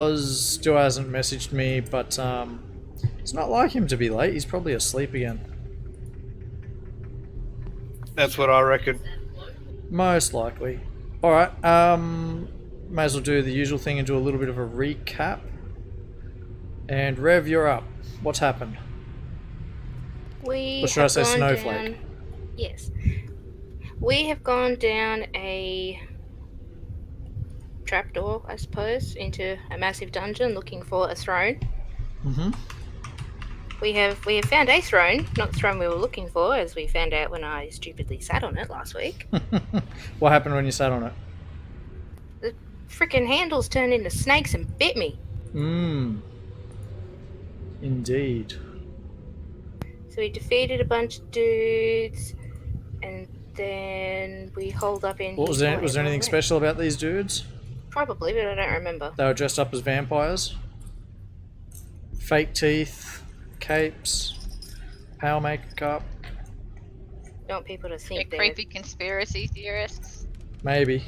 Still hasn't messaged me, but it's not like him to be late. He's probably asleep again. That's what I reckon. Most likely. Alright, may as well do the usual thing and do a little bit of a recap. And Rev, you're up. What's happened? We Or should I have say gone snowflake? down, yes. We have gone down a trapdoor, I suppose, into a massive dungeon looking for a throne. Mm-hmm. We have found a throne, not the throne we were looking for, as we found out when I stupidly sat on it last week. What happened when you sat on it? The frickin' handles turned into snakes and bit me. Indeed. So we defeated a bunch of dudes, and then we holed up in. Was there anything special about these dudes? Probably, but I don't remember. They were dressed up as vampires. Fake teeth, capes, pale makeup. Don't want people to They're think they're creepy conspiracy theorists. Maybe.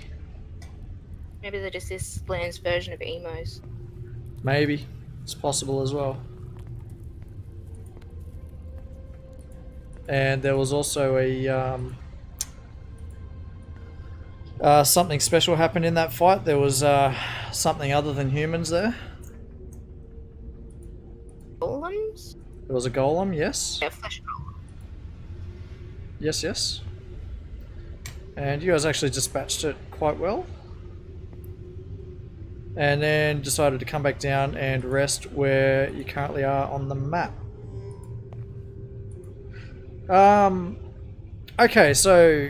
maybe they're just this land's version of emos. Maybe. It's possible as well. And there was also a something special happened in that fight. There was something other than humans there. Golems? There was a golem, yes. Yeah, flesh golem. Yes. And you guys actually dispatched it quite well. And then decided to come back down and rest where you currently are on the map. Okay, so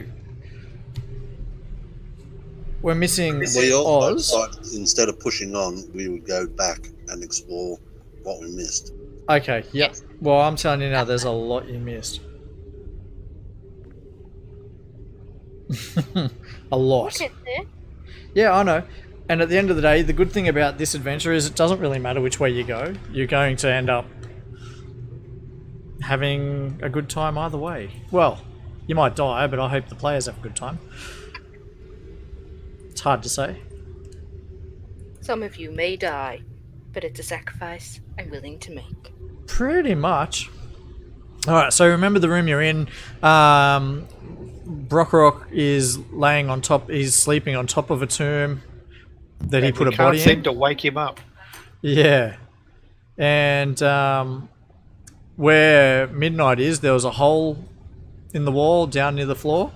we're missing We also Oz. decided instead of pushing on, we would go back and explore what we missed. Okay, yep. Yes. Well, I'm telling you now, there's a lot you missed. A lot. Look at there. Yeah, I know. And at the end of the day, the good thing about this adventure is it doesn't really matter which way you go. You're going to end up having a good time either way. Well, you might die, but I hope the players have a good time. It's hard to say. Some of you may die, but it's a sacrifice I'm willing to make. Pretty much. Alright, so remember the room you're in. Brockrock is laying on top, he's sleeping on top of a tomb that he put a body Can't seem in. to wake him up. Yeah. And where midnight is, there was a hole in the wall down near the floor.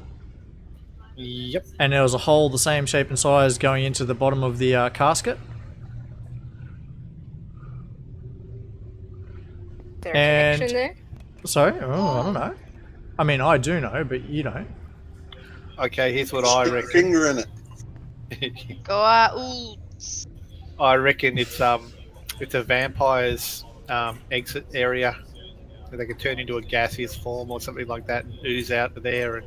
Yep. And there was a hole the same shape and size going into the bottom of the casket. Is there a And- connection there? Sorry? Oh, I don't know. I mean, I do know, but you don't. Okay, here's what I Stick your reckon. finger in it. Go out. Ooh. I reckon it's a vampire's exit area where they can turn into a gaseous form or something like that and ooze out of there and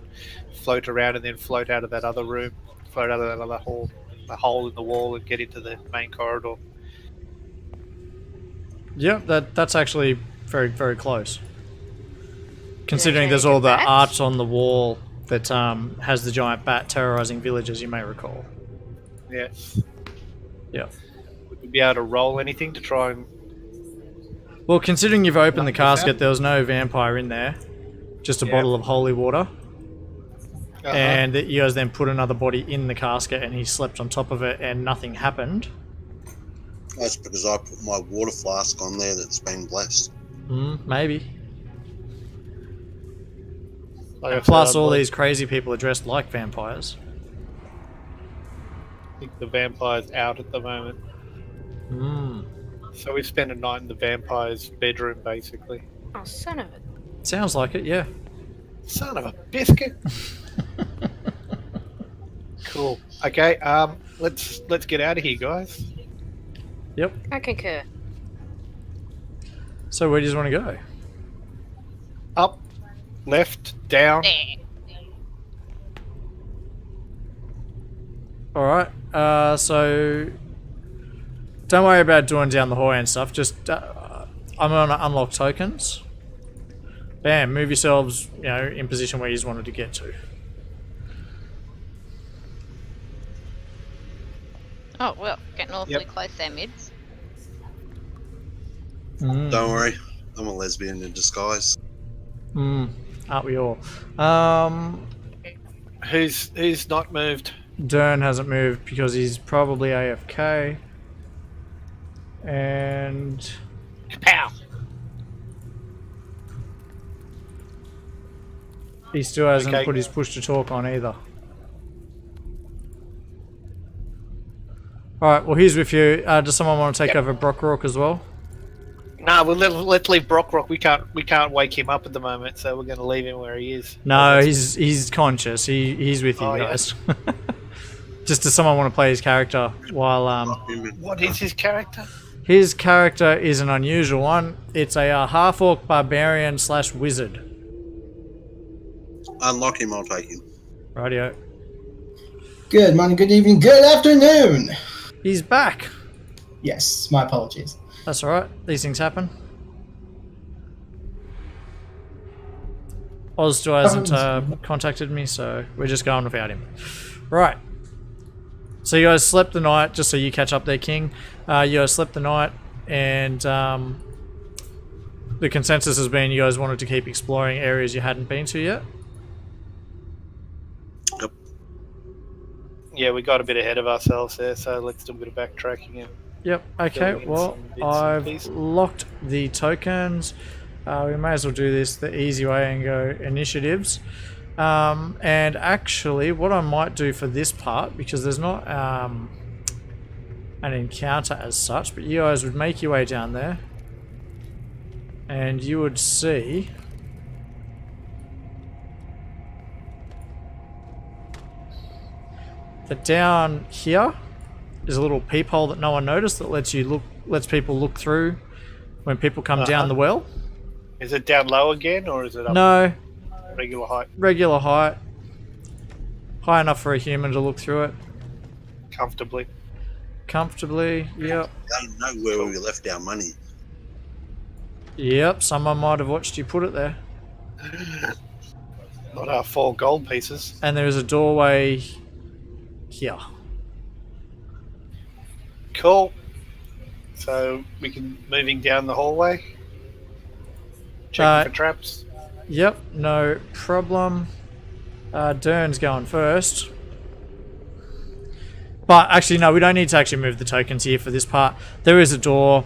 float around and then float out of that other room, float out of that other hole, a hole in the wall and get into the main corridor. Yeah, that's actually very, very close. Considering trying there's to all get the bats? art on the wall that has the giant bat terrorizing villages, you may recall. Yes. Yeah. Would we be able to roll anything to try and... Well, considering you've opened the Knock this casket, out? there was no vampire in there. Just a Yeah. bottle of holy water. Uh-huh. And that you guys then put another body in the casket and he slept on top of it and nothing happened. That's because I put my water flask on there that's been blessed. Maybe. Like I And plus said, all I these crazy people are dressed like vampires. think the vampire's out at the moment. So we spent a night in the vampire's bedroom, basically. Oh, son of a... Sounds like it, yeah. Son of a biscuit. Cool. Okay. Let's get out of here, guys. Yep. I concur. So where do you want to go? Up, left, down. There. Alright, so don't worry about doing down the hallway and stuff, just I'm gonna unlock tokens. Bam, move yourselves, in position where you just wanted to get to. Oh, well, getting awfully Yep. close there, mids. Mm. Don't worry, I'm a lesbian in disguise. Aren't we all? Who's not moved? Dern hasn't moved because he's probably AFK. And Pow! he still hasn't Okay. put his push to talk on either. Alright, well he's with you. Does someone want to take over Brockrock as well? No, well, let's leave Brockrock. We can't wake him up at the moment, so we're going to leave him where he is. No, he's conscious. He's with you Oh, yeah. guys. Just does someone want to play his character while What is his character? his character is an unusual one. It's a half-orc barbarian / wizard. Unlock him, I'll take him. Rightio. Good morning, good evening, good afternoon. He's back. Yes, my apologies. That's alright. These things happen. Oz still hasn't contacted me, so we're just going without him. Right. So you guys slept the night, just so you catch up there, King. You guys slept the night, and the consensus has been you guys wanted to keep exploring areas you hadn't been to yet. Yep. Yeah, we got a bit ahead of ourselves there, so let's do a bit of backtracking. And Yep, okay, filling in well, some bits and I've pieces. locked the tokens. We may as well do this the easy way and go initiatives. And actually, what I might do for this part, because there's not an encounter as such, but you guys would make your way down there, and you would see that down here is a little peephole that no one noticed that lets people look through when people come down the well. Is it down low again, or is it up No, regular height? regular height. High enough for a human to look through it Comfortably. comfortably. Yep. I don't know where we left our money. Yep, someone might have watched you put it there. Not our 4 gold pieces. And there is a doorway here. Cool. So we can moving down the hallway. Checking for traps. Yep, no problem. Dern's going first. But actually, no, we don't need to actually move the tokens here for this part. There is a door.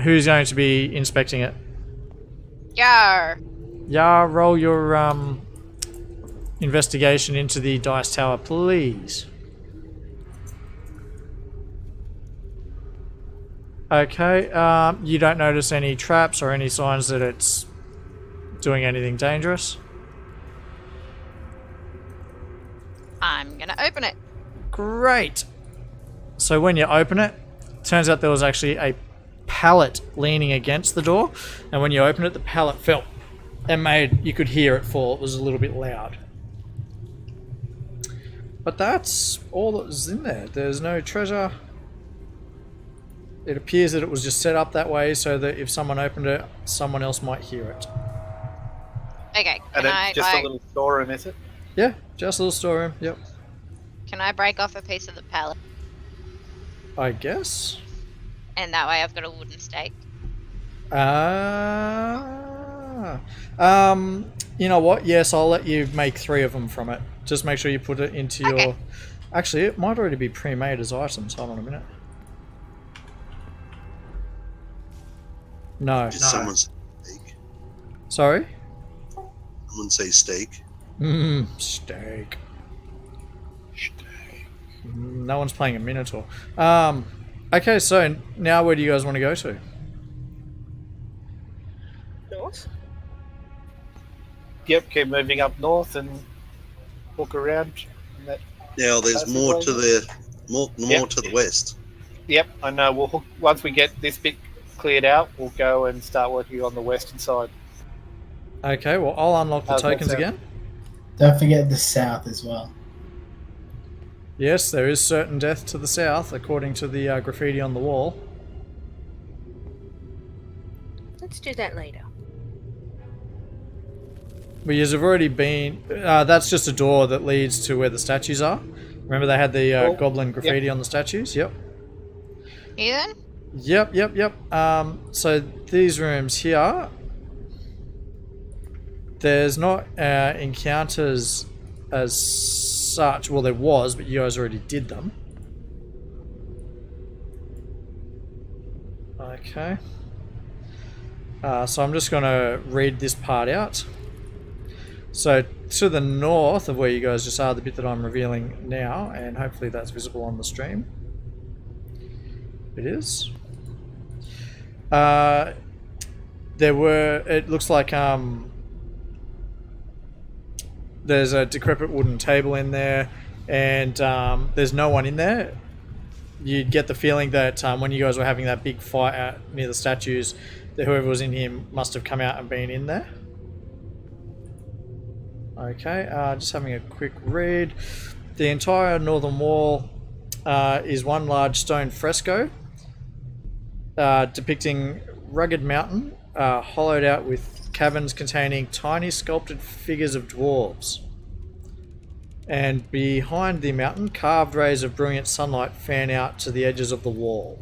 Who's going to be inspecting it? Yar. Yeah, roll your investigation into the dice tower, please. Okay, you don't notice any traps or any signs that it's doing anything dangerous. I'm gonna open it. Great. So when you open it, turns out there was actually a pallet leaning against the door, and when you open it, the pallet fell and you could hear it fall. It was a little bit loud. But that's all that was in there. There's no treasure. It appears that it was just set up that way so that if someone opened it, someone else might hear it. Okay, And it's just a little storeroom, is it? Yeah, just a little storeroom. Yep. can I break off a piece of the pallet? I guess. And that way I've got a wooden stake. You know what? Yes, I'll let you make 3 of them from it. Just make sure you put it into Okay. your... Actually, it might already be pre-made as items. Hold on a minute. No. Did someone say steak? Sorry? Someone say steak? Steak. No one's playing a Minotaur. Okay, so now where do you guys want to go to? North? Yep, keep moving up north and walk around. That, Now there's That's more the to the more Yep. to the west. yep, I know. We'll hook, once we get this bit cleared out, we'll go and start working on the western side. Okay, well, I'll unlock the How's that tokens sound? again. Don't forget the south as well. Yes, there is certain death to the south, according to the graffiti on the wall. Let's do that later. But you've already been... that's just a door that leads to where the statues are. Remember they had the Cool. goblin graffiti on the statues? Yep. Ethan? Yep. So these rooms here, there's not encounters as such. Well, there was, but you guys already did them. Okay. So I'm just going to read this part out. So to the north of where you guys just are, the bit that I'm revealing now, and hopefully that's visible on the stream. It is. It looks like there's a decrepit wooden table in there, and there's no one in there. You'd get the feeling that when you guys were having that big fight out near the statues, that whoever was in here must have come out and been in there. Okay, just having a quick read. The entire northern wall is one large stone fresco depicting rugged mountain, hollowed out with caverns containing tiny sculpted figures of dwarves. And behind the mountain, carved rays of brilliant sunlight fan out to the edges of the wall.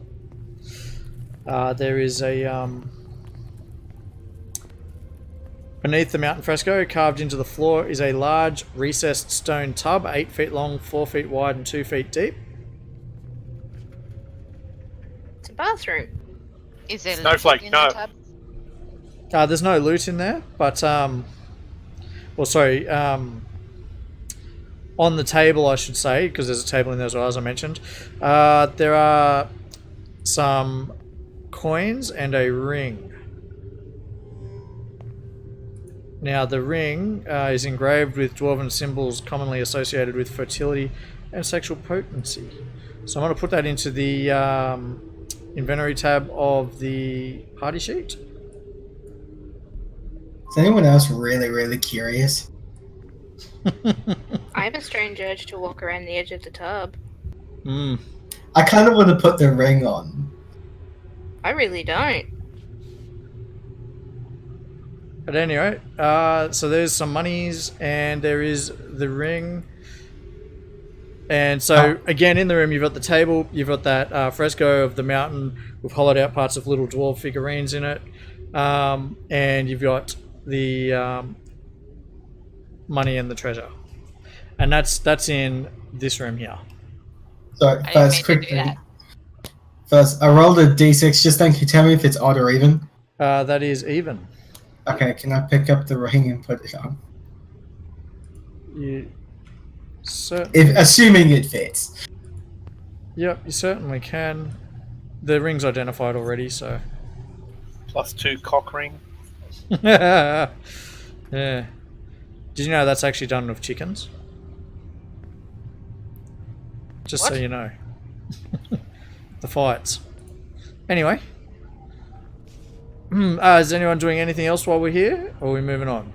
There is a... Beneath the mountain fresco, carved into the floor, is a large recessed stone tub, 8 feet long, 4 feet wide, and 2 feet deep. It's a bathroom. Is there Snowflake, loot in no. the tub? There's no loot in there, but on the table, I should say, because there's a table in there as well, as I mentioned. There are some coins and a ring. Now, the ring is engraved with dwarven symbols commonly associated with fertility and sexual potency. So I'm going to put that into the inventory tab of the party sheet. Is anyone else really curious? I have a strange urge to walk around the edge of the tub. I kind of want to put the ring on. I really don't. At any rate, so there's some monies and there is the ring. And so, again, in the room, you've got the table, you've got that fresco of the mountain with hollowed out parts of little dwarf figurines in it. And you've got the money and the treasure. And that's in this room here. So, I didn't first, mean to quick do thing. that. First, I rolled a d6. Just then, can you tell me if it's odd or even? That is even. Okay, can I pick up the ring and put it on? You Assuming it fits. Yep, you certainly can. The ring's identified already, so... +2 cock ring. Yeah. Did you know that's actually done with chickens? Just so What? you know. The fights. Anyway. Is anyone doing anything else while we're here? Or are we moving on?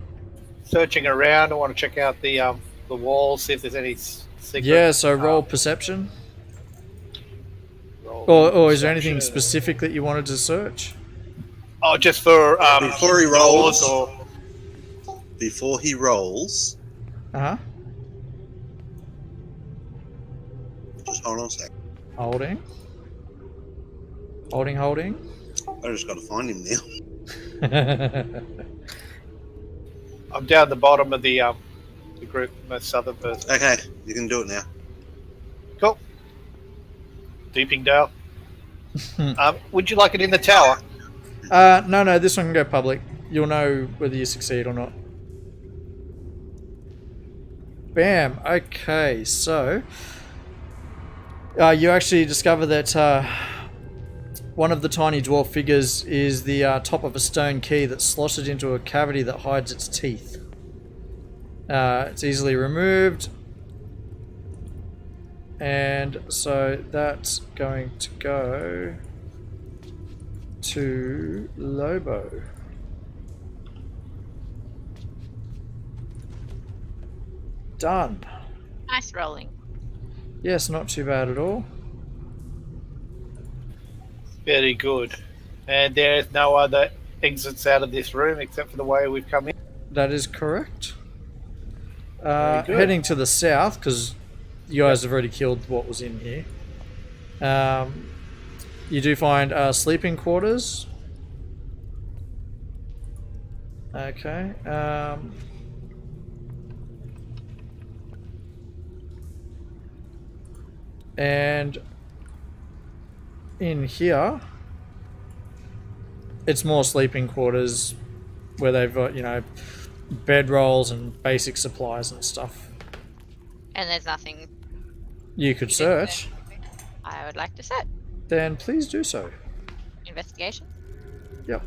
Searching around, I want to check out the walls, see if there's any secret. Yeah, so roll perception. roll Or is there anything perception. specific that you wanted to search? Oh, just for Before he doors rolls. or Before he rolls, Uh-huh. just hold on a sec. Holding. Holding. I just got to find him now. I'm down the bottom of the group, most southern person. Okay, you can do it now. Cool. Deepingdale. Would you like it in the tower? No, this one can go public. You'll know whether you succeed or not. Bam. Okay, so you actually discover that one of the tiny dwarf figures is the top of a stone key that's slotted into a cavity that hides its teeth. It's easily removed. And so that's going to go to Lobo. Done. Nice rolling. Yes, not too bad at all. Very good. And there's no other exits out of this room except for the way we've come in. That is correct. Very good. Heading to the south, because you guys have already killed what was in here. You do find sleeping quarters. Okay. And in here, it's more sleeping quarters where they've got, you know, bedrolls and basic supplies and stuff. And there's nothing You could search. I would like to set. Then please do so. Investigation? Yep.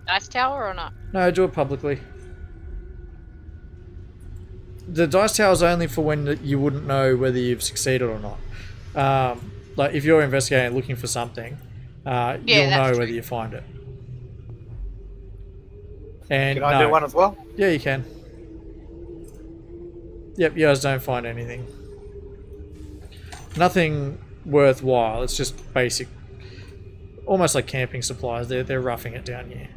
Dice tower or not? No, do it publicly. The dice tower is only for when you wouldn't know whether you've succeeded or not. Like if you're investigating looking for something, you'll know whether you find it. And Can I do one as well? Yeah, you can. Yep, you guys don't find anything. Nothing worthwhile. It's just basic, almost like camping supplies. They're roughing it down here.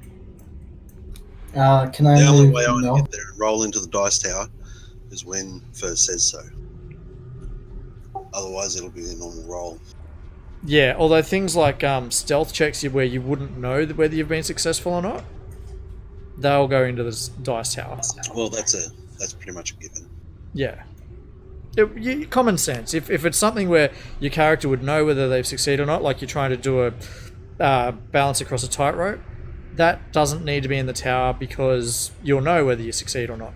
Can I The only move way I north? get there and roll into the dice tower is when first says so. Otherwise, it'll be a normal roll. Yeah, although things like stealth checks where you wouldn't know whether you've been successful or not, they'll go into this dice tower. Well, that's pretty much a given. Yeah. Common sense. If it's something where your character would know whether they've succeeded or not, like you're trying to do a balance across a tightrope, that doesn't need to be in the tower because you'll know whether you succeed or not.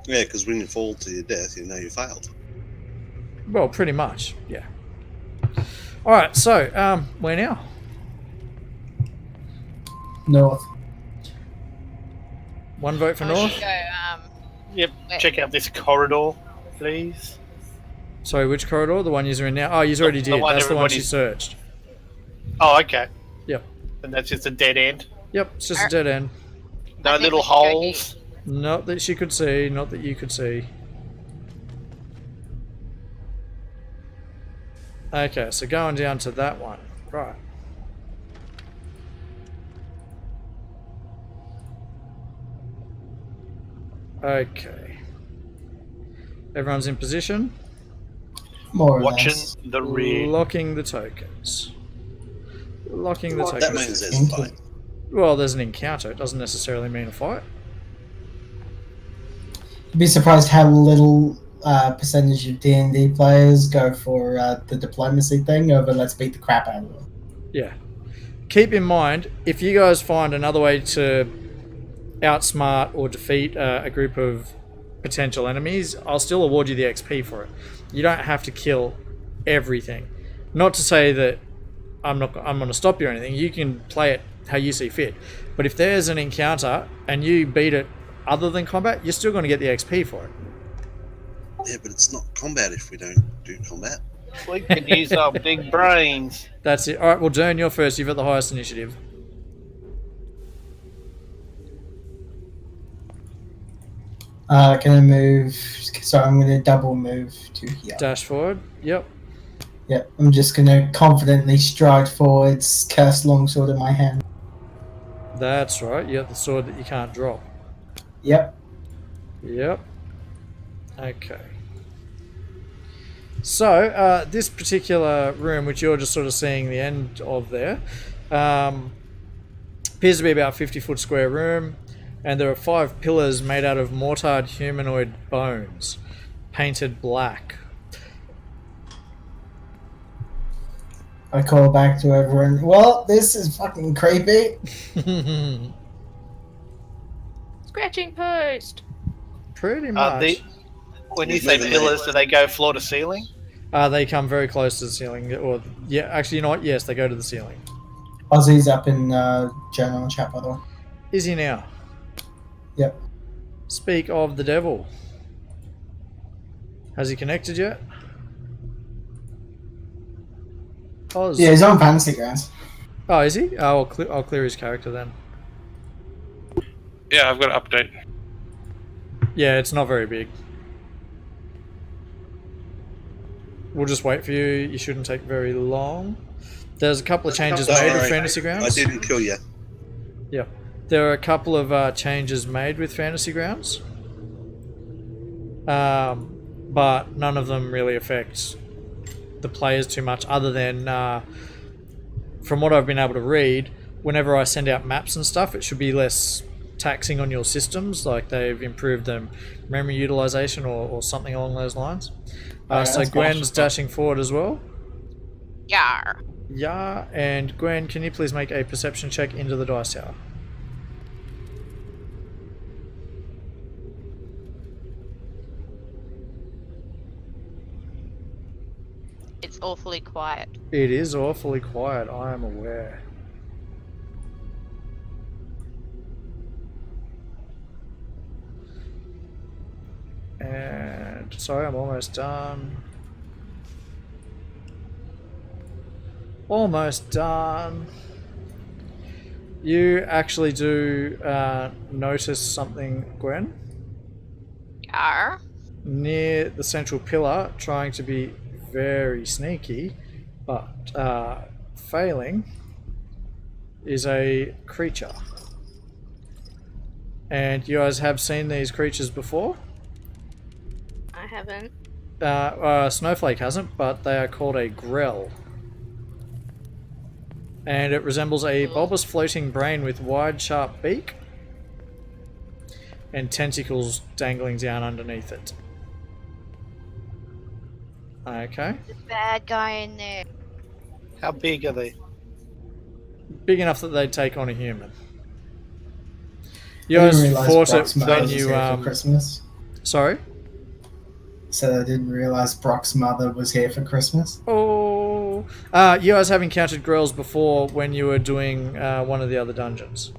Yeah, because when you fall to your death, you know you failed. Well, pretty much, yeah. Alright, so, where now? North. One vote for I North? should go, Yep. Wait. Check out this corridor, please. Sorry, which corridor? The one you're in now? Oh, you already The did. one That's the one she everybody's- searched. Oh, okay. Yep. And that's just a dead end. Yep, it's just a dead end. No think little we should go holes. Not that she could see, not that you could see. Okay, so going down to that one. Right. Okay. Everyone's in position. More or Watching less. the rear. Locking the tokens. Locking the That tokens. means there's a fight. Well, there's an encounter. It doesn't necessarily mean a fight. You'd be surprised how little percentage of D&D players go for the diplomacy thing over let's beat the crap out of them. Yeah. Keep in mind, if you guys find another way to outsmart or defeat a group of potential enemies, I'll still award you the XP for it. You don't have to kill everything. Not to say that I'm going to stop you or anything. You can play it how you see fit. But if there's an encounter and you beat it other than combat, you're still going to get the XP for it. Yeah, but it's not combat if we don't do combat. We can use our big brains. That's it. All right, well, Dern, you're first. You've got the highest initiative. Can I move? So I'm going to double move to here. Dash forward. Yep. Yep, I'm just going to confidently stride forwards, cursed longsword in my hand. That's right. You got the sword that you can't drop. Yep. Yep. Okay. So, this particular room, which you're just sort of seeing the end of there, appears to be about a 50-foot square room, and there are 5 pillars made out of mortared humanoid bones, painted black. I call back to everyone, well, this is fucking creepy. Scratching post. Pretty much. When you say pillars, do they go floor to ceiling? They come very close to the ceiling. Or yeah, actually, you know what? Yes, they go to the ceiling. Ozzy's up in general chat, by the way. Is he now? Yep. Speak of the devil. Has he connected yet? Oz. Yeah, he's on Fantasy Grounds. Oh, is he? Oh, I'll clear his character then. Yeah, I've got an update. Yeah, it's not very big. We'll just wait for you. You shouldn't take very long. There's a couple of changes Don't made with worry, Fantasy I Grounds. didn't kill you. Yeah. There are a couple of changes made with Fantasy Grounds. But none of them really affect the players too much, other than from what I've been able to read, whenever I send out maps and stuff, it should be less taxing on your systems, like they've improved the memory utilization or something along those lines. So that's Gwen's awesome. dashing forward as well. Yar. Yeah, and Gwen, can you please make a perception check into the dice tower? It's awfully quiet. It is awfully quiet, I am aware. And sorry, I'm almost done. Almost done. You actually do notice something, Gwen, Yar. near the central pillar, trying to be very sneaky, but failing, is a creature. And you guys have seen these creatures before? I haven't. Snowflake hasn't, but they are called a grell. And it resembles a bulbous floating brain with wide, sharp beak and tentacles dangling down underneath it. Okay. The bad guy in there. How big are they? Big enough that they'd take on a human. You I didn't guys realise fought it Brock's mother when was you here for Christmas. sorry? So I didn't realise Brock's mother was here for Christmas. Oh, you guys have encountered grells before when you were doing one of the other dungeons.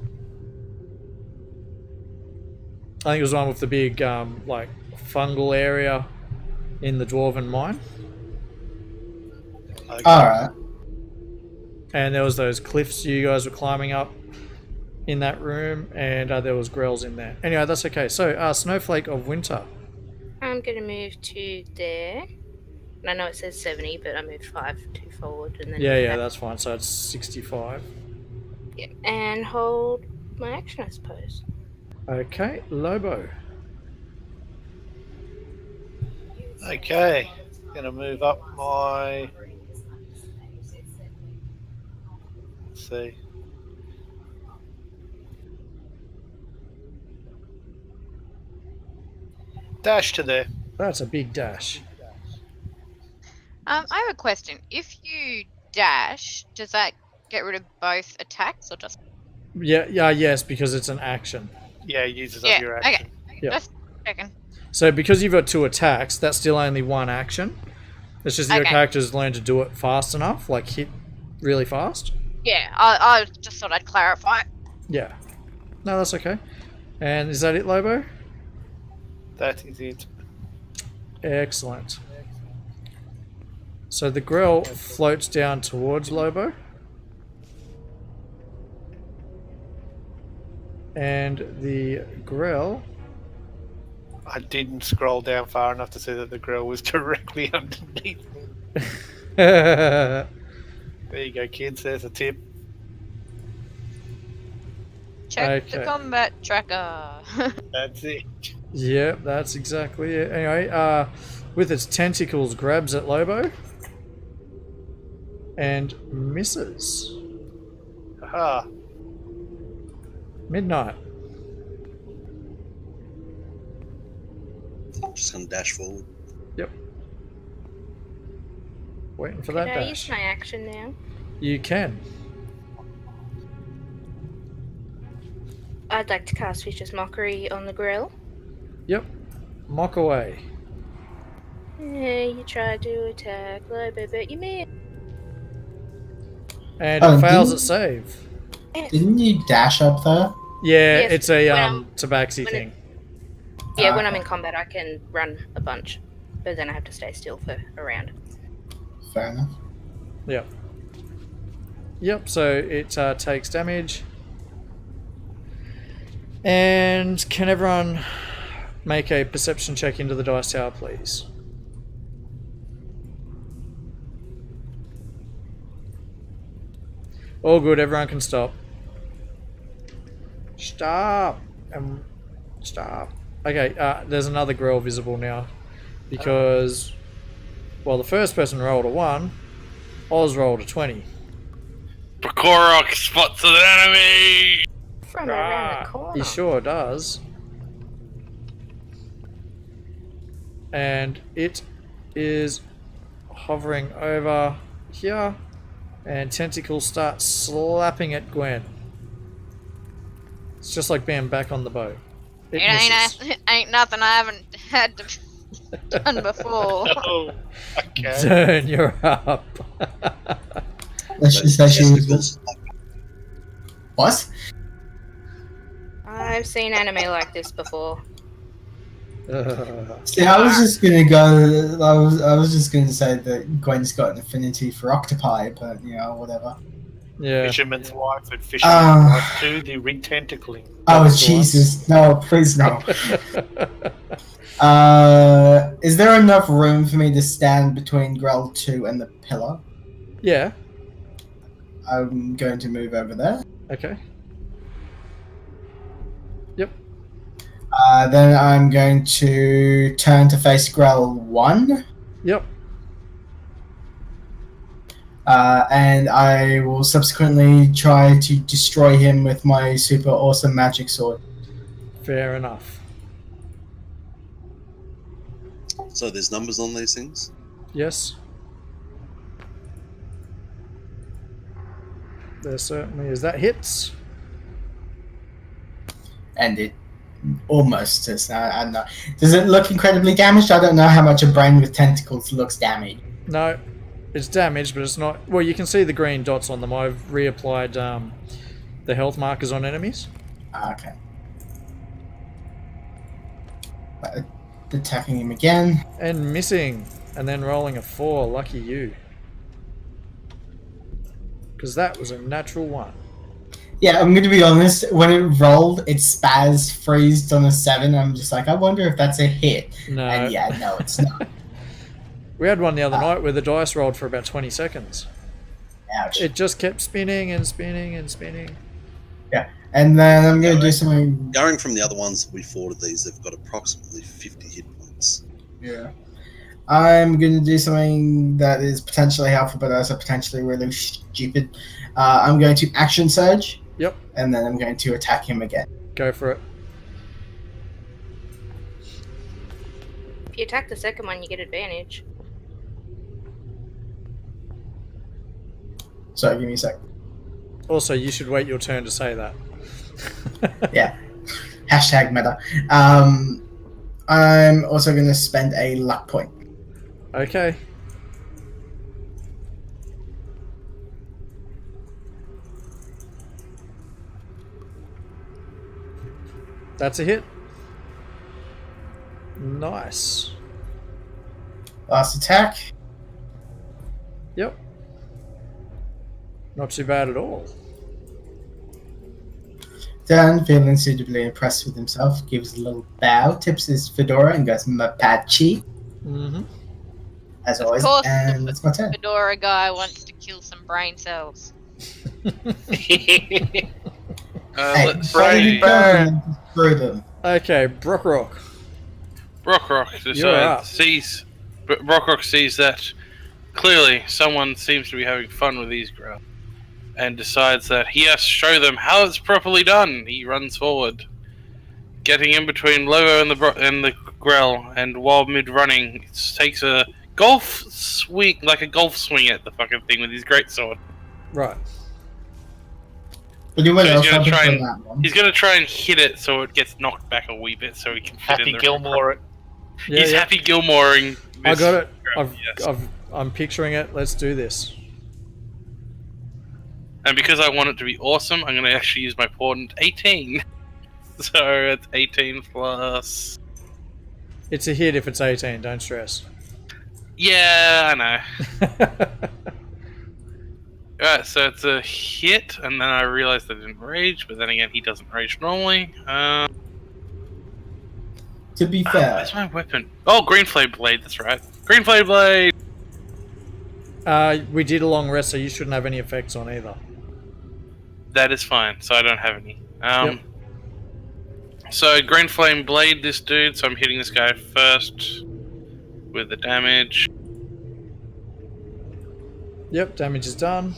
I think it was one with the big like fungal area in the dwarven mine, Okay. Alright. and there was those cliffs you guys were climbing up in that room, and there was grells in there. Anyway, that's okay. So, Snowflake of Winter. I'm gonna move to there. And I know it says 70, but I moved 5 too forward and then Yeah, back. that's fine. So it's 65. Yeah, and hold my action, I suppose. Okay, Lobo. Okay. Gonna move up my. Let's see. Dash to there. That's a big dash. I have a question. If you dash, does that get rid of both attacks or just? Yes, because it's an action. Yeah, it uses Yeah. up your action. Okay. Yep. Just checking. So because you've got 2 attacks, that's still only 1 action. It's just your Okay. character's learned to do it fast enough, like hit really fast. Yeah, I just thought I'd clarify. Yeah. No, that's okay. And is that it, Lobo? That is it. Excellent. So the grell floats down towards Lobo. And the grell... I didn't scroll down far enough to see that the grill was directly underneath me. Yep, There you go, kids. There's a tip. Check the Okay. combat tracker. That's it. that's exactly it. Anyway, with its tentacles, grabs at Lobo. And misses. Aha. Midnight. I'm just gonna dash forward. Yep. Waiting for Could that I dash. use my action now? You can. I'd like to cast Vicious Mockery on the grill. Yep. Mock away. Yeah, you tried to attack Lobo, but you missed. And Oh, it fails didn't- at save. Didn't you dash up there? Yeah, Yes, it's a when I'm- tabaxi when thing. Yeah, when Ah. I'm in combat, I can run a bunch, but then I have to stay still for a round. Fair enough. Yep. Yep, so it takes damage. And can everyone make a perception check into the dice tower, please? All good, everyone can stop. Stop! Stop. Okay, there's another grill visible now. Because Well, the first person rolled a 1. Oz rolled a 20. Prokhorok spots an enemy! From around the corner. He sure does. And it is hovering over here. And tentacles start slapping at Gwen. It's just like being back on the boat. It misses. Ain't nothing I haven't had to done before. Oh, okay. Turn, you're up. Let's just say she was. What? I've seen anime like this before. See, I was just gonna go. I was just gonna say that Gwen's got an affinity for octopi, but whatever. Yeah. Fisherman's wife and fisherman's wife too, the retentacling. Oh That's the Jesus! No, please no. Is there enough room for me to stand between Grell 2 and the pillar? Yeah. I'm going to move over there. Okay. Yep. Then I'm going to turn to face Grell 1. Yep. And I will subsequently try to destroy him with my super awesome magic sword. Fair enough. So there's numbers on these things? Yes. There certainly is. That hits. And it almost does. I don't know. Does it look incredibly damaged? I don't know how much a brain with tentacles looks damaged. No. It's damaged, but it's not... Well, you can see the green dots on them. I've reapplied the health markers on enemies. Okay. Attacking him again. And missing. And then rolling a 4. Lucky you. Because that was a natural 1. Yeah, I'm going to be honest. When it rolled, it spaz freezed on a 7. I'm just like, I wonder if that's a hit. No. And yeah, no, it's not. We had one the other night where the dice rolled for about 20 seconds. Ouch. It just kept spinning and spinning and spinning. Yeah, and then I'm going to do something... Going from the other ones that we fought of these, they've got approximately 50 hit points. Yeah. I'm going to do something that is potentially helpful, but also potentially really stupid. I'm going to action surge. Yep. And then I'm going to attack him again. Go for it. If you attack the second one, you get advantage. Sorry, give me a sec. Also, you should wait your turn to say that. Yeah. Hashtag meta. I'm also going to spend a luck point. Okay. That's a hit. Nice. Last attack. Yep. Not too bad at all. Dan, feeling suitably impressed with himself, gives a little bow, tips his fedora, and goes, Mapachi. Mm-hmm. As always, course, and that's my turn. Fedora guy wants to kill some brain cells. Hey, Let's brain see. burn through them. Okay, Brockrock. Brockrock sees that clearly someone seems to be having fun with these growls and decides that he has to show them how it's properly done. He runs forward, getting in between Logo and the growl, and while mid-running, takes a golf swing at the fucking thing with his greatsword. Right. But what So else he's gonna happened try from and that one? he's gonna try and hit it so it gets knocked back a wee bit, so he can fit Happy in the Gilmore. Yeah, He's yeah. Happy Gilmoreing. I got it. Yes. I'm picturing it. Let's do this. And because I want it to be awesome, I'm going to actually use my portent 18. So it's 18 plus... It's a hit if it's 18. Don't stress. Yeah, I know. Alright, so it's a hit, and then I realized I didn't rage, but then again, he doesn't rage normally. To be fair, Where's my weapon? Oh, Green Flame Blade, that's right. Green Flame Blade! We did a long rest, so you shouldn't have any effects on either. That is fine, so I don't have any. Yep. So, Green Flame Blade this dude, so I'm hitting this guy first with the damage. Yep, damage is done.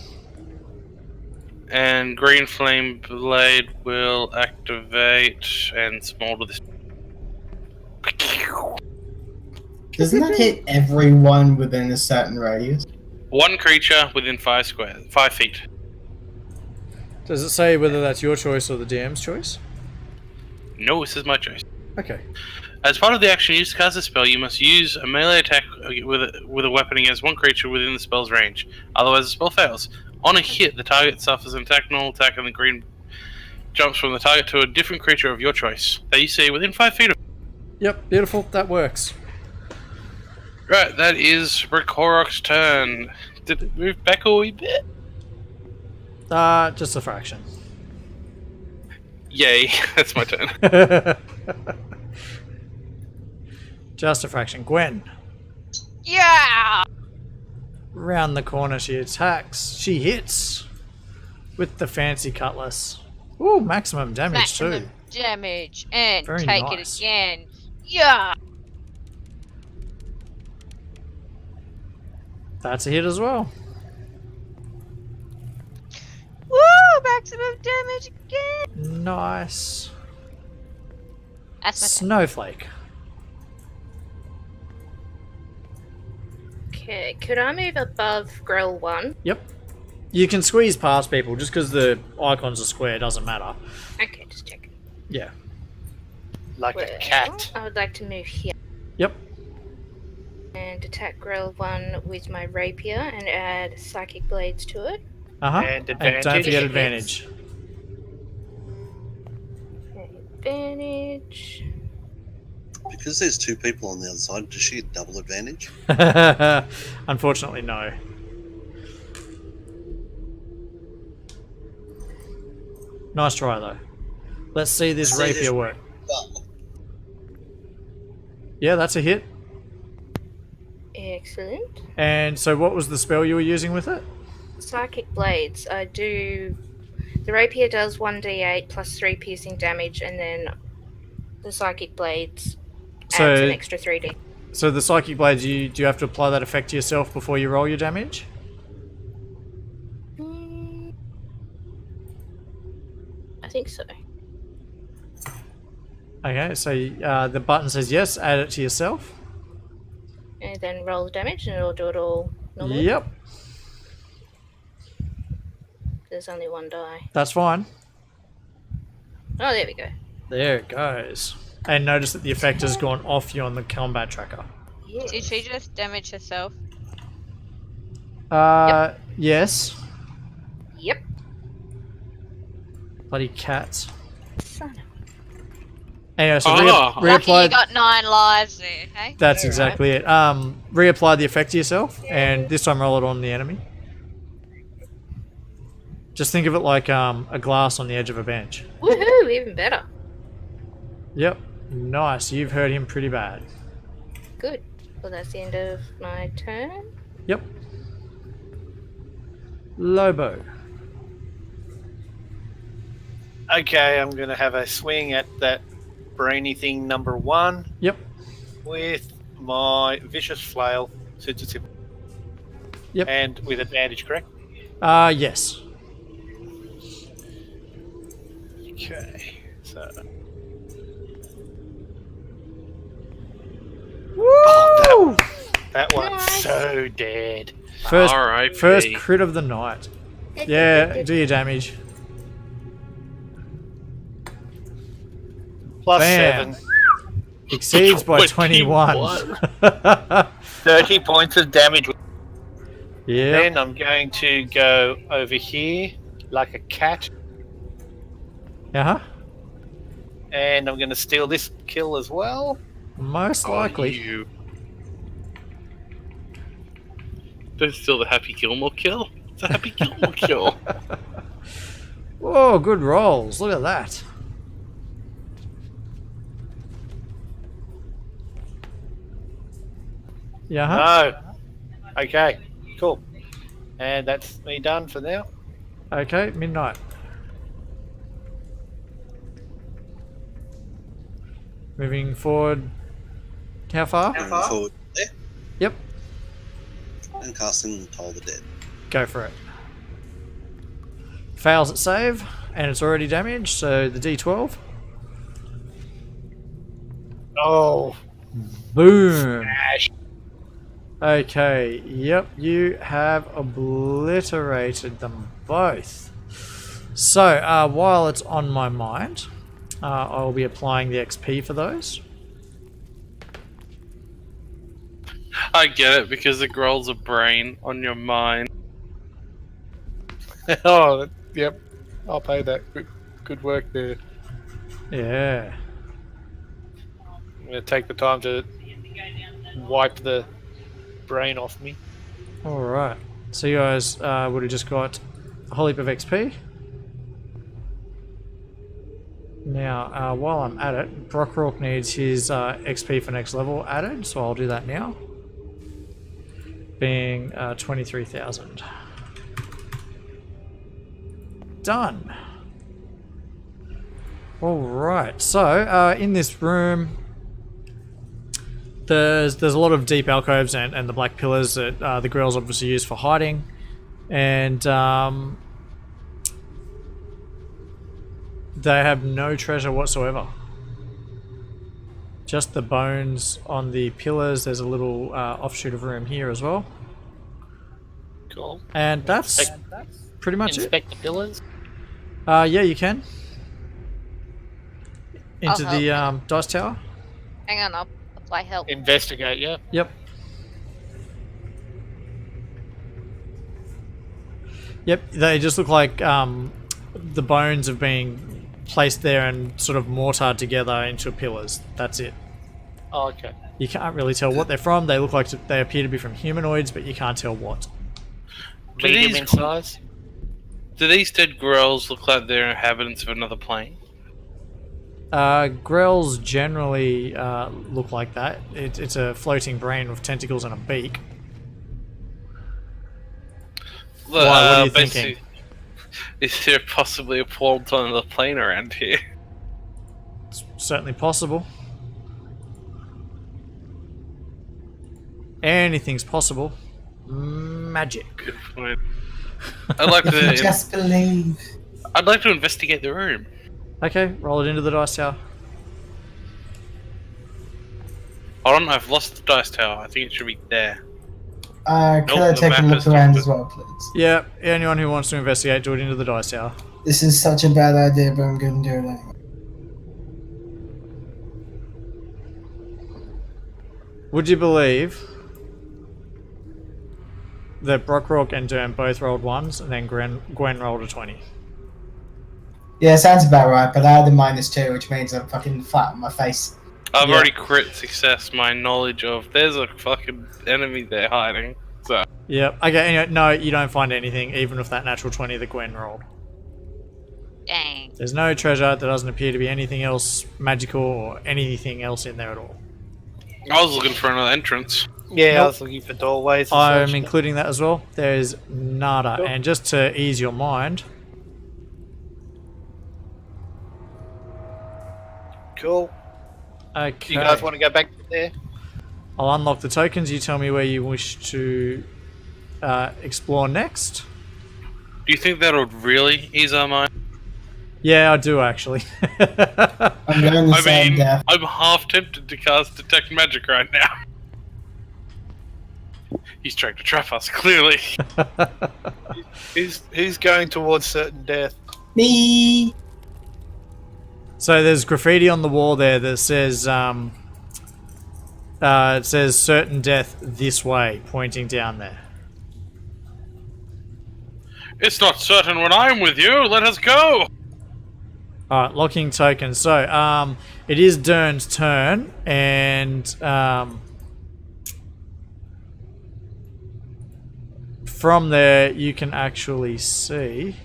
And Green Flame Blade will activate and smolder this. Doesn't that hit everyone within a certain radius? One creature within 5 feet. Does it say whether that's your choice or the DM's choice? No, this is my choice. Okay. As part of the action used to cast a spell, you must use a melee attack with a weapon against one creature within the spell's range. Otherwise, the spell fails. On a hit, the target suffers an normal attack, and the green jumps from the target to a different creature of your choice that you see within 5 feet of. Yep, beautiful. That works. Right, that is Rekorok's turn. Did it move back a wee bit? Just a fraction. Yay, that's my turn. Just a fraction. Gwen. Yeah! Round the corner she attacks. She hits with the fancy cutlass. Ooh, maximum damage too. Maximum damage. And Very take nice. it again. Yeah! That's a hit as well. Woo! Maximum damage again! Nice. That's my turn. Snowflake. Okay, could I move above Grell 1? Yep. You can squeeze past people just because the icons are square, doesn't matter. Okay, just check. Yeah. Like Well, a cat. I would like to move here Yep. and attack Grell 1 with my rapier and add Psychic Blades to it. Uh-huh. And don't advantage. forget advantage. Advantage. Because there's 2 people on the other side, does she get double advantage? Unfortunately, no. Nice try, though. Let's see this See this- rapier work. Well, Yeah, that's a hit. Excellent. And so what was the spell you were using with it? Psychic Blades. I do. The rapier does 1d8 plus 3 piercing damage, and then the Psychic Blades adds an extra 3d. So the Psychic Blades, do you have to apply that effect to yourself before you roll your damage? I think so. Okay, so the button says yes, add it to yourself. And then roll the damage, and it'll do it all normally. Yep, There's only one die. that's fine. Oh, there we go. There it goes. And notice that the effect has gone off you on the combat tracker. Yes. Did she just damage herself? Yes. Yep. Bloody cats. Son of Anyway, so Ah. Lucky you reapply. got 9 lives there, hey? That's Yeah, exactly it. Reapply the effect to yourself, and this time roll it on the enemy. Just think of it like a glass on the edge of a bench. Woohoo! Even better. Yep. Nice. You've hurt him pretty bad. Good. Well, that's the end of my turn. Yep. Lobo. Okay, I'm going to have a swing at that brainy thing number 1 Yep. with my vicious flail. Suits it. Yep. And with advantage, correct? Yes. Okay, so Woo! that one's Nice. so dead. First, R.I.P. first crit of the night. Yeah, do your damage. Plus Bam. 7. Exceeds by 21. 30 points of damage. Yeah. Then I'm going to go over here like a cat, Uh-huh. and I'm going to steal this kill as well. Most likely. You. That's still the Happy Gilmore kill? It's a Happy Gilmore kill. Whoa, good rolls. Look at that. Yeah. No. Okay, cool. And that's me done for now. Okay, midnight. Moving forward. How far? Moving forward there Yep. and casting Toll the Dead. Go for it. Fails at save, and it's already damaged, so the D12. Oh, Boom. smash. Okay, yep, you have obliterated them both. So, while it's on my mind, I will be applying the XP for those. I get it because it rolls a brain on your mind. Oh, yep. I'll pay that. Good work there. Yeah. I'm gonna take the time to wipe the brain off me. Alright. So you guys would have just got a whole heap of XP. Now, while I'm at it, Brockrock needs his XP for next level added, so I'll do that now. Being 23,000. Done. Alright, so in this room, there's a lot of deep alcoves and the black pillars that the girls obviously use for hiding, and they have no treasure whatsoever. Just the bones on the pillars. There's a little offshoot of room here as well. Cool. And that's pretty much Inspect the pillars. it. Yeah, you can. Into I'll the help. dice tower. Hang on, I'll apply help. Investigate, yeah. Yep. Yep, they just look like the bones of being placed there and sort of mortared together into pillars. That's it. Oh, okay. You can't really tell what they're from. They look like they appear to be from humanoids, but you can't tell what. Do Medium these- in size. Do these dead grells look like they're inhabitants of another plane? Grells generally look like that. It's a floating brain with tentacles and a beak. Look, Why, what are you basically, thinking? Is there possibly a portal to another plane around here? It's certainly possible. Anything's possible. Magic. Good point. I'd like to. Just believe. I'd like to investigate the room. Okay, roll it into the dice tower. Hold on, I've lost the dice tower. I think it should be there. Can Nope, I the take a map look is around different. as well, please? Yeah, anyone who wants to investigate, do it into the dice tower. This is such a bad idea, but I'm going to do it anyway. Would you believe that Brockrock and Durham both rolled ones, and then Gwen rolled a 20? Yeah, sounds about right, but I had a -2, which means I'm fucking flat on my face. I've Yeah. already crit success my knowledge of there's a fucking enemy there hiding. So Yep. Okay, anyway, no, you don't find anything, even with that natural 20 that Gwen rolled. Dang. There's no treasure. There doesn't appear to be anything else magical or anything else in there at all. I was looking for another entrance. Yeah, I Nope. was looking for doorways. and I'm such. including that as well. There's nada. Cool. And just to ease your mind, Cool. okay, You guys want to go back there? I'll unlock the tokens. You tell me where you wish to explore next. Do you think that would really ease our mind? Yeah, I do actually. I'm going to I say mean, death. I'm half tempted to cast Detect Magic right now. He's trying to trap us, clearly. Who's going towards certain death? Me! So there's graffiti on the wall there that says it says certain death this way, pointing down there. It's not certain when I'm with you. Let us go. Alright, locking tokens. So it is Dern's turn, and from there you can actually see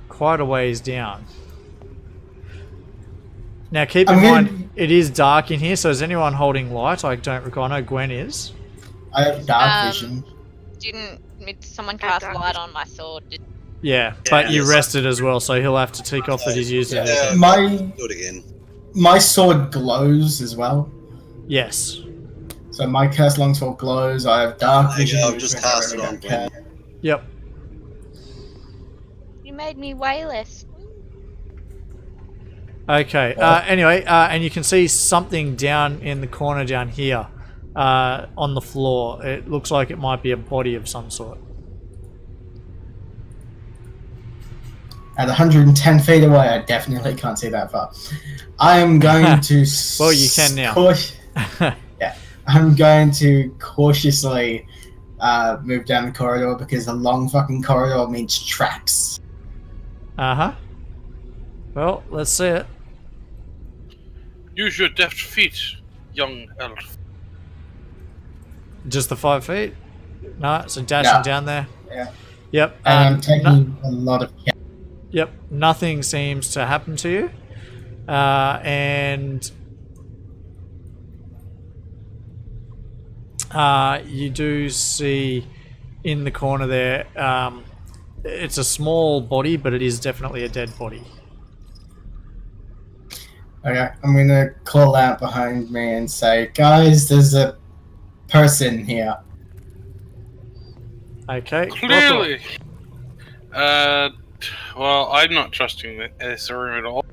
quite a ways down. Now keep in mind, it is dark in here, so is anyone holding light? I don't recall. I know Gwen is. I have dark vision. Did someone I cast don't. light on my sword? Yeah, but you yes. rested as well, so he'll have to tick off that he's used it. Yeah. My Do it again. my sword glows as well, Yes. so So my curse longsword glows. I have dark There you vision. go, I've which just means I cast it really on don't care. Gwen. Yep. You made me way less. Okay. Anyway, and you can see something down in the corner down here on the floor. It looks like it might be a body of some sort. At 110 feet away, I definitely can't see that far. I'm going to. Well, you can now. Yeah, I'm going to cautiously move down the corridor because a long fucking corridor means traps. Uh-huh. Well, let's see it. Use your deft feet, young elf. Just the 5 feet? No, so dashing Yeah. down there. Yeah. Yep. And I'm taking a lot of. Yep. Nothing seems to happen to you. And you do see in the corner there, it's a small body, but it is definitely a dead body. Okay, I'm gonna call out behind me and say, guys, there's a person here. Okay. Clearly. Well, I'm not trusting this room at all.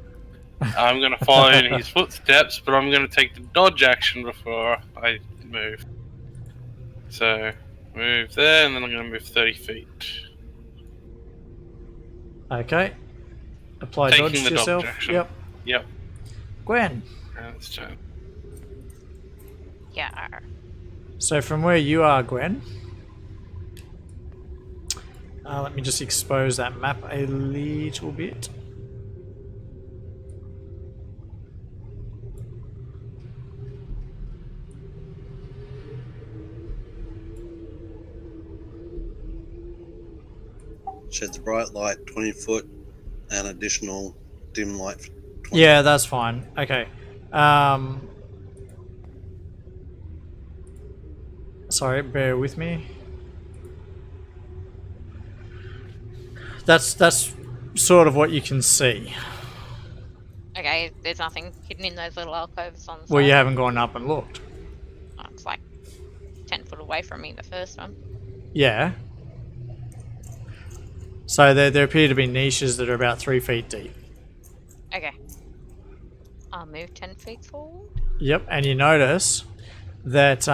I'm going to follow in his footsteps, but I'm going to take the dodge action before I move. So, move there, and then I'm going to move 30 feet. Okay. Apply Taking dodge the to dodge yourself. action. Yep. Yep. Gwen. That's turn. Yeah. So from where you are, Gwen, let me just expose that map a little bit. Sheds bright light 20 foot and additional dim light for 20. Yeah, that's fine. Okay. Sorry, bear with me. That's sort of what you can see. Okay, there's nothing hidden in those little alcoves on the side. Well, you haven't gone up and looked. Oh, it's like 10 foot away from me, the first one. Yeah. So there appear to be niches that are about 3 feet deep. Okay. I'll move 10 feet forward. Yep, and you notice that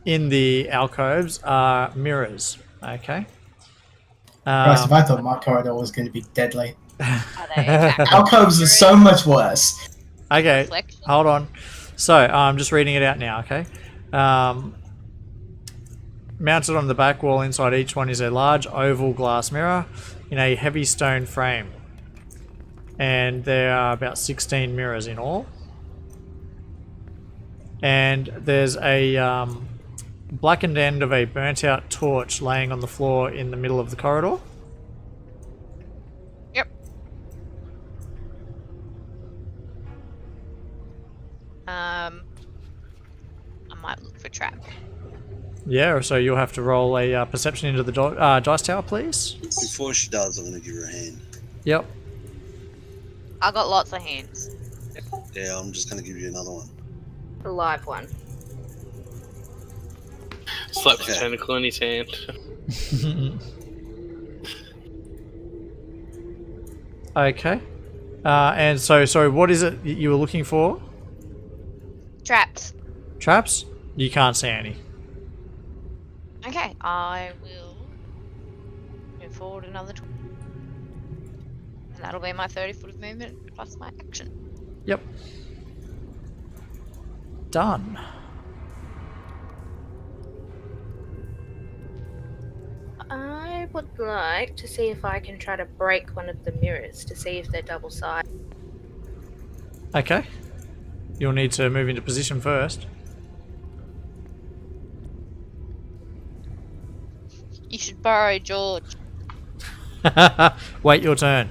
in the alcoves are mirrors. Okay. Christ, if I thought my corridor was going to be deadly. Are they exactly Alcoves are so much worse. Okay, reflection? hold on. So I'm just reading it out now. Okay. Mounted on the back wall inside each one is a large oval glass mirror in a heavy stone frame. And there are about 16 mirrors in all. And there's a blackened end of a burnt out torch laying on the floor in the middle of the corridor. Yep. I might look for trap. Yeah, so you'll have to roll a perception into the dice tower, please. Before she does, I'm going to give her a hand. Yep. I got lots of hands. Yeah, I'm just going to give you another one. A live one. Slaps a Okay. tentacle in his hand. Okay. And so, sorry, what is it that you were looking for? Traps. Traps? You can't see any. Okay, I will move forward another 20. And that'll be my 30 foot of movement plus my action. Yep. Done. I would like to see if I can try to break one of the mirrors to see if they're double sided. Okay. You'll need to move into position first. You should borrow George. Wait your turn.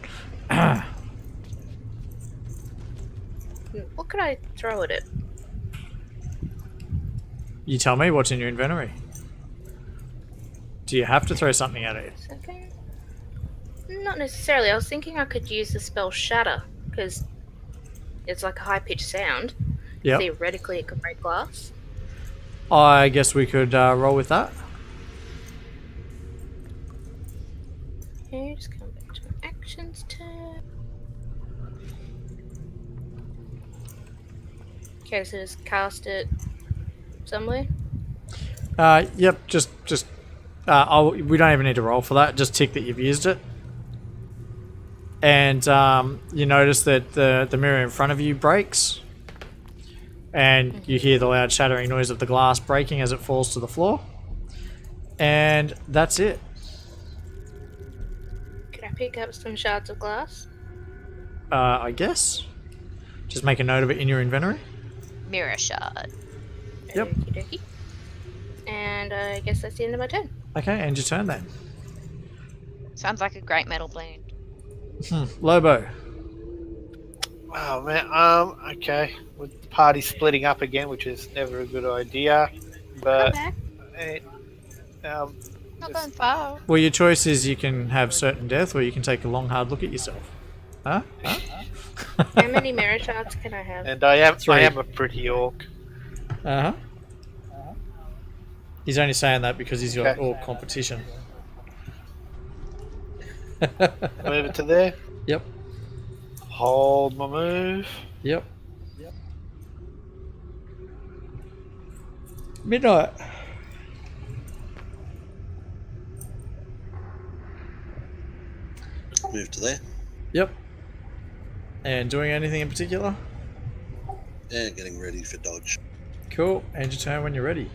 What could I throw at it? You tell me what's in your inventory. Do you have to throw something at it? Okay. Not necessarily. I was thinking I could use the spell Shatter because it's like a high pitched sound. Yep. Theoretically, it could break glass. I guess we could roll with that. Okay, just come back to my actions tab. Okay, so just cast it somewhere. Yep, just we don't even need to roll for that. Just tick that you've used it. And you notice that the mirror in front of you breaks. And you hear the loud shattering noise of the glass breaking as it falls to the floor. And that's it. Can I pick up some shards of glass? I guess. Just make a note of it in your inventory. Mirror shard. Yep. Okie dokie. And I guess that's the end of my turn. Okay, end your turn then. Sounds like a great metal blend. Lobo. Oh man. Okay. With the party splitting up again, which is never a good idea. Come But back. Not going far. Well, your choice is you can have certain death or you can take a long hard look at yourself. Huh? How many mirror shards can I have? and I am 3. a pretty orc. Uh-huh. He's only saying that because he's got Okay. all competition. Move it to there. Yep. Hold my move. Yep. Midnight. Move to there. Yep. And doing anything in particular? Yeah, getting ready for dodge. Cool. End your turn when you're ready.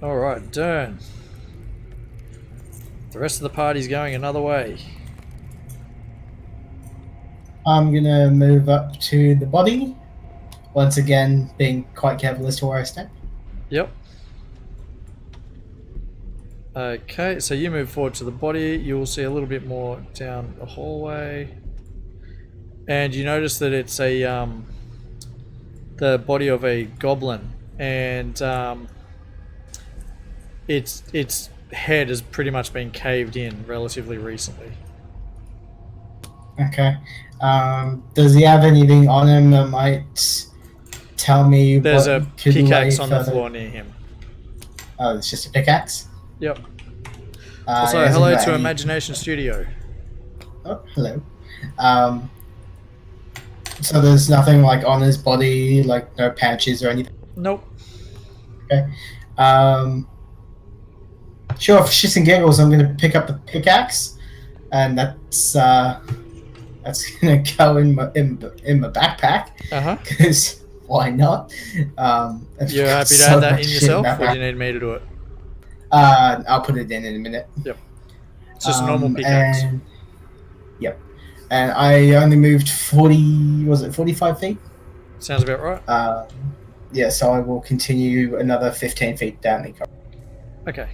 Alright, Dern. The rest of the party's going another way. I'm gonna move up to the body. Once again, being quite careful as to where I step. Yep. Okay, so you move forward to the body. You'll see a little bit more down the hallway. And you notice that it's a the body of a goblin, and its head has pretty much been caved in relatively recently. Okay. Does he have anything on him that might tell me There's what a could pickaxe lay on the further? floor near him. Oh, it's just a pickaxe? Yep. He Also, hasn't hello got to any- Imagination Studio. Oh, hello. So there's nothing like on his body, like no patches or anything? Nope. Sure, for shits and giggles, I'm going to pick up the pickaxe, and that's going to go in my backpack, Uh-huh. because why not? You're happy to so add that much in shit yourself, that or do you need me to do it? I'll put it in a minute. It's just a normal pickaxe. Yep. And I only moved 45 feet? Sounds about right. Yeah, so I will continue another 15 feet down the corridor. Okay.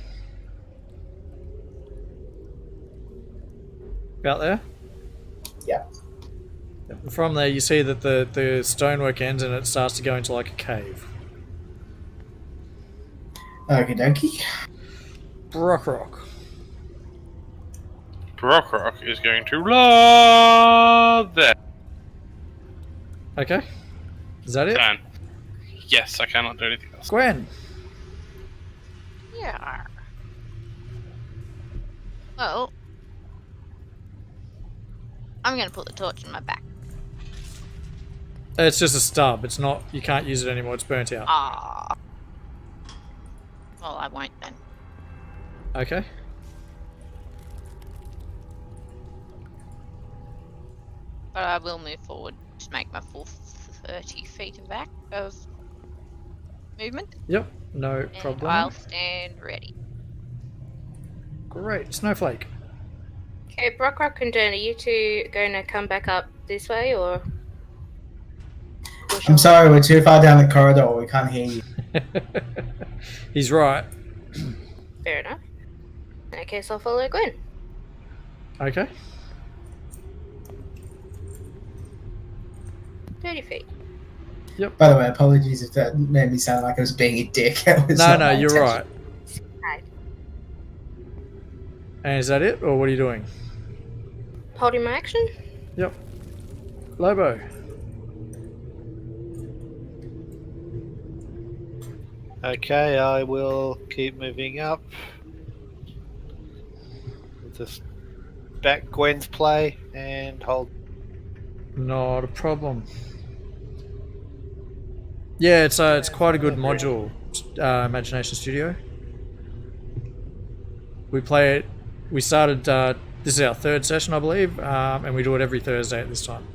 About there? Yeah. From there, you see that the stonework ends and it starts to go into like a cave. Okie dokie. Brock. Brock is going to love that. Okay. Is that it? Turn. Yes, I cannot do anything else. Gwen. Yeah. Well, I'm gonna put the torch in my back. It's just a stub. It's not. You can't use it anymore. It's burnt out. Ah. Well, I won't then. Okay. But I will move forward to make my full 30 feet of back of movement. Yep. No And problem. I'll stand ready. Great. Snowflake. Okay, Brockrock and Dern, are you two going to come back up this way, or? I'm sorry, we're too far down the corridor. We can't hear you. He's right. Fair enough. In that case, I'll follow Gwen. Okay. 30 feet. By the way, apologies if that made me sound like I was being a dick. It was No, not no, my you're intention. right. Right. And is that it, or what are you doing? Holding my action? Yep. Lobo. Okay, I will keep moving up. We'll just back Gwen's play and hold. Not a problem. Yeah, it's quite a good module, Imagination Studio. We play it. We started. This is our third session, I believe, and we do it every Thursday at this time.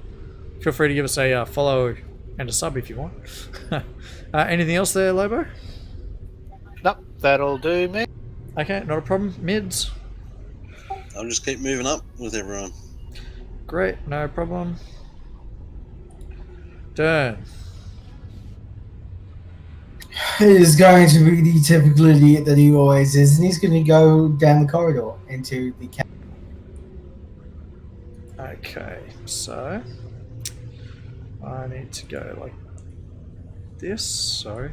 Feel free to give us a follow and a sub if you want. Anything else there, Lobo? Nope, that'll do me. Okay, not a problem. Mids. I'll just keep moving up with everyone. Great, no problem. Turn. He's going to be the typical idiot that he always is, and he's going to go down the corridor into the cabin. Okay, so I need to go like this. Sorry.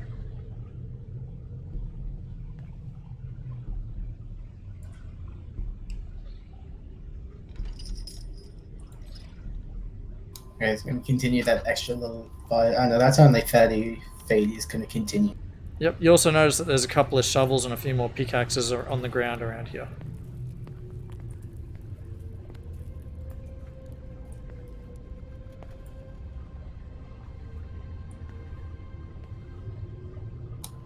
Okay, he's going to continue that extra little. I know that's only 30 feet. He's going to continue. Yep, you also notice that there's a couple of shovels and a few more pickaxes are on the ground around here.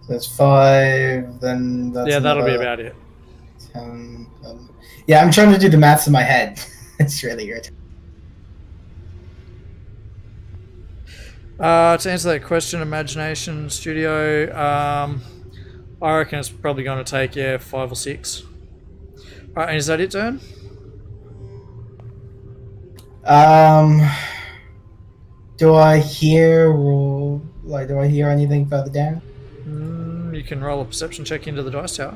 So that's 5. Then that's Yeah, that'll be another about it. 10. Yeah, I'm trying to do the maths in my head. It's really irritating. To answer that question, Imagination Studio, I reckon it's probably going to take, 5 or 6. Alright, and is that it, Turn? Do I hear or do I hear anything further down? You can roll a perception check into the dice tower.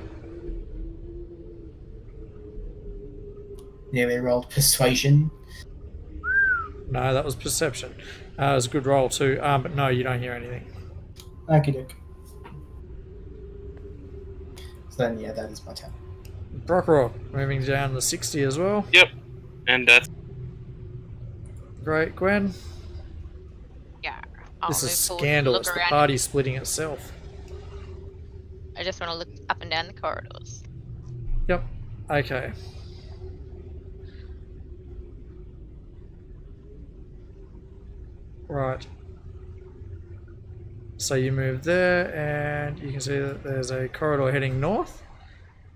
Nearly rolled persuasion. No, that was perception. It was a good roll too, but no, you don't hear anything. Okie doke. So then, yeah, that is my turn. Brockrock, moving down to 60 as well. Yep. And that's Great, Gwen. Yeah. This is move forward, scandalous. look The around. party's splitting itself. I just want to look up and down the corridors. Yep. Okay. Right. So you move there, and you can see that there's a corridor heading north,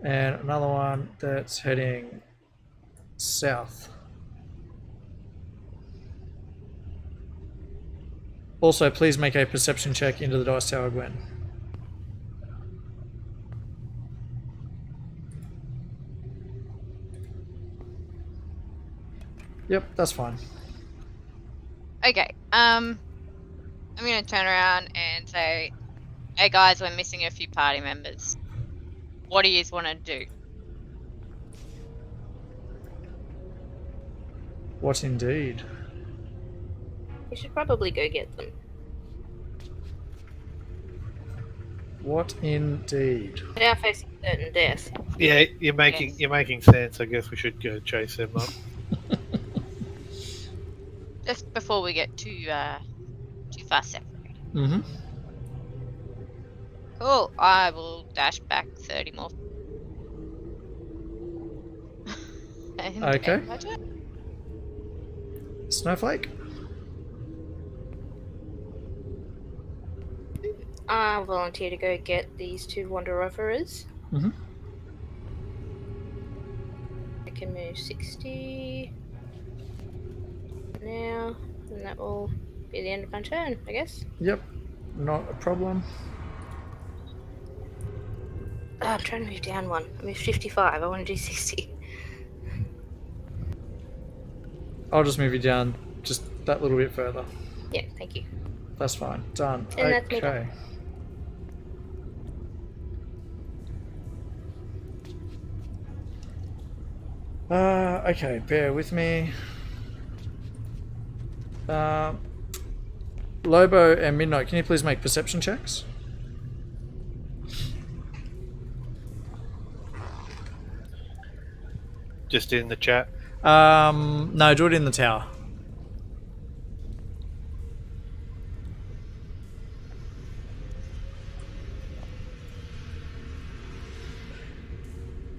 and another one that's heading south. Also, please make a perception check into the dice tower, Gwen. Yep, that's fine. Okay. I'm gonna turn around and say, "Hey guys, we're missing a few party members. What do you want to do?" What indeed? We should probably go get them. What indeed? They are facing certain death. Yeah, you're making sense. I guess we should go chase them up. Just before we get too far separated. Mm-hmm. Cool. I will dash back 30 more. And Okay. end my turn. Snowflake? I'll volunteer to go get these 2 wanderers. Mm-hmm. I can move 60 now, and that will be the end of my turn, I guess. Yep. Not a problem. Oh, I'm trying to move down 1. I moved 55. I want to do 60. I'll just move you down just that little bit further. Yeah, thank you. That's fine. Done. And that's me Okay. Okay, bear with me. Lobo and Midnight, can you please make perception checks? Just in the chat. No, do it in the tower.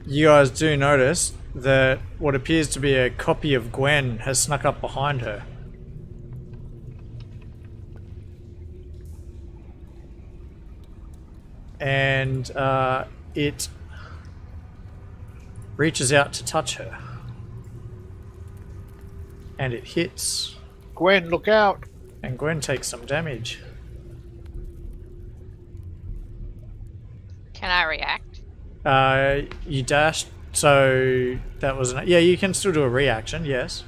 you guys do notice that what appears to be a copy of Gwen has snuck up behind her. And it reaches out to touch her. And it hits. Gwen, look out! And Gwen takes some damage. Can I react? You dashed, so that was yeah. You can still do a reaction, yes.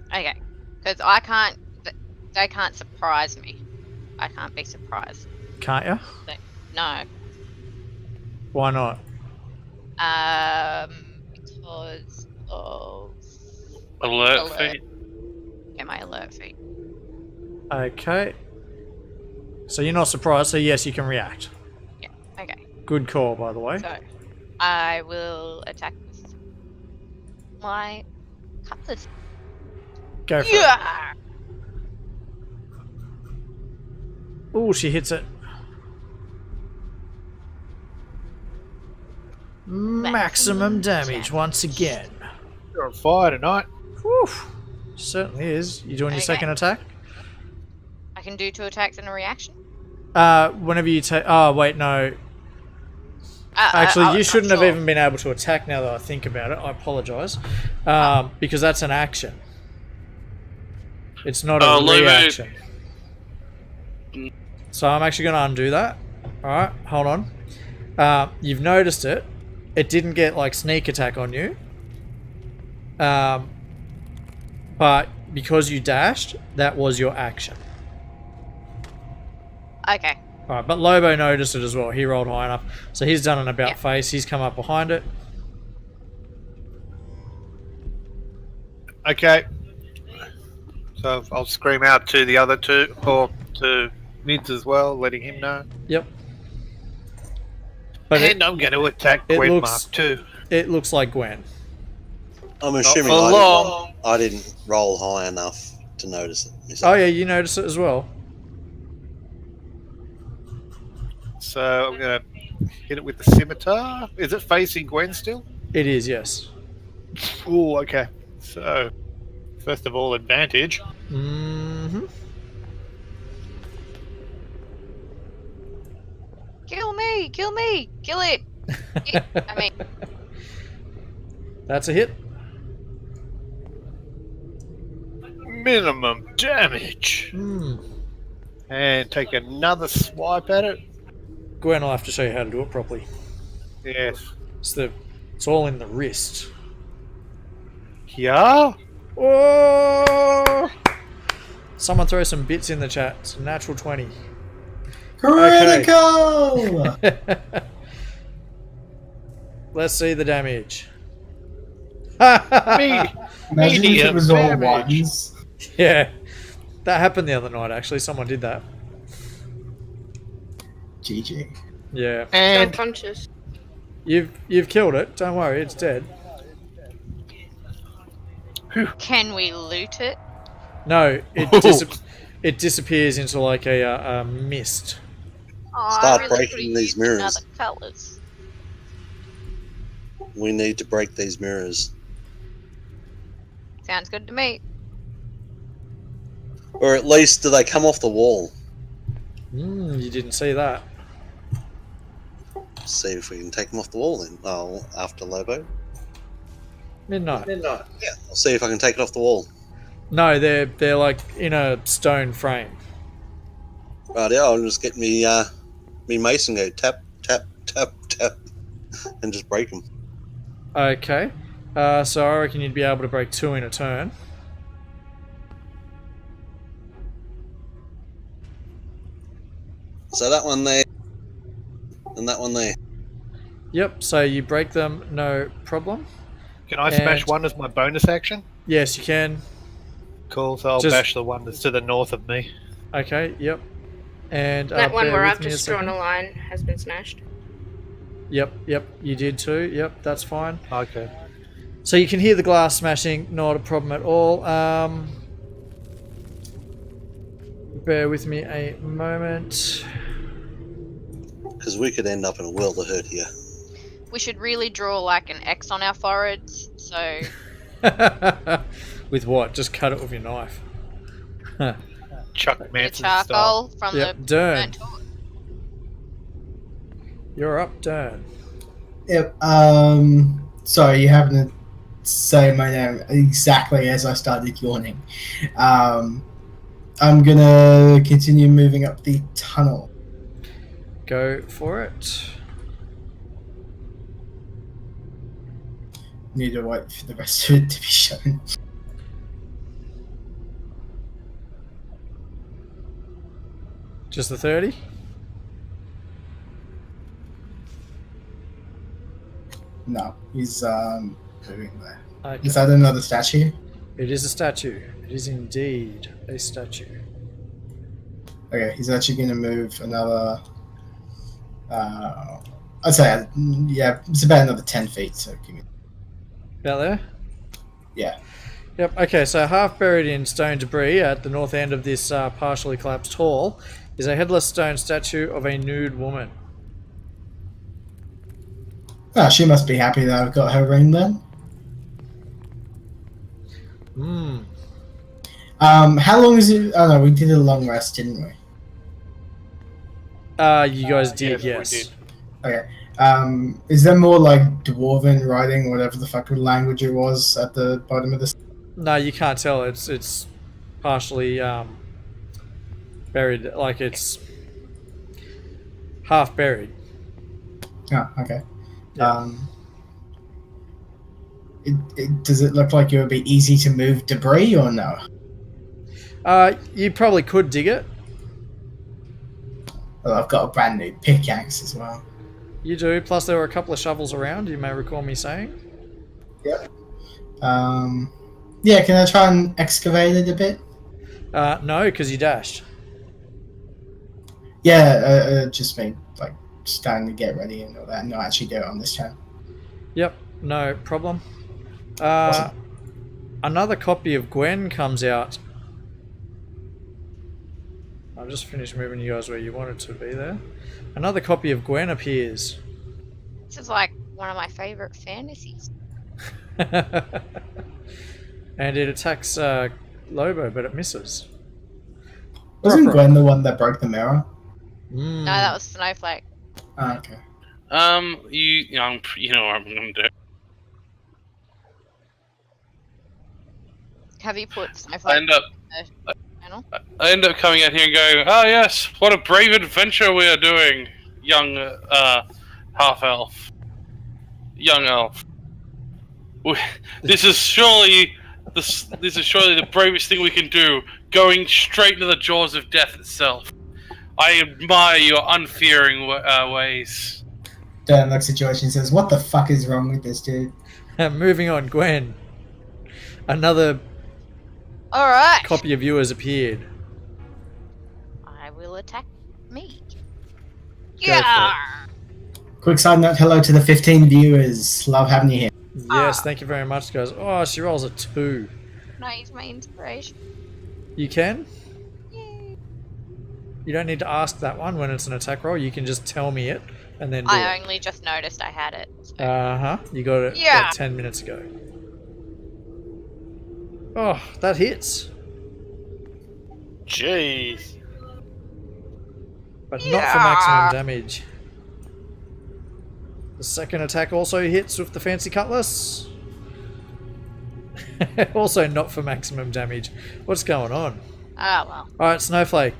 Okay, because I can't. They can't surprise me. I can't be surprised. Can't you? No. Why not? Because of Alert feat. Yeah, my alert feat. Okay. So you're not surprised. So yes, you can react. Yeah. Okay. Good call, by the way. So I will attack with my cutlass. Go for Yeah. it. Oh, she hits it. Maximum damage once again. You're on fire tonight. Whew. Certainly is. You doing your Okay. second attack? I can do 2 attacks and a reaction. Whenever you take. Oh wait, no. Actually, you shouldn't have even been able to attack. Now that I think about it, I apologise. Because that's an action. It's not a Lobo. reaction. So I'm actually going to undo that. All right, hold on. You've noticed it. It didn't get like sneak attack on you. But because you dashed, that was your action. Okay. Alright, but Lobo noticed it as well. He rolled high enough. So he's done an about Yeah. face. He's come up behind it. Okay. So I'll scream out to the other two, or to Mids as well, letting him know. Yep. But And I'm going to attack it Gwen looks- Mark 2. it looks like Gwen. I'm assuming for long. I didn't roll high enough to notice it myself. Oh yeah, you notice it as well. So I'm going to hit it with the scimitar. Is it facing Gwen still? It is, yes. Oh, okay. So, first of all, advantage. Mm-hmm. Kill me! Kill me! Kill it! I mean, That's a hit. Minimum damage. Hmm. And take another swipe at it. Gwen will have to show you how to do it properly. Yes. It's all in the wrist. Yeah? Oh! Someone throw some bits in the chat. It's a natural 20. Critical! Let's see the damage. Me. Imagine if it Medium was all damage. ones. Yeah. That happened the other night, actually. Someone did that. GG. Yeah. And Unconscious. You've killed it. Don't worry, it's dead. can we loot it? No, it disappears into like a mist. Oh, Start I really breaking could've these used mirrors. Another colours. We need to break these mirrors. Sounds good to me. Or at least, do they come off the wall? You didn't see that. See if we can take them off the wall then. Oh, after Lobo. Midnight. Yeah, I'll see if I can take it off the wall. No, they're like in a stone frame. Right, yeah, I'll just get me mason, go tap, tap, tap, tap, and just break them. Okay. So I reckon you'd be able to break 2 in a turn. So that one there, and that one there. Yep, so you break them, no problem. can I smash And- one as my bonus action? Yes, you can. Cool, so I'll Just- bash the one that's to the north of me. Okay, yep. And That one bear where with I've me a just drawn second. a line has been smashed. Yep, you did too. Yep, that's fine. Okay. So you can hear the glass smashing, not a problem at all. Bear with me a moment. Because we could end up in a world of hurt here. we should really draw like an X on our foreheads. So With what? Just cut it with your knife. Chuck the Manson style. charcoal from Yep, the Dern. burnt torch. You're up, Dern. Yep. Sorry, you happen to say my name exactly as I started yawning. I'm gonna continue moving up the tunnel. Go for it. Need to wait for the rest of it to be shown. Just the 30? No, he's moving there. Okay. Is that another statue? It is a statue. It is indeed a statue. Okay, he's actually going to move another. I'd say, yeah, it's about another 10 feet. So give me. About there? Yeah. Yep, okay, so half buried in stone debris at the north end of this partially collapsed hall is a headless stone statue of a nude woman. Oh, she must be happy that I've got her ring then. Hmm. How long is it? Oh no, we did a long rest, didn't we? You guys did, yes, we yes. did. Okay. Is there more like dwarven writing, whatever the fucking language it was, at the bottom of this? No, you can't tell. It's partially buried, like it's half buried. Oh, okay. Yeah. Does it look like it would be easy to move debris or no? You probably could dig it. Well, I've got a brand new pickaxe as well. You do. Plus, there were a couple of shovels around. You may recall me saying. Yep. Yeah, can I try and excavate it a bit? No, because you dashed. Yeah, just me like starting to get ready and all that. No, actually do it on this turn. Yep, no problem. Awesome. Another copy of Gwen comes out. I've just finished moving you guys where you wanted to be there. Another copy of Gwen appears. This is like one of my favorite fantasies. And it attacks Lobo, but it misses. Wasn't Gwen the one that broke the mirror? Mm. No, that was Snowflake. Oh, okay. You know what I'm gonna do. Have you put Snowflake I end up on the channel? I end up coming out here and going, "Ah, yes, what a brave adventure we are doing, young half elf, young elf. This is surely the bravest thing we can do, going straight into the jaws of death itself. I admire your unfearing ways." Dan looks at George and says, "What the fuck is wrong with this dude?" Moving on, Gwen. Another All right. copy of you has appeared. I will attack me. for Yeah. Quick side note, hello to the 15 viewers. Love having you here. Yes, thank you very much, guys. Oh, she rolls a 2. Can I use my inspiration? You can? Yay. You don't need to ask that one when it's an attack roll. You can just tell me it and then do I it. only just noticed I had it. So. Uh-huh. You got it Yeah. like 10 minutes ago. Oh, that hits. Jeez. But not for maximum damage. The second attack also hits with the fancy cutlass. Also not for maximum damage. What's going on? Oh well. Alright, Snowflake.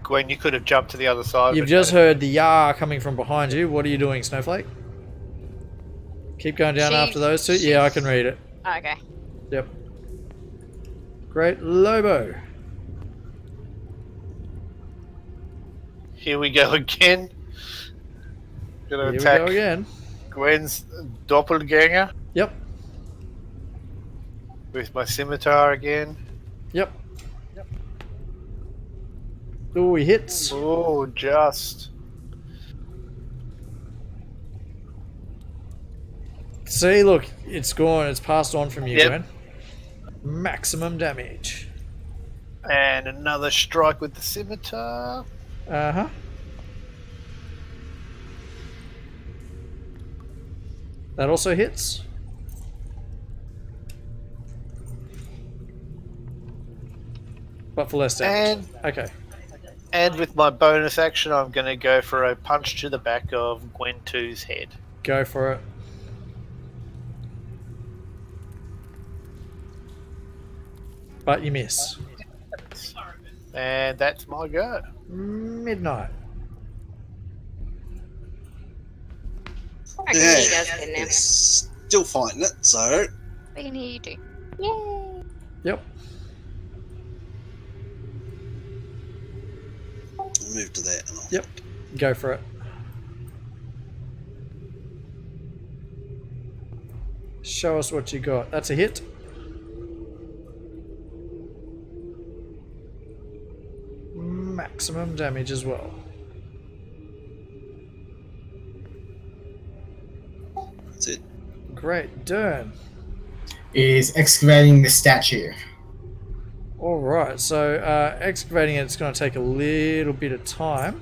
Gwen, you could have jumped to the other side. You've but just no. heard the yah coming from behind you. What are you doing, Snowflake? Keep going down after those two? Yeah, I can read it. Okay. Yep. Great Lobo. Here we go again. Gonna Here we attack go again. Gwen's doppelganger Yep. with my scimitar again. Yep. Oh, he hits. Oh, just. See, look, it's gone. It's passed on from you, Yep. Gwen. Maximum damage. And another strike with the scimitar. Uh-huh. That also hits. But for less damage. Okay. And with my bonus action, I'm going to go for a punch to the back of Gwen 2's head. Go for it. But you miss. And that's my go. Midnight. I can hear you guys again now. It's still fighting it, so We can hear you too. Yay! Yep. move to that. And I'll Yep. Go for it. Show us what you got. That's a hit. Maximum damage as well. That's it. Great. Dern. Is excavating the statue. Alright, so excavating it's going to take a little bit of time.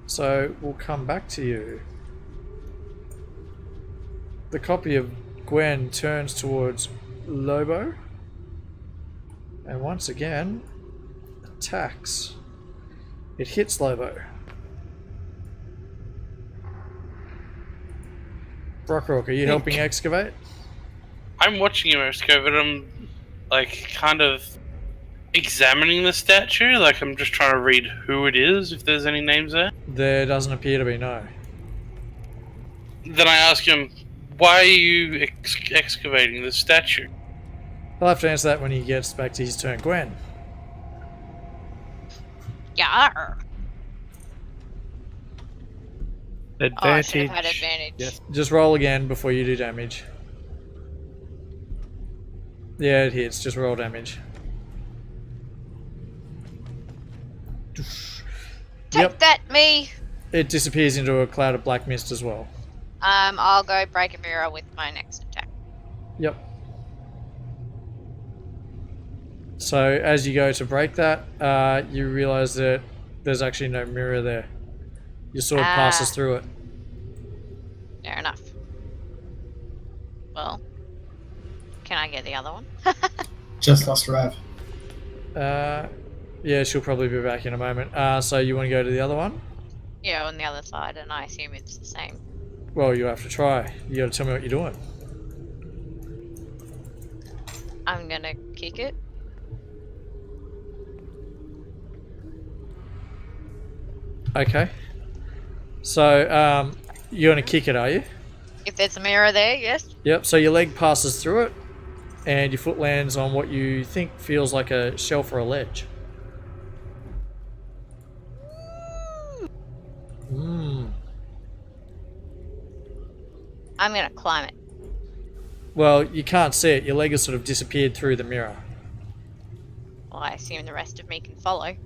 So we'll come back to you. The copy of Gwen turns towards Lobo. And once again, attacks. It hits Lobo. Brockrock, are you helping excavate? I'm watching him excavate, but I'm like kind of examining the statue. Like I'm just trying to read who it is, if there's any names there. There doesn't appear to be, no. Then I ask him, why are you excavating the statue? He'll have to answer that when he gets back to his turn. Gwen. Yeah. Oh, I should Advantage. have had advantage. Yes. Just roll again before you do damage. Yeah, it hits. Just roll damage. Take that, me. It disappears into a cloud of black mist as well. I'll go break a mirror with my next attack. Yep. So as you go to break that, you realise that there's actually no mirror there. Your sword passes through it. Fair enough. Well, can I get the other one? Just lost Rev. Yeah, she'll probably be back in a moment. So you want to go to the other one? Yeah, on the other side, and I assume it's the same. Well, you have to try. You got to tell me what you're doing. I'm gonna kick it. Okay. So, you're going to kick it, are you? If there's a mirror there, yes. Yep, so your leg passes through it, and your foot lands on what you think feels like a shelf or a ledge. I'm gonna climb it. Well, you can't see it. Your leg has sort of disappeared through the mirror. Well, I assume the rest of me can follow.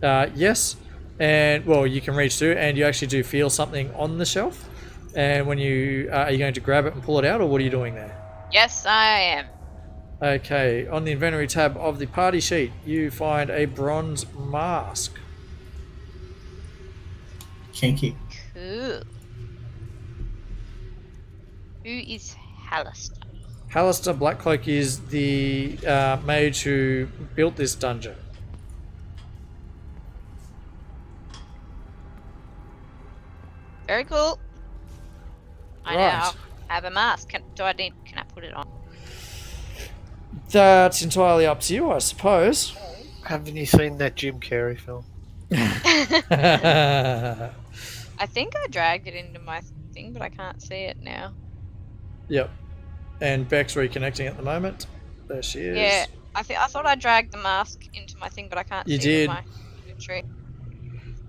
Yes, and well, you can reach through, and you actually do feel something on the shelf. And when you are you going to grab it and pull it out, or what are you doing there? Yes, I am. Okay, on the inventory tab of the party sheet, you find a bronze mask. Kinky. Cool. Who is Hallister? Hallister Blackcloak is the mage who built this dungeon. Very cool. I Right. now have a mask. Can I put it on? That's entirely up to you, I suppose. Haven't you seen that Jim Carrey film? Yep. I think I dragged it into my thing, but I can't see it now. And Beck's reconnecting at the moment. There she is. Yeah, I thought I dragged the mask into my thing, but I can't You see it in did. my inventory.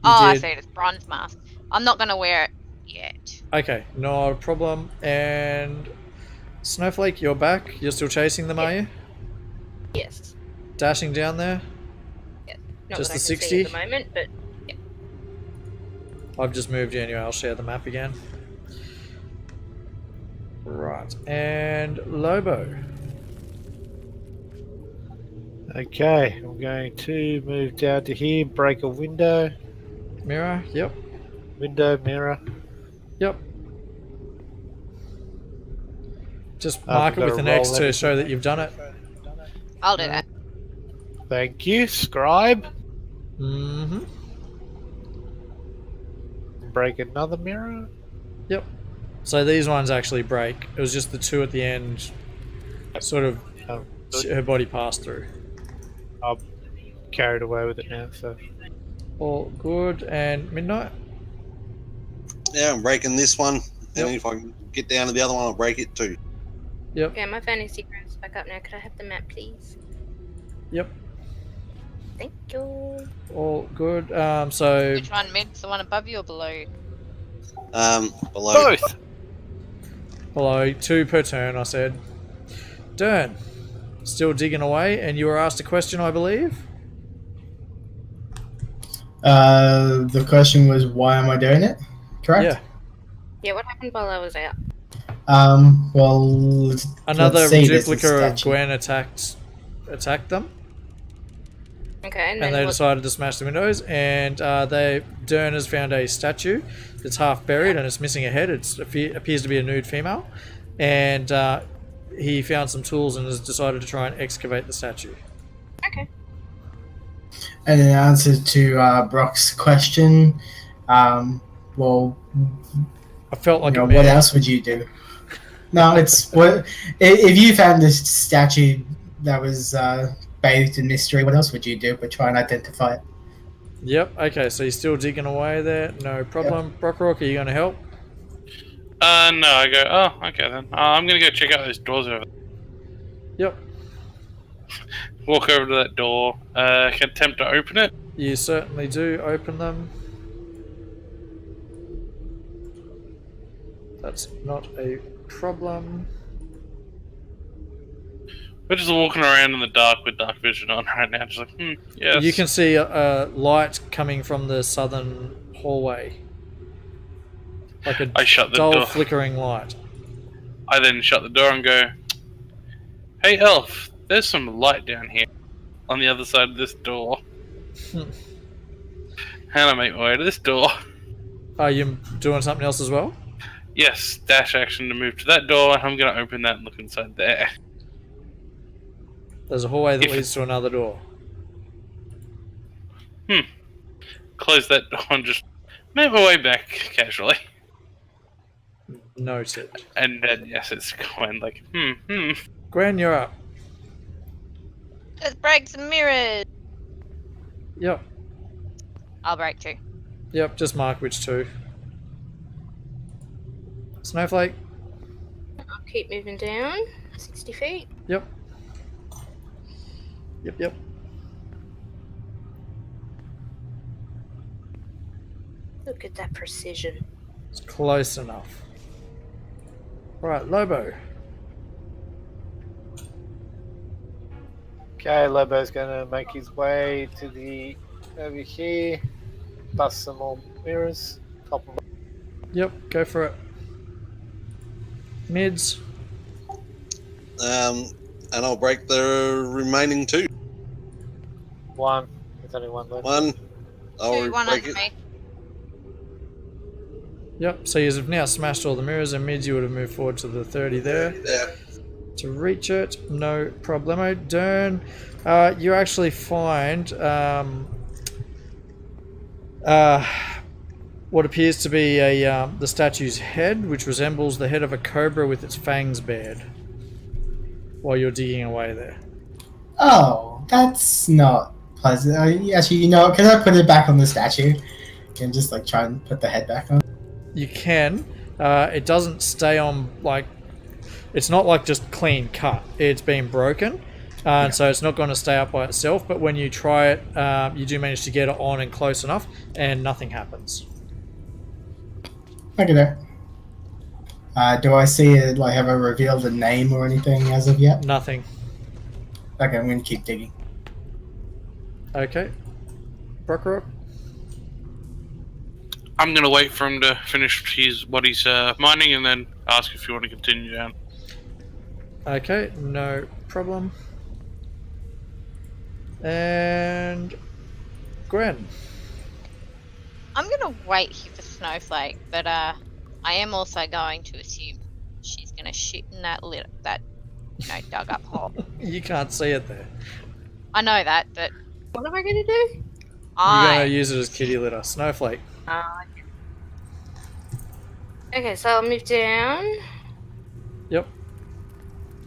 I did. see it. It's bronze mask. I'm not gonna wear it yet. Okay, not a problem. And Snowflake, you're back. You're still chasing them, are you? Yes. Dashing down there? Not Just that I the can 60? see at the moment, but I've just moved you anyway. I'll share the map again. Right, and Lobo. Okay, I'm going to move down to here, break a window. Mirror, yep. Window, mirror. Yep. Just mark it with an X to show that you've done it. I'll do that. Thank you, scribe. Mm-hmm. Break another mirror. Yep. So these ones actually break. It was just the two at the end. Sort of, Oh, her body passed through. I'm carried away with it now, so. All good. And midnight. Yeah, I'm breaking this one, Yep. and if I can get down to the other one, I'll break it too. Yep. Okay, my fantasy ground's back up now. Could I have the map, please? Yep. Thank you. All good. So Which one, Mid's the one above you or below? Below. Both! below 2 per turn. I said. Dern. Still digging away, and you were asked a question, I believe. The question was, why am I doing it? Correct? Yeah. Yeah, what happened while I was out? Well, Another let's see, there's a duplica of statue. Gwen attacked them, Okay, and and then they what? decided to smash the windows. And Dern has found a statue that's half buried and it's missing a head. It appears to be a nude female, and he found some tools and has decided to try and excavate the statue. Okay. And in answer to Brock's question, well, I felt like you know, a man. what else would you do? No, it's what if you found this statue that was bathed in mystery? What else would you do but try and identify it? Yep. Okay. So you're still digging away there. No problem. Brockrock, are you going to help? No, I go, oh, okay then. I'm gonna go check out those doors over there. Yep. Walk over to that door, can attempt to open it. You certainly do. Open them. That's not a problem. We're just walking around in the dark with dark vision on right now, just like, yes. You can see a light coming from the southern hallway. Like a I shut the dull door. flickering light. I then shut the door and go, hey elf, there's some light down here on the other side of this door. And I make my way to this door. Are you doing something else as well? Yes, dash action to move to that door, and I'm going to open that and look inside there. There's a hallway that If- leads to another door. Close that door and just make my way back casually. Noted. And then, yes, it's going like, Gran, you're up. Let's break some mirrors. Yep. I'll break 2. Yep, just mark which two. Snowflake. I'll keep moving down. 60 feet. Yep. Yep. Look at that precision. It's close enough. Right, Lobo. Okay, Lobo's gonna make his way to the over here, bust some more mirrors, top and bottom. Yep, go for it. Mids. And I'll break the remaining 2. One. There's only one left. 1. I'll 2, 1 break under it. me. Yep, so you've now smashed all the mirrors, and mids you would have moved forward to the 30 there. Yeah. To reach it, no problemo. Dern, you actually find what appears to be the statue's head, which resembles the head of a cobra with its fangs bared, while you're digging away there. Oh, that's not pleasant. Actually, you know, can I put it back on the statue and just like try and put the head back on? You can. It doesn't stay on, like, it's not like just clean cut. It's been broken, and so it's not going to stay up by itself, but when you try it, you do manage to get it on and close enough, and nothing happens. Okay, there. Do I see it, like, have I revealed a name or anything as of yet? Nothing. Okay, I'm going to keep digging. Okay. Brockrock? I'm going to wait for him to finish what he's mining and then ask if you want to continue down. Okay, no problem. And Gwen. I'm going to wait here for Snowflake, but I am also going to assume she's going gonna shit in that dug up hole. You can't see it there. I know that, but What am I going to do? You're gonna use it as kitty litter. Snowflake. Okay, so I'll move down Yep.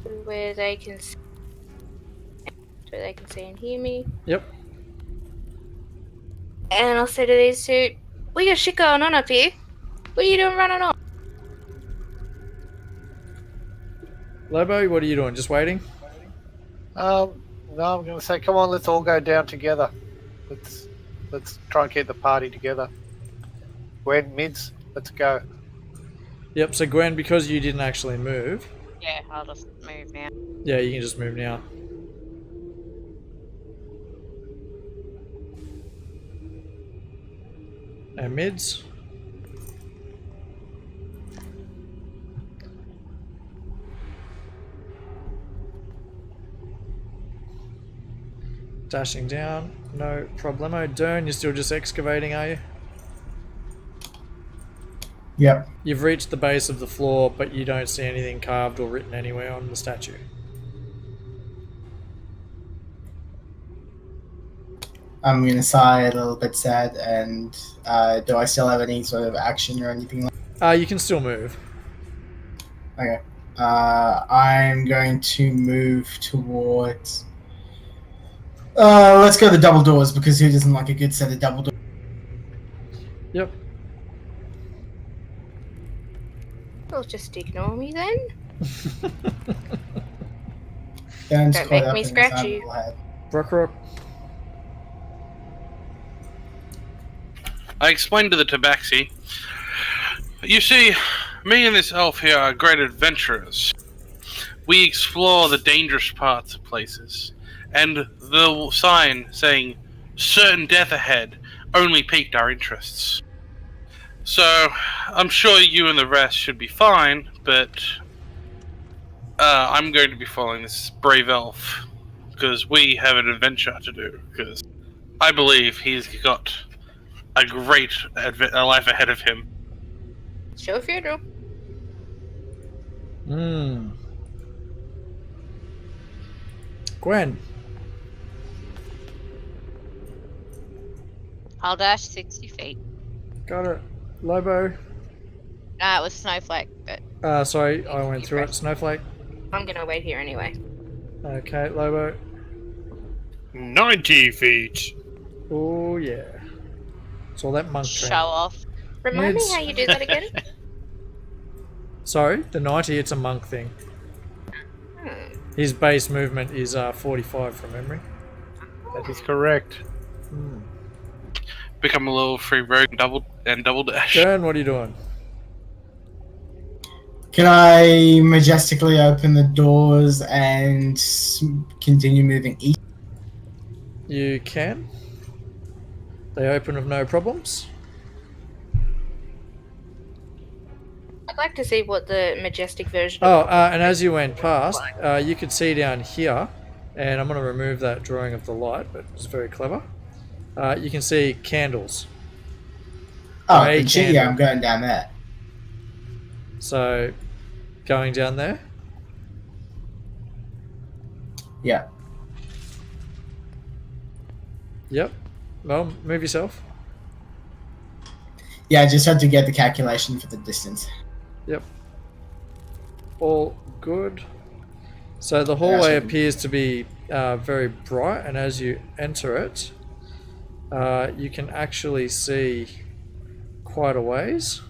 to where they can see, and hear me. Yep. And I'll say to these two, "We got shit going on up here. What are you doing running on?" Lobo, what are you doing? Just waiting? No, I'm going to say, come on, let's all go down together. Let's try and keep the party together. Gwen, mids, let's go. Yep, so Gwen, because you didn't actually move, yeah, I'll just move now. yeah, you can just move now. And mids. Dashing down, no problemo. Dern, you're still just excavating, are you? Yep. You've reached the base of the floor, but you don't see anything carved or written anywhere on the statue. I'm going to sigh a little bit sad, and do I still have any sort of action or anything like You can still move. Okay. I'm going to move towards... let's go to the double doors, because who doesn't like a good set of double doors? Yep. Well, just ignore me then. Dan's Don't caught make up me in his scratch own you. little head. Brockrock. I explained to the Tabaxi. You see, me and this elf here are great adventurers. We explore the dangerous parts of places, and the sign saying certain death ahead only piqued our interests. So, I'm sure you and the rest should be fine, but I'm going to be following this brave elf, because we have an adventure to do, because I believe he's got a great life ahead of him. Show funeral. Gwen. I'll dash 60 feet. Got it. Lobo. It was Snowflake, but Sorry, I went through it. Snowflake. I'm going to wait here anyway. Okay, Lobo. 90 feet. Oh, yeah. It's all that monk show training. off. Remind Mids. me how you do that again? Sorry, the 90, it's a monk thing. His base movement is 45 from memory. That is correct. Become a little free rogue and double dash. Dern, what are you doing? Can I majestically open the doors and continue moving east? You can. They open with no problems. I'd like to see what the majestic version Oh, of and as you went past, you could see down here, and I'm going to remove that drawing of the light, but it's very clever. You can see candles. Oh, A yeah, candle. I'm going down there. So, going down there. Yeah. Yep. Well, move yourself. Yeah, I just had to get the calculation for the distance. Yep. All good. So the hallway Yeah, appears to be very bright, and as you enter it, you can actually see quite a ways,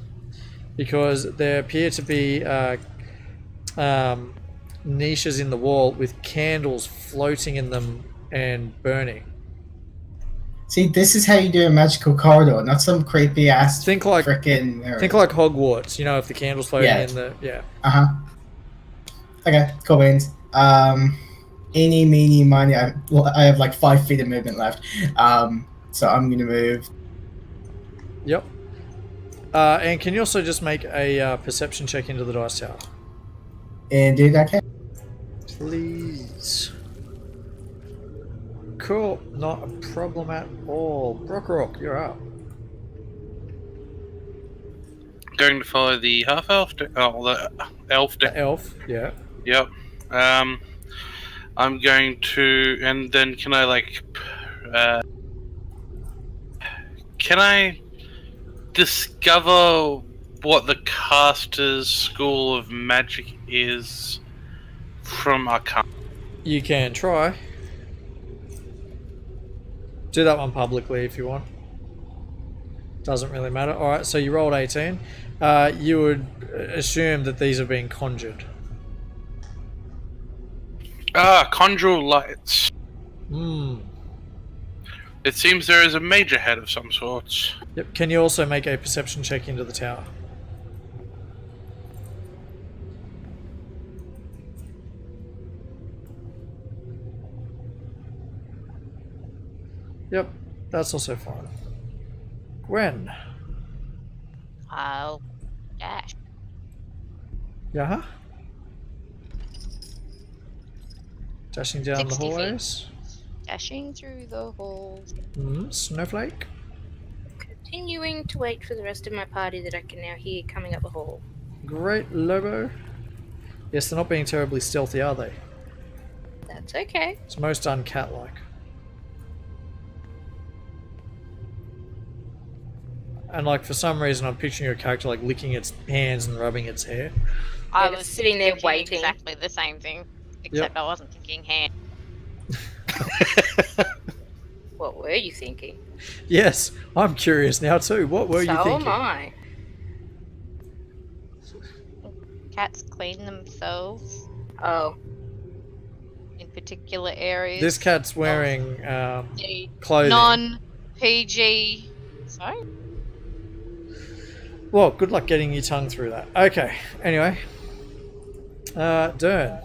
because there appear to be niches in the wall with candles floating in them and burning. See, this is how you do a magical corridor, not some creepy ass Think like frickin' mirror. Think like Hogwarts, you know, if the candles floating Yeah. in the Uh-huh. Okay, cool beans. Eeny, meeny, miny. I have like 5 feet of movement left. So I'm gonna move. Yep. And can you also just make a perception check into the dice tower? And do that, okay? Please. Cool. Not a problem at all. Brockrock, you're up. Going to follow the half elf. The elf. The elf, yeah. Yep. I'm going to, and then can I can I discover what the caster's school of magic is from Arcana? You can try. Do that one publicly if you want. Doesn't really matter. Alright, so you rolled 18. You would assume that these are being conjured. Conjure lights. Hmm. It seems there is a mage ahead of some sort. Yep. Can you also make a perception check into the tower? Yep. That's also fine. Gwen. I'll dash. Yeah. Dashing down 60 the feet. hallways. Dashing through the halls. Snowflake. Continuing to wait for the rest of my party that I can now hear coming up the hall. Great Lobo. Yes, they're not being terribly stealthy, are they? That's okay. It's most uncat-like. And like for some reason I'm picturing your character like licking its hands and rubbing its hair. I Yeah, was sitting there thinking waiting. exactly the same thing, except I wasn't thinking hand. What were you thinking? Yes, I'm curious now too. What were you So thinking? am I. Cats clean themselves Oh, in particular areas. This cat's wearing The clothing. non-PG. Sorry? Well, good luck getting your tongue through that. Okay, anyway. Dern,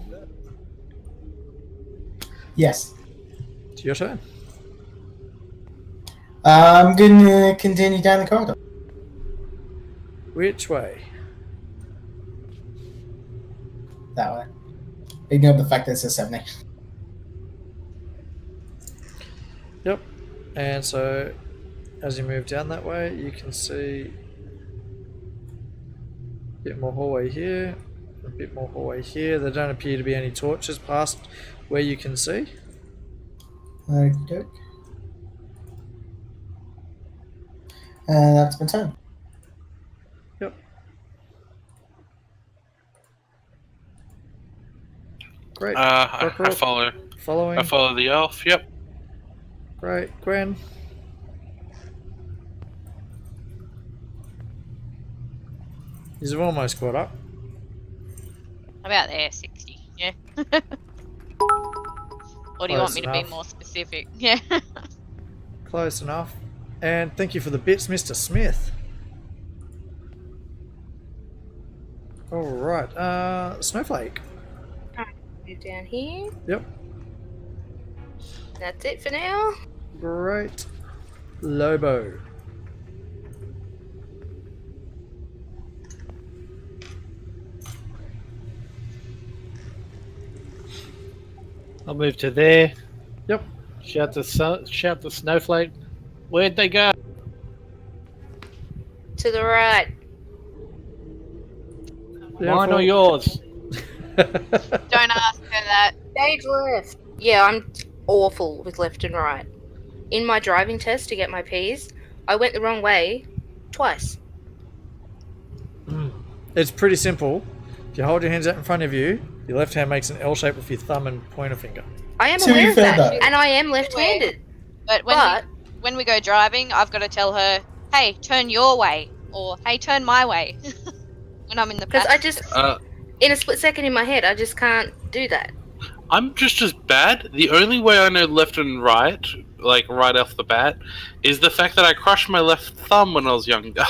Yes. it's your turn. I'm gonna continue down the corridor. Which way? That way. Ignore the fact that it's a 70. Yep. And so, as you move down that way, you can see a bit more hallway here, a bit more hallway here. There don't appear to be any torches past where you can see. Okay. And that's my turn. Yep. Great. I Rock. follow. Following. I follow the elf. Yep. Great. Gwen. You've almost caught up. About there, 60. Yeah. Or do you want me to be more specific? Yeah. Close enough. And thank you for the bits, Mr. Smith. Alright, Snowflake. move down here. Yep. That's it for now. Great. Lobo. I'll move to there. Yep. Shout the snowflake. Where'd they go? To the right. Mine or yours? Don't ask her that. Stage left. Yeah, I'm awful with left and right. In my driving test to get my Ps, I went the wrong way twice. It's pretty simple. If you hold your hands out in front of you, your left hand makes an L shape with your thumb and pointer finger. I am To be aware of fair, that, though- and I am left-handed. But when we go driving, I've got to tell her, hey, turn your way, or hey, turn my way. When I'm in the Because I passenger. just, in a split second in my head, I just can't do that. I'm just as bad. The only way I know left and right, like right off the bat, is the fact that I crushed my left thumb when I was younger.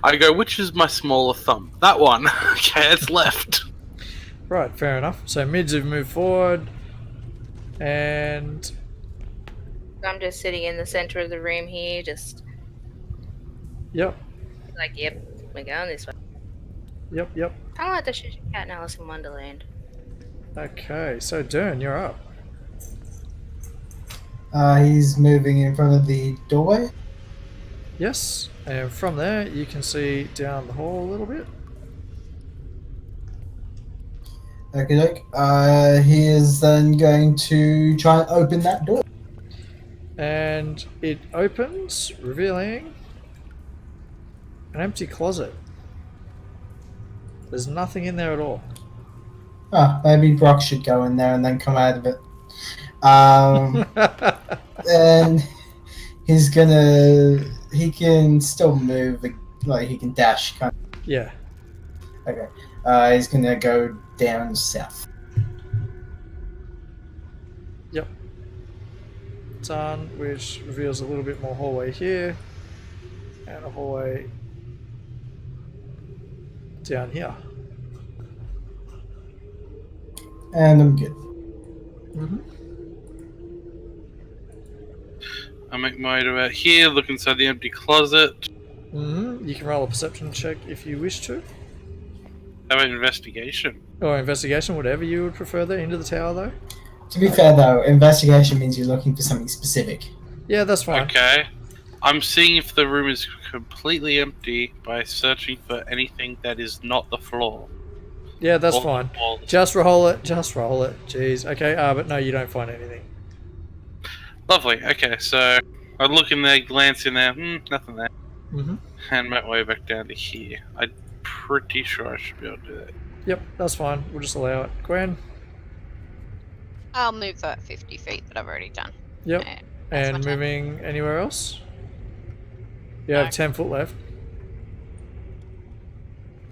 I go, which is my smaller thumb? That one. Okay, it's left. Right, fair enough. So mids have moved forward, and I'm just sitting in the center of the room here, just yep, like, yep, we're going this way. yep. Kind of like the shit cat in Alice in Wonderland. Okay, so Dern, you're up. He's moving in front of the doorway. Yes, and from there you can see down the hall a little bit. Okay, he is then going to try and open that door. And it opens, revealing an empty closet. There's nothing in there at all. Maybe Brock should go in there and then come out of it. And he's gonna. He can still move, like he can dash. Kind of. Yeah. Okay. He's gonna go down south. Yep. Done, which reveals a little bit more hallway here, and a hallway down here. And I'm good. Mm-hmm. I make my way about here, look inside the empty closet. Mm-hmm. You can roll a perception check if you wish to. How about investigation? Or investigation, whatever you would prefer there. Into the tower, though? To be fair, though, investigation means you're looking for something specific. Yeah, that's fine. Okay. I'm seeing if the room is completely empty by searching for anything that is not the floor. Yeah, that's Or fine. the walls. Just roll it. Just roll it. Jeez. Okay, but no, you don't find anything. Lovely. Okay, so I look in there, glance in there, nothing there. Mm-hmm. And make my way back down to here. I'm pretty sure I should be able to do that. Yep, that's fine. We'll just allow it. Gwen? I'll move that 50 feet that I've already done. Yep. That's And my turn. moving anywhere else? You No. have 10 foot left.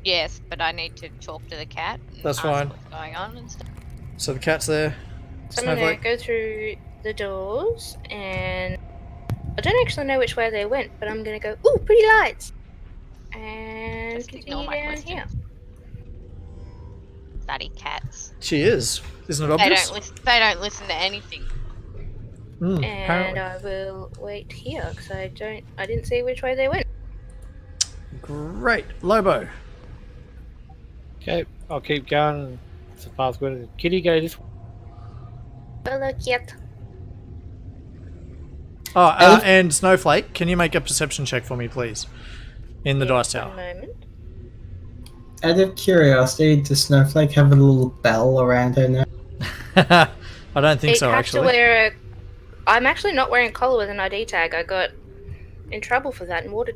Yes, but I need to talk to the cat. And That's ask fine. What's going on and stuff. So the cat's there. So I'm gonna Snowflake? go through the doors, and I don't actually know which way they went, but I'm gonna go. Ooh, pretty lights! And Just ignore continue my down question. here. Bloody cats. She is. Isn't it They obvious? don't listen. They don't listen to anything. Mm, And apparently. I will wait here because I didn't see which way they went. Great. Lobo. Okay, I'll keep going so far as good. Kitty, go this way. Hello, cat. Oh, Elf- and Snowflake, can you make a perception check for me, please? In the dice One tower. moment. Out of curiosity, does Snowflake have a little bell around her neck? I don't think It so, has actually. to wear a. I'm actually not wearing a collar with an ID tag. I got in trouble for that in water.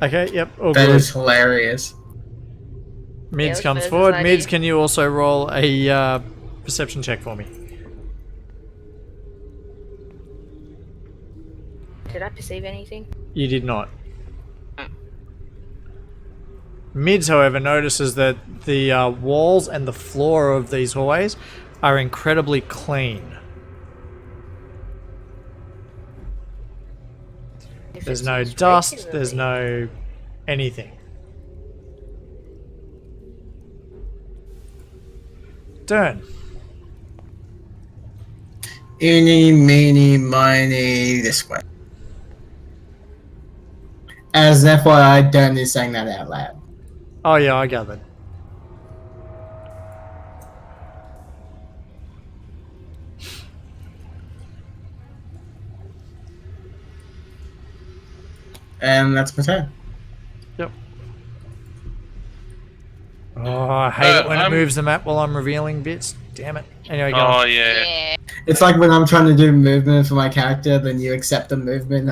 Okay, yep, all That good. is hilarious. Mids Yeah, comes there's forward. his Mids, idea. can you also roll a perception check for me? Did I perceive anything? You did not. Oh. Mids, however, notices that the walls and the floor of these hallways are incredibly clean. If There's it's no used dust, there's regularly. no anything. Dern. Eeny, meeny, miny, this way. As an FYI, Dern is saying that out loud. Oh yeah, I gathered. And that's my turn. Yep. Oh, I hate it when it I'm- moves the map while I'm revealing bits. Damn it. Anyway, go Oh on. yeah. Yeah. It's like when I'm trying to do movement for my character, then you accept the movement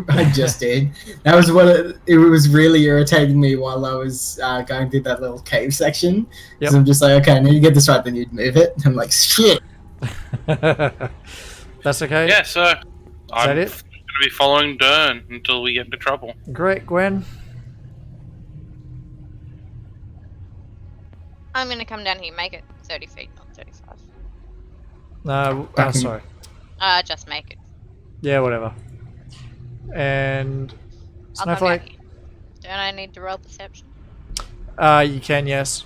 I just did. That was what it was really irritating me while I was going through that little cave section. Because Yep. I'm just like, okay, I need to get this right, then you'd move it. I'm like, shit. That's okay. Yeah, so I'm it? going to be following Dern until we get into trouble. Great, Gwen. I'm gonna come down here, make it 30 feet, not 35. No, Back in- sorry. Just make it. Yeah, whatever. And I'll come down Snowflake. here. Don't I need to roll perception? You can, yes.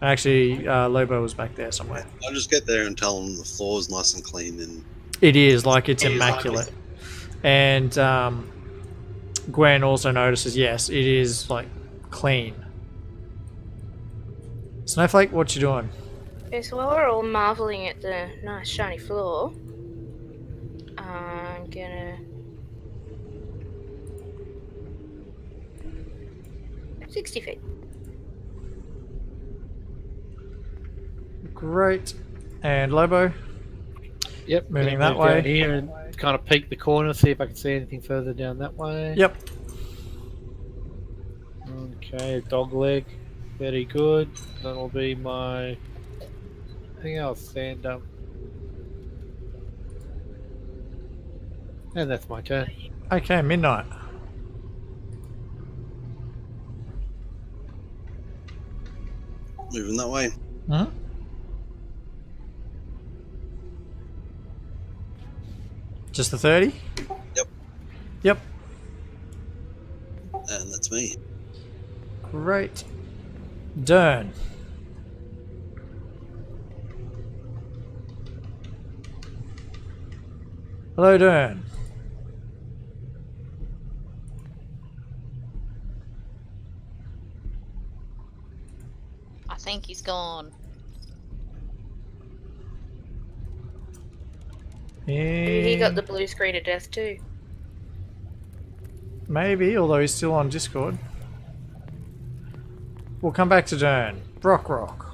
Actually, Lobo was back there somewhere. I'll just get there and tell them the floor's nice and clean and It is, like, it's It is immaculate. And Gwen also notices, yes, it is, like, clean. Snowflake, what you doing? Okay, so while we're all marveling at the nice shiny floor, I'm gonna 60 feet. Great. And Lobo? Yep. Moving gonna that move down way. here and kind of peek the corner, see if I can see anything further down that way. Yep. Okay, dog leg. Very good. That'll be my. I think I'll stand up. And that's my turn. Okay, midnight. Moving that way. Hmm? Just the 30? Yep. Yep. And that's me. Great. Dern. Hello, Dern. I think he's gone. He got the blue screen of death too. Maybe, although he's still on Discord. We'll come back to Dern. Brock Rock.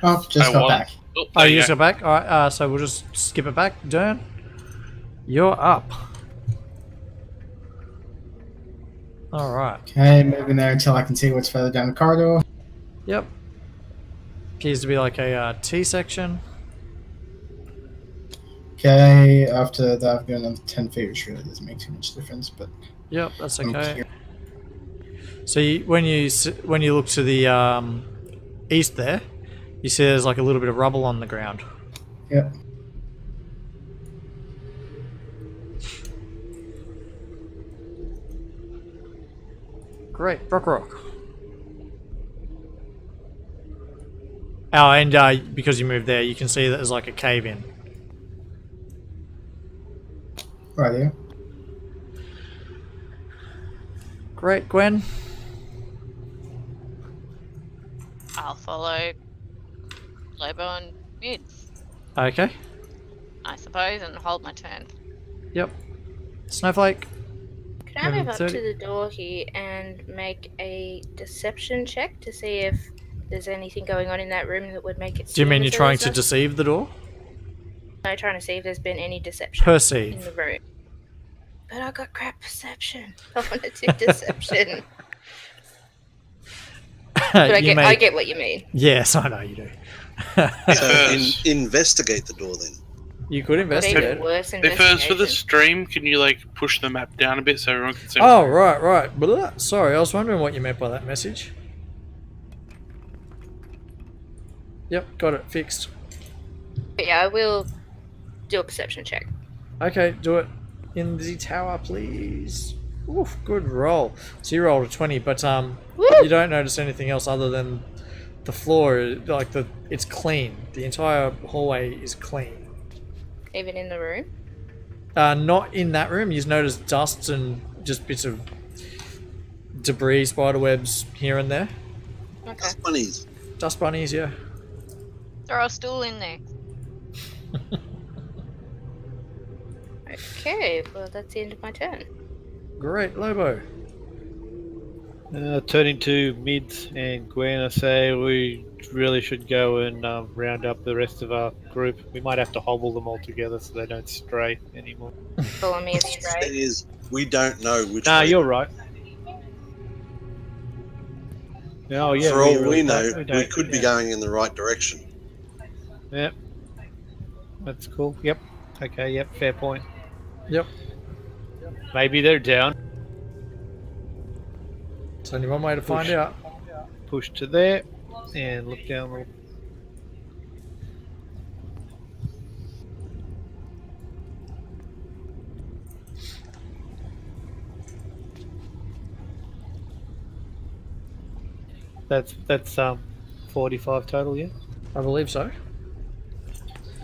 Oh, just I got won. back. Oh, Oh, there you you just go. got back? Alright, so we'll just skip it back. Dern, you're up. Alright. Okay, moving there until I can see what's further down the corridor. Yep. Appears to be like a T section. Okay, after that I've gone another 10 feet, which really doesn't make too much difference, but Yep, that's I'm okay. here. So when you look to the east there, you see there's like a little bit of rubble on the ground. Yep. Great, Brock Rock. Oh, and because you moved there, you can see that there's like a cave in. Right here. Great, Gwen. I'll follow Lobo and Mids, Okay. I suppose, and hold my turn. Yep. Snowflake. Can I move up 30. to the door here and make a deception check to see if there's anything going on in that room that would make it Do you mean seem you're as though trying to there's deceive the door? I'm trying to see if there's been any deception in Perceive. the room. But I got crap perception. I want to do deception. But I get what you mean. Yes, I know you do. So investigate the door then. You could But investigate. even worse, If it's for the investigation. stream, can you like push the map down a bit so everyone can see? Oh, right. Blah. Sorry, I was wondering what you meant by that message. Yep, got it fixed. But yeah, I will do a perception check. Okay, do it in the tower, please. Oof, good roll. So you rolled a 20, but Woo! you don't notice anything else other than the floor, like it's clean. The entire hallway is clean. Even in the room. Not in that room. You notice dust and just bits of debris, spider webs here and there. Okay. Bunnies. Dust bunnies, yeah. Throw a stool in there. Okay, well that's the end of my turn. Great, Lobo. Turning to Mids and Gwen, I say we really should go and round up the rest of our group. We might have to hobble them all together so they don't stray anymore. Follow me Thing astray. is, we don't know which Nah, way. you're right. Oh yeah. For all really we know, don't- we don't- could be yeah. going in the right direction. Yep. That's cool. Yep. Okay. Yep. Fair point. Yep. Maybe they're down. It's only one way to find Push. out. Push to there, and look down. The... That's 45 total. Yeah. I believe so.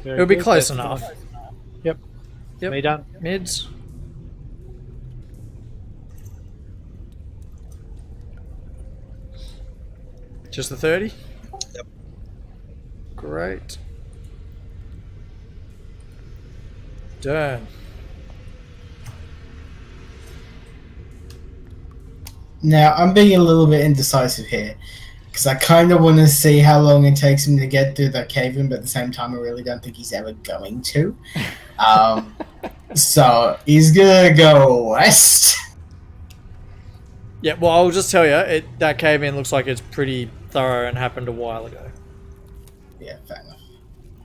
Very It'll be good. close That's enough. fine. Yep. Yep. Me done. Mids. Just the 30? Yep. Great. Done. Now, I'm being a little bit indecisive here, because I kind of want to see how long it takes him to get through that cave in, but at the same time, I really don't think he's ever going to. So, he's gonna go west. Yeah, well, I'll just tell you, that cave-in looks like it's pretty thorough and happened a while ago. Yeah, fair enough.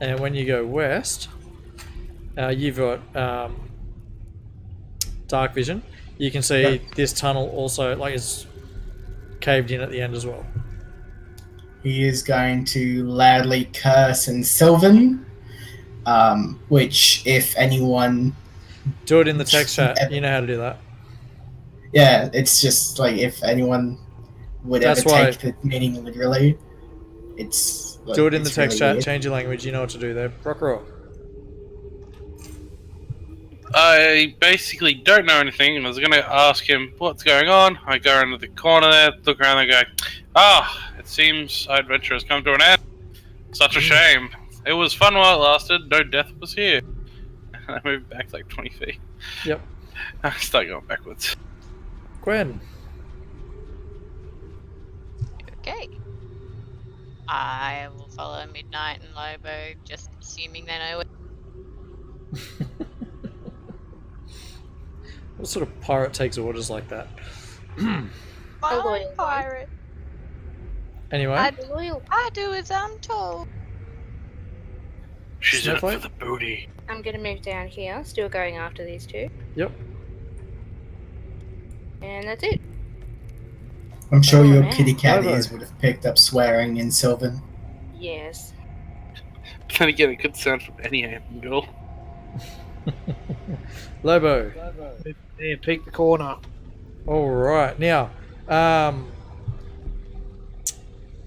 And when you go west, you've got dark vision. You can see this tunnel also, like, it's caved in at the end as well. He is going to loudly curse in Sylvan, which, if anyone... Do it in the text chat. You know how to do that. Yeah, it's just like if anyone would ever take the meaning literally, it's... Like, do it in the text really chat, weird. change your language, you know what to do there. Rock. I basically don't know anything, and I was going to ask him what's going on. I go around to the corner there, look around and go, it seems our adventure has come to an end. Such a shame. It was fun while it lasted, no death was here. And I moved back like 20 feet. Yep. I start going backwards. Gwen. Okay. I will follow Midnight and Lobo, just assuming they know it. What sort of pirate takes orders like that? My pirate. Anyway. I do as I'm told. She's in Snowflake? for the booty. I'm gonna move down here, still going after these two. Yep. And that's it. I'm sure Oh, your man. kitty cat Lobo. ears would have picked up swearing in Sylvan. Yes. But then again, it could sound from any angle. Lobo. Yeah, peek the corner. Alright, now,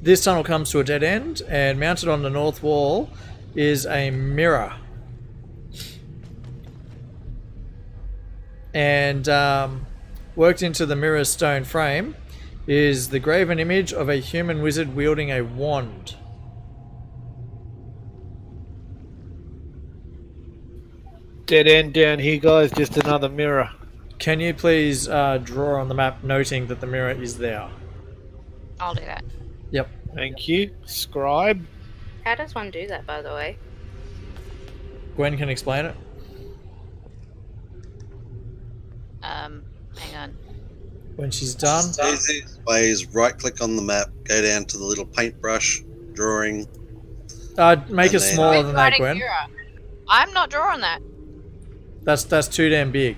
this tunnel comes to a dead end, and mounted on the north wall is a mirror. And worked into the mirror's stone frame is the graven image of a human wizard wielding a wand. Dead end down here, guys. Just another mirror. Can you please draw on the map noting that the mirror is there? I'll do that. Yep. Thank you. Scribe. How does one do that, by the way? Gwen can explain it. Hang on. When she's done. Easiest way is right click on the map, go down to the little paintbrush, drawing. Make it then- smaller than that, Writing Gwen. mirror. I'm not drawing that. That's too damn big.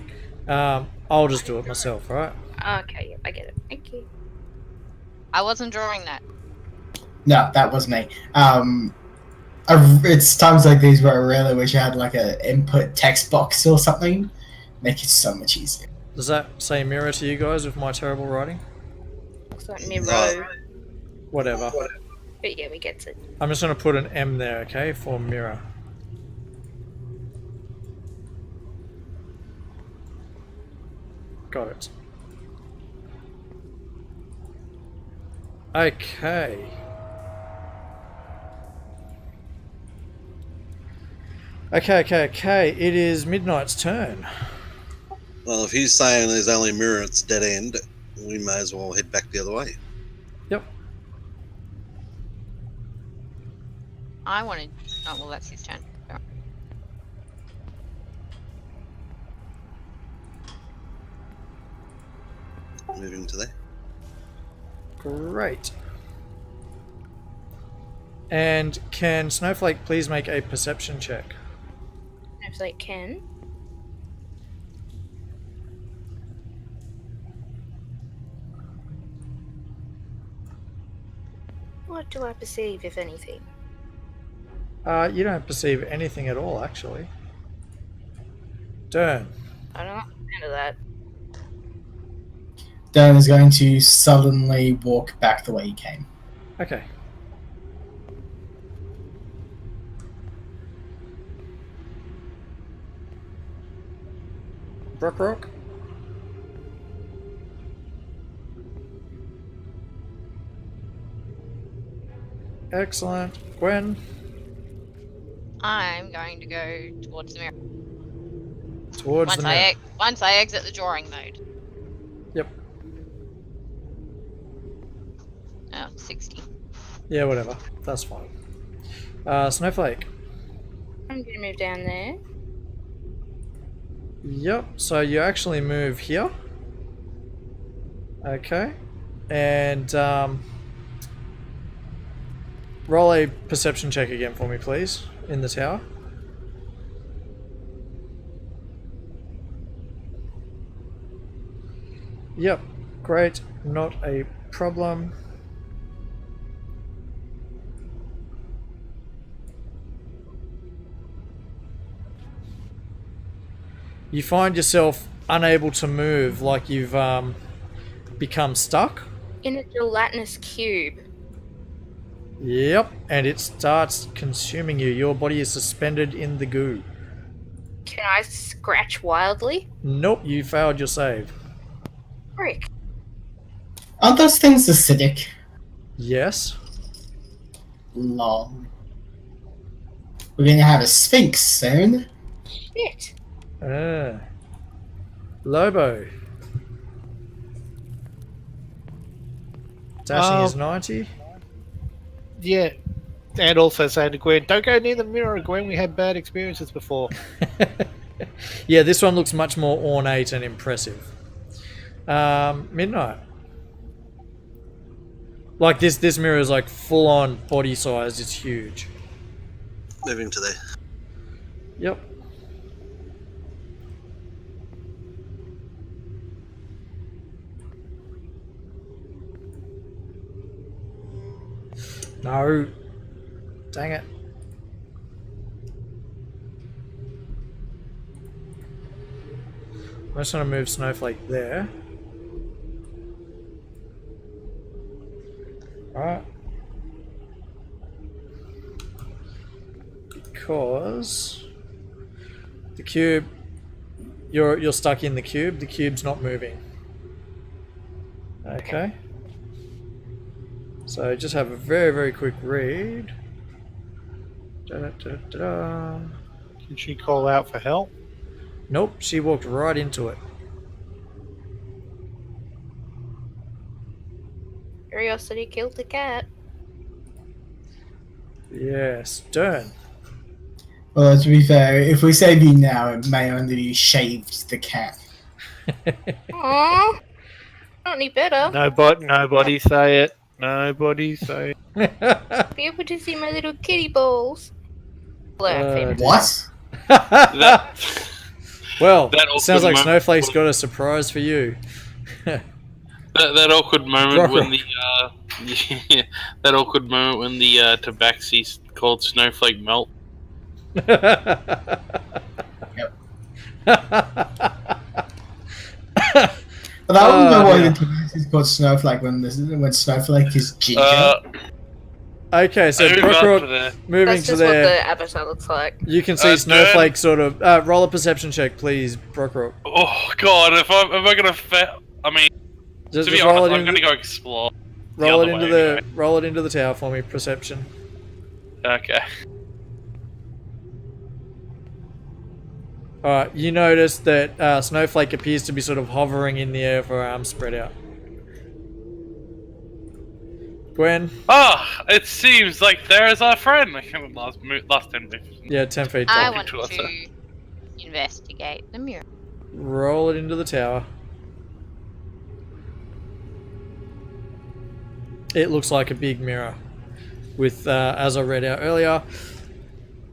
I'll just do it myself, right? Okay, yep, I get it. Thank you. I wasn't drawing that. No, that was me. It's times like these where I really wish I had like a input text box or something. Make it so much easier. Does that say mirror to you guys with my terrible writing? Looks like mirror. Whatever. But yeah, we get it. I'm just going to put an M there, okay, for mirror. Got it. Okay. Okay. It is Midnight's turn. Well, if he's saying there's only a mirror, it's dead end, we may as well head back the other way. Yep. I wanted. Oh well, that's his turn. Moving to there. Great. And can Snowflake please make a perception check? Snowflake can. What do I perceive, if anything? You don't perceive anything at all, actually. Dern. I don't understand that. Dan is going to sullenly walk back the way he came. Okay. Rock. Excellent. Gwen. I'm going to go towards the mirror. Towards the mirror. Once I exit the drawing mode. Yep. Oh, 60. Yeah, whatever. That's fine. Snowflake. I'm gonna move down there. Yep, so you actually move here. Okay. And roll a perception check again for me, please, in the tower. Yep, great, not a problem. You find yourself unable to move, like you've become stuck. In a gelatinous cube. Yep, and it starts consuming you. Your body is suspended in the goo. Can I scratch wildly? Nope, you failed your save. Frick. Aren't those things acidic? Yes. Lol. We're gonna have a sphinx soon. Shit. Lobo. Dashing is 90. Yeah. And also saying to Gwen, don't go near the mirror, Gwen. We had bad experiences before. Yeah, this one looks much more ornate and impressive. Midnight. Like this mirror is like full on body size. It's huge. Moving to there. Yep. No. Dang it. I'm just going to move Snowflake there. Alright. Because the cube, you're stuck in the cube. The cube's not moving. Okay. So just have a very, very quick read. Da-da-da-da-da. Did she call out for help? Nope, she walked right into it. Curiosity killed the cat. Yes, Dern. Well, to be fair, if we save you now, it may only be shaved the cat. Aww. Not any better. Nobody say it. Nobody say it. Be able to see my little kitty balls. What? That, Well, That sounds like awkward Snowflake's moment- got a surprise for you. that awkward moment when Rocker. the yeah, that awkward moment when the tabaxi called Snowflake melt. But I don't know why yeah. the device is called Snowflake when Snowflake is ginger. Okay, so Move up to Brookrook there. moving That's to just what there. the avatar looks like. You can see Dern. Snowflake sort of roll a perception check, please, Brookrook. Oh god, am I gonna fail? I mean, Just, to be just roll honest, it I'm into gonna go explore. roll it other into way, the anyway. roll it into the tower for me. Perception. Okay. Alright, you notice that Snowflake appears to be sort of hovering in the air with her arms spread out. Gwen? Ah, it seems like there is our friend. I can't last 10 minutes. Yeah, 10 feet. I Talking want to us, to investigate the mirror. Roll it into the tower. It looks like a big mirror with, as I read out earlier,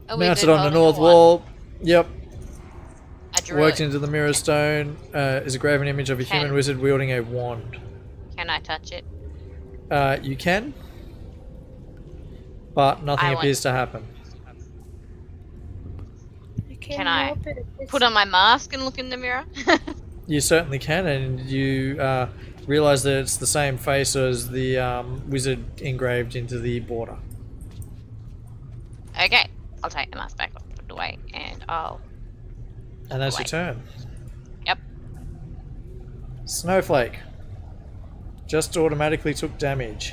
A wizard mounted on the holding a north wand. wall. Yep. I drew Worked it. into the mirror stone is a graven image of a human Can- wizard wielding a wand. Can I touch it? You can, but nothing I want- appears to happen. Can I put on my mask and look in the mirror? You certainly can, and you realize that it's the same face as the wizard engraved into the border. Okay, I'll take the mask back, put it away, and I'll... And that's your Right. turn. Yep. Snowflake just automatically took damage.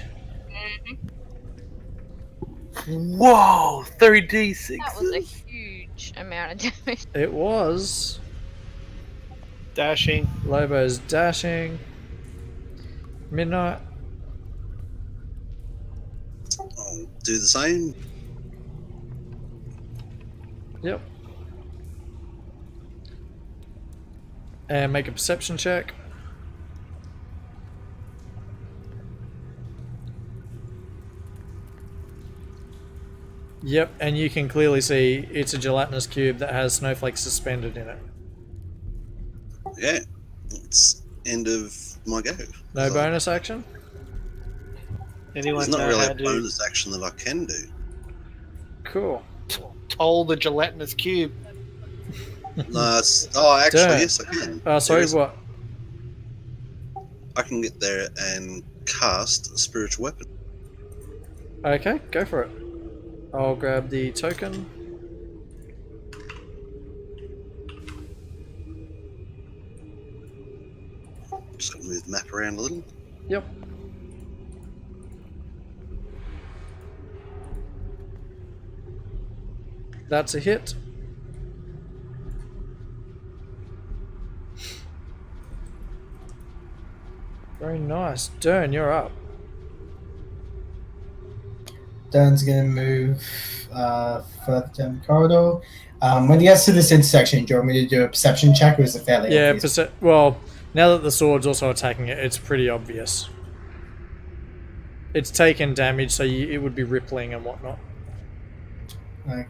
Whoa, 3d6. That was a huge amount of damage. It was Dashing. Lobo's dashing. Midnight. do the same. Yep. And make a perception check. Yep, and you can clearly see it's a gelatinous cube that has snowflakes suspended in it. Yeah, it's end of my go. No bonus action? Anyone There's not know really how a to bonus action that I can do. Cool. toll the gelatinous cube? No, actually, Damn. yes, I can. Sorry, There is- what? I can get there and cast a spiritual weapon. Okay, go for it. I'll grab the token. Just gonna move the map around a little. Yep. That's a hit. Very nice. Dern, you're up. Dan's gonna move further down the corridor. When he gets to this intersection, do you want me to do a perception check, or is it fairly Yeah, obvious? well, now that the sword's also attacking it, it's pretty obvious. It's taken damage, so it would be rippling and whatnot. Okay.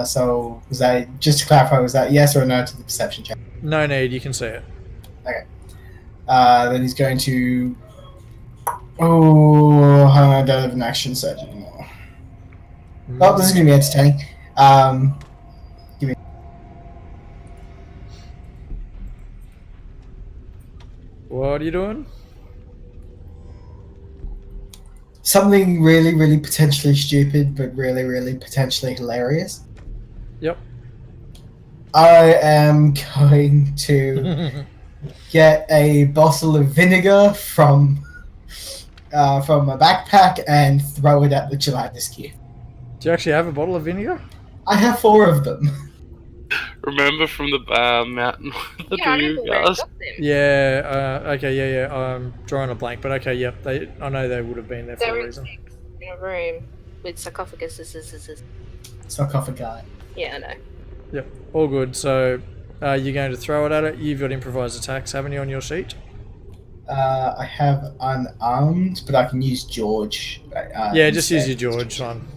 So was that, just to clarify, was that yes or no to the perception check? No need, you can see it. Then he's going to. Oh, I don't have an action surge anymore. Oh, this is going to be entertaining. What are you doing? Something really, really potentially stupid, but really, really potentially hilarious. Yep. I am going to get a bottle of vinegar from my backpack and throw it at the gelatinous cube. Do you actually have a bottle of vinegar? I have 4 of them. Remember from the mountain the Yeah, I two remember where I guys? got them. Yeah, okay, yeah. I'm drawing a blank, but okay, yep. I know they would have been there They for were a reason. in a room with sarcophaguses. Sarcophagi. Yeah, I know. Yep, all good. So, you're going to throw it at it. You've got improvised attacks, haven't you, on your sheet? I have unarmed, but I can use George. Yeah, just use instead. your George one.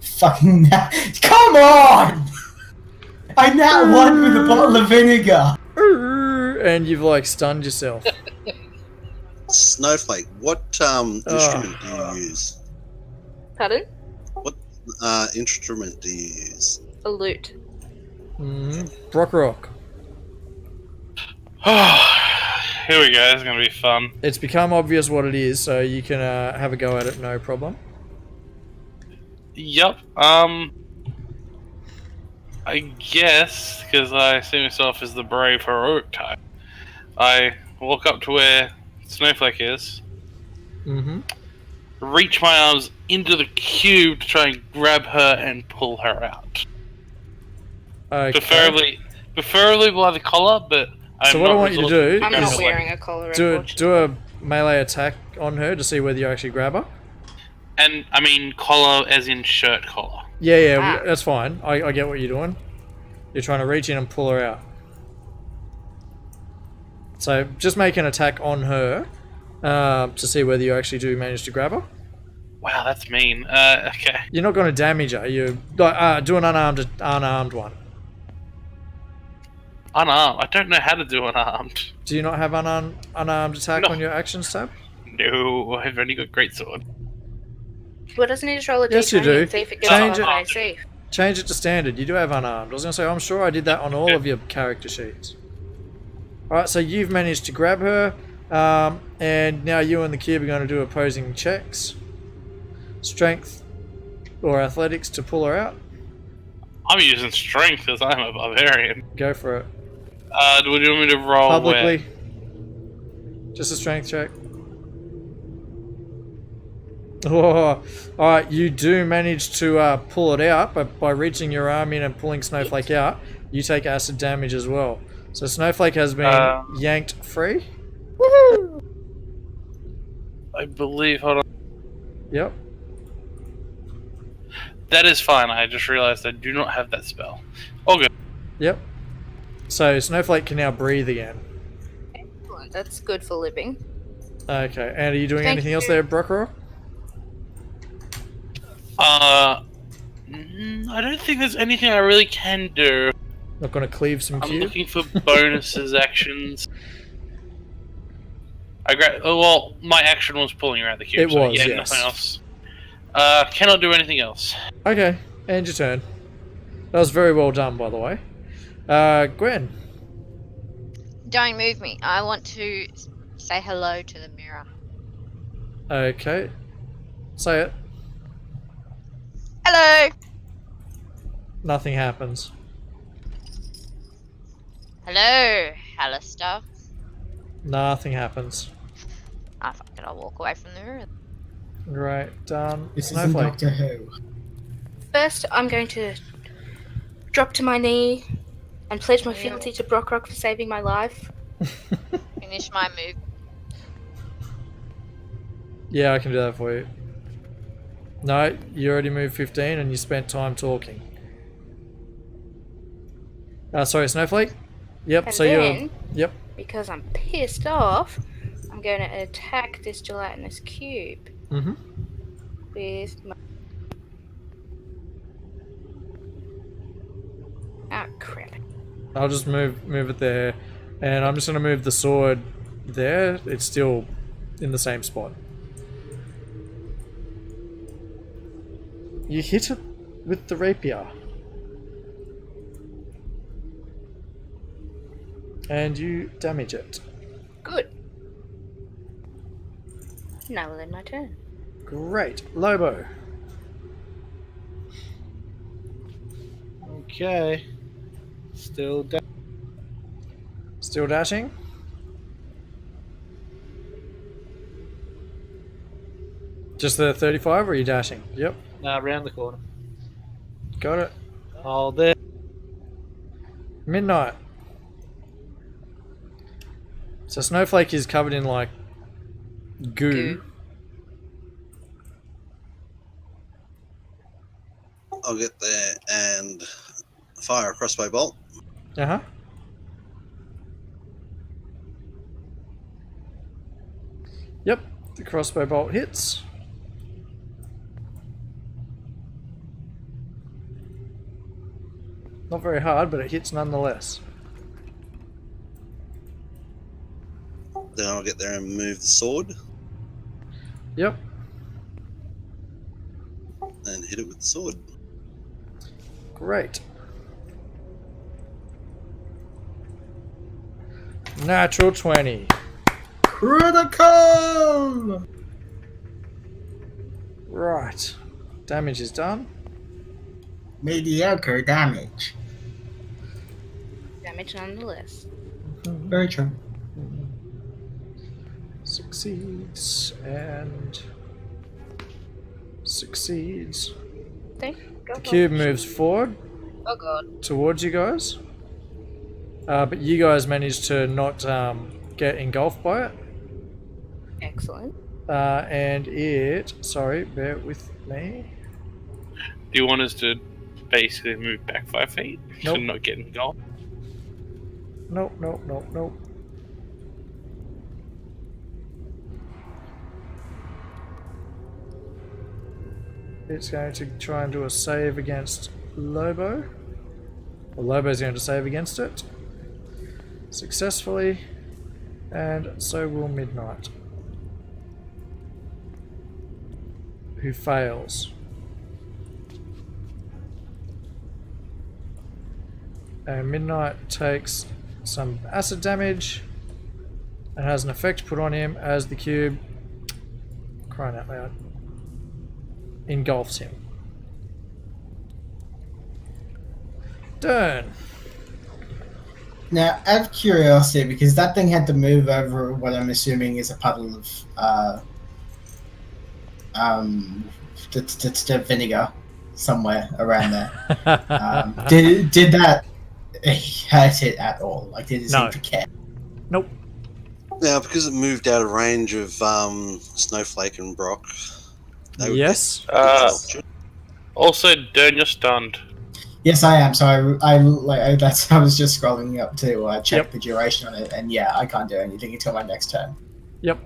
Fucking come on! I now won with a bottle of vinegar. And you've like stunned yourself. Snowflake, what instrument do you use? Pardon? What instrument do you use? A lute. Brock Rock. Here we go. It's gonna be fun. It's become obvious what it is, so you can have a go at it, no problem. Yup. I guess because I see myself as the brave, heroic type, I walk up to where Snowflake is, reach my arms into the cube to try and grab her and pull her out. Okay. Preferably by the collar, but I'm So what I not want you to resourceful do I'm grab not her leg. wearing a collar, do unfortunately. a melee attack on her to see whether you actually grab her. And I mean collar as in shirt collar. Yeah, Ah. that's fine. I get what you're doing. You're trying to reach in and pull her out. So just make an attack on her to see whether you actually do manage to grab her. Wow, that's mean. Okay. You're not going to damage her. You do an unarmed one. Unarmed. I don't know how to do unarmed. Do you not have unarmed attack No. on your actions tab? No, I've only got greatsword. Well, doesn't he just roll a Yes, you d20 do. and see if it gets Change above it. AC? Change it to standard. You do have unarmed. I was going to say, I'm sure I did that on all of your character sheets. Alright, so you've managed to grab her, and now you and the cube are going to do opposing checks. Strength or athletics to pull her out. I'm using strength as I'm a barbarian. Go for it. Do you want me to roll Publicly. Just a strength check. Oh, alright, you do manage to pull it out by reaching your arm in and pulling Snowflake out. You take acid damage as well. So Snowflake has been yanked free. Woohoo! I believe. Hold on. Yep. That is fine. I just realized I do not have that spell. All good. Yep. So Snowflake can now breathe again. Excellent. That's good for living. Okay. And are you doing Thank anything you. else there, Brockrock? I don't think there's anything I really can do. Not going to cleave some I'm cube? looking for bonuses, actions. Well, my action was pulling around the cube. It was, yeah, yes. nothing else. Cannot do anything else. Okay. And your turn. That was very well done, by the way. Gwen. Don't move me. I want to say hello to the mirror. Okay. Say it. Hello! Nothing happens. Hello, Alistair. Nothing happens. Ah, fuck it. I'll walk away from the mirror. Right, done. This isn't Snowflake. Doctor Who. First, I'm going to drop to my knee and pledge my fealty to Brockrock for saving my life. Finish my move. Yeah, I can do that for you. No, you already moved 15 and you spent time talking. Sorry, Snowflake? Yep, And so then, you're... Yep. because I'm pissed off, I'm going to attack this gelatinous cube Mm-hmm. with my... Oh, crap. I'll just move it there. And I'm just going to move the sword there. It's still in the same spot. You hit it with the rapier. And you damage it. Good. Now we'll end my turn. Great. Lobo. Okay. Still down. Still dashing? Just the 35 or are you dashing? Yep. Around the corner. Got it. Oh, there. Midnight. So Snowflake is covered in like goo. I'll get there and fire a crossbow bolt. Uh-huh. Yep, the crossbow bolt hits. Not very hard, but it hits nonetheless. Then I'll get there and move the sword Yep. and hit it with the sword. Great. Natural 20. Critical! Right. Damage is done. Mediocre damage. Damage nonetheless. Very true. Succeeds and succeeds. Okay, go The for cube it. moves forward Oh god. towards you guys. But you guys managed to not get engulfed by it. Excellent. And it... Sorry, bear with me. Do you want us to basically move back 5 feet Nope. to not get engulfed? Nope, nope, nope, nope. It's going to try and do a save against Lobo. Well, Lobo's going to save against it. Successfully. And so will Midnight. Who fails. And Midnight takes some acid damage and has an effect put on him as the cube, crying out loud, engulfs him. Dern. Now, out of curiosity, because that thing had to move over what I'm assuming is a puddle of vinegar somewhere around there. Did that hurt it at all? Like, did it No. seem to care? Nope. Now, because it moved out of range of Snowflake and Brock. they would Yes. get- Also, Dern, you're stunned. Yes, I am. So I was just scrolling up to check the duration on it, and yeah, I can't do anything until my next turn. Yep.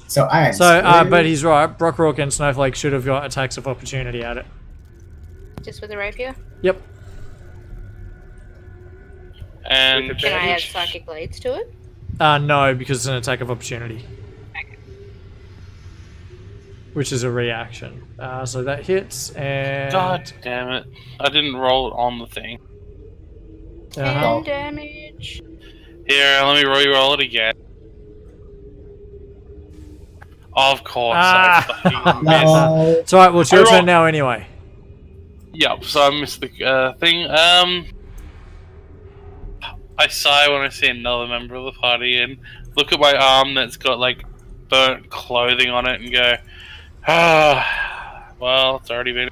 So I am. So, screwed. but he's right. Brockrock and Snowflake should have got attacks of opportunity at it. Just with the rapier? Yep. And Can I add psychic blades to it? No, because it's an attack of opportunity. Which is a reaction. So that hits, and... God damn it. I didn't roll it on the thing. 10 damage. Here, let me re-roll it again. Of course, Ah. I fucking missed. No. It's alright, well, it's your I roll- turn now anyway. Yep, so I missed the thing. I sigh when I see another member of the party and look at my arm that's got like burnt clothing on it and go, well, it's already been.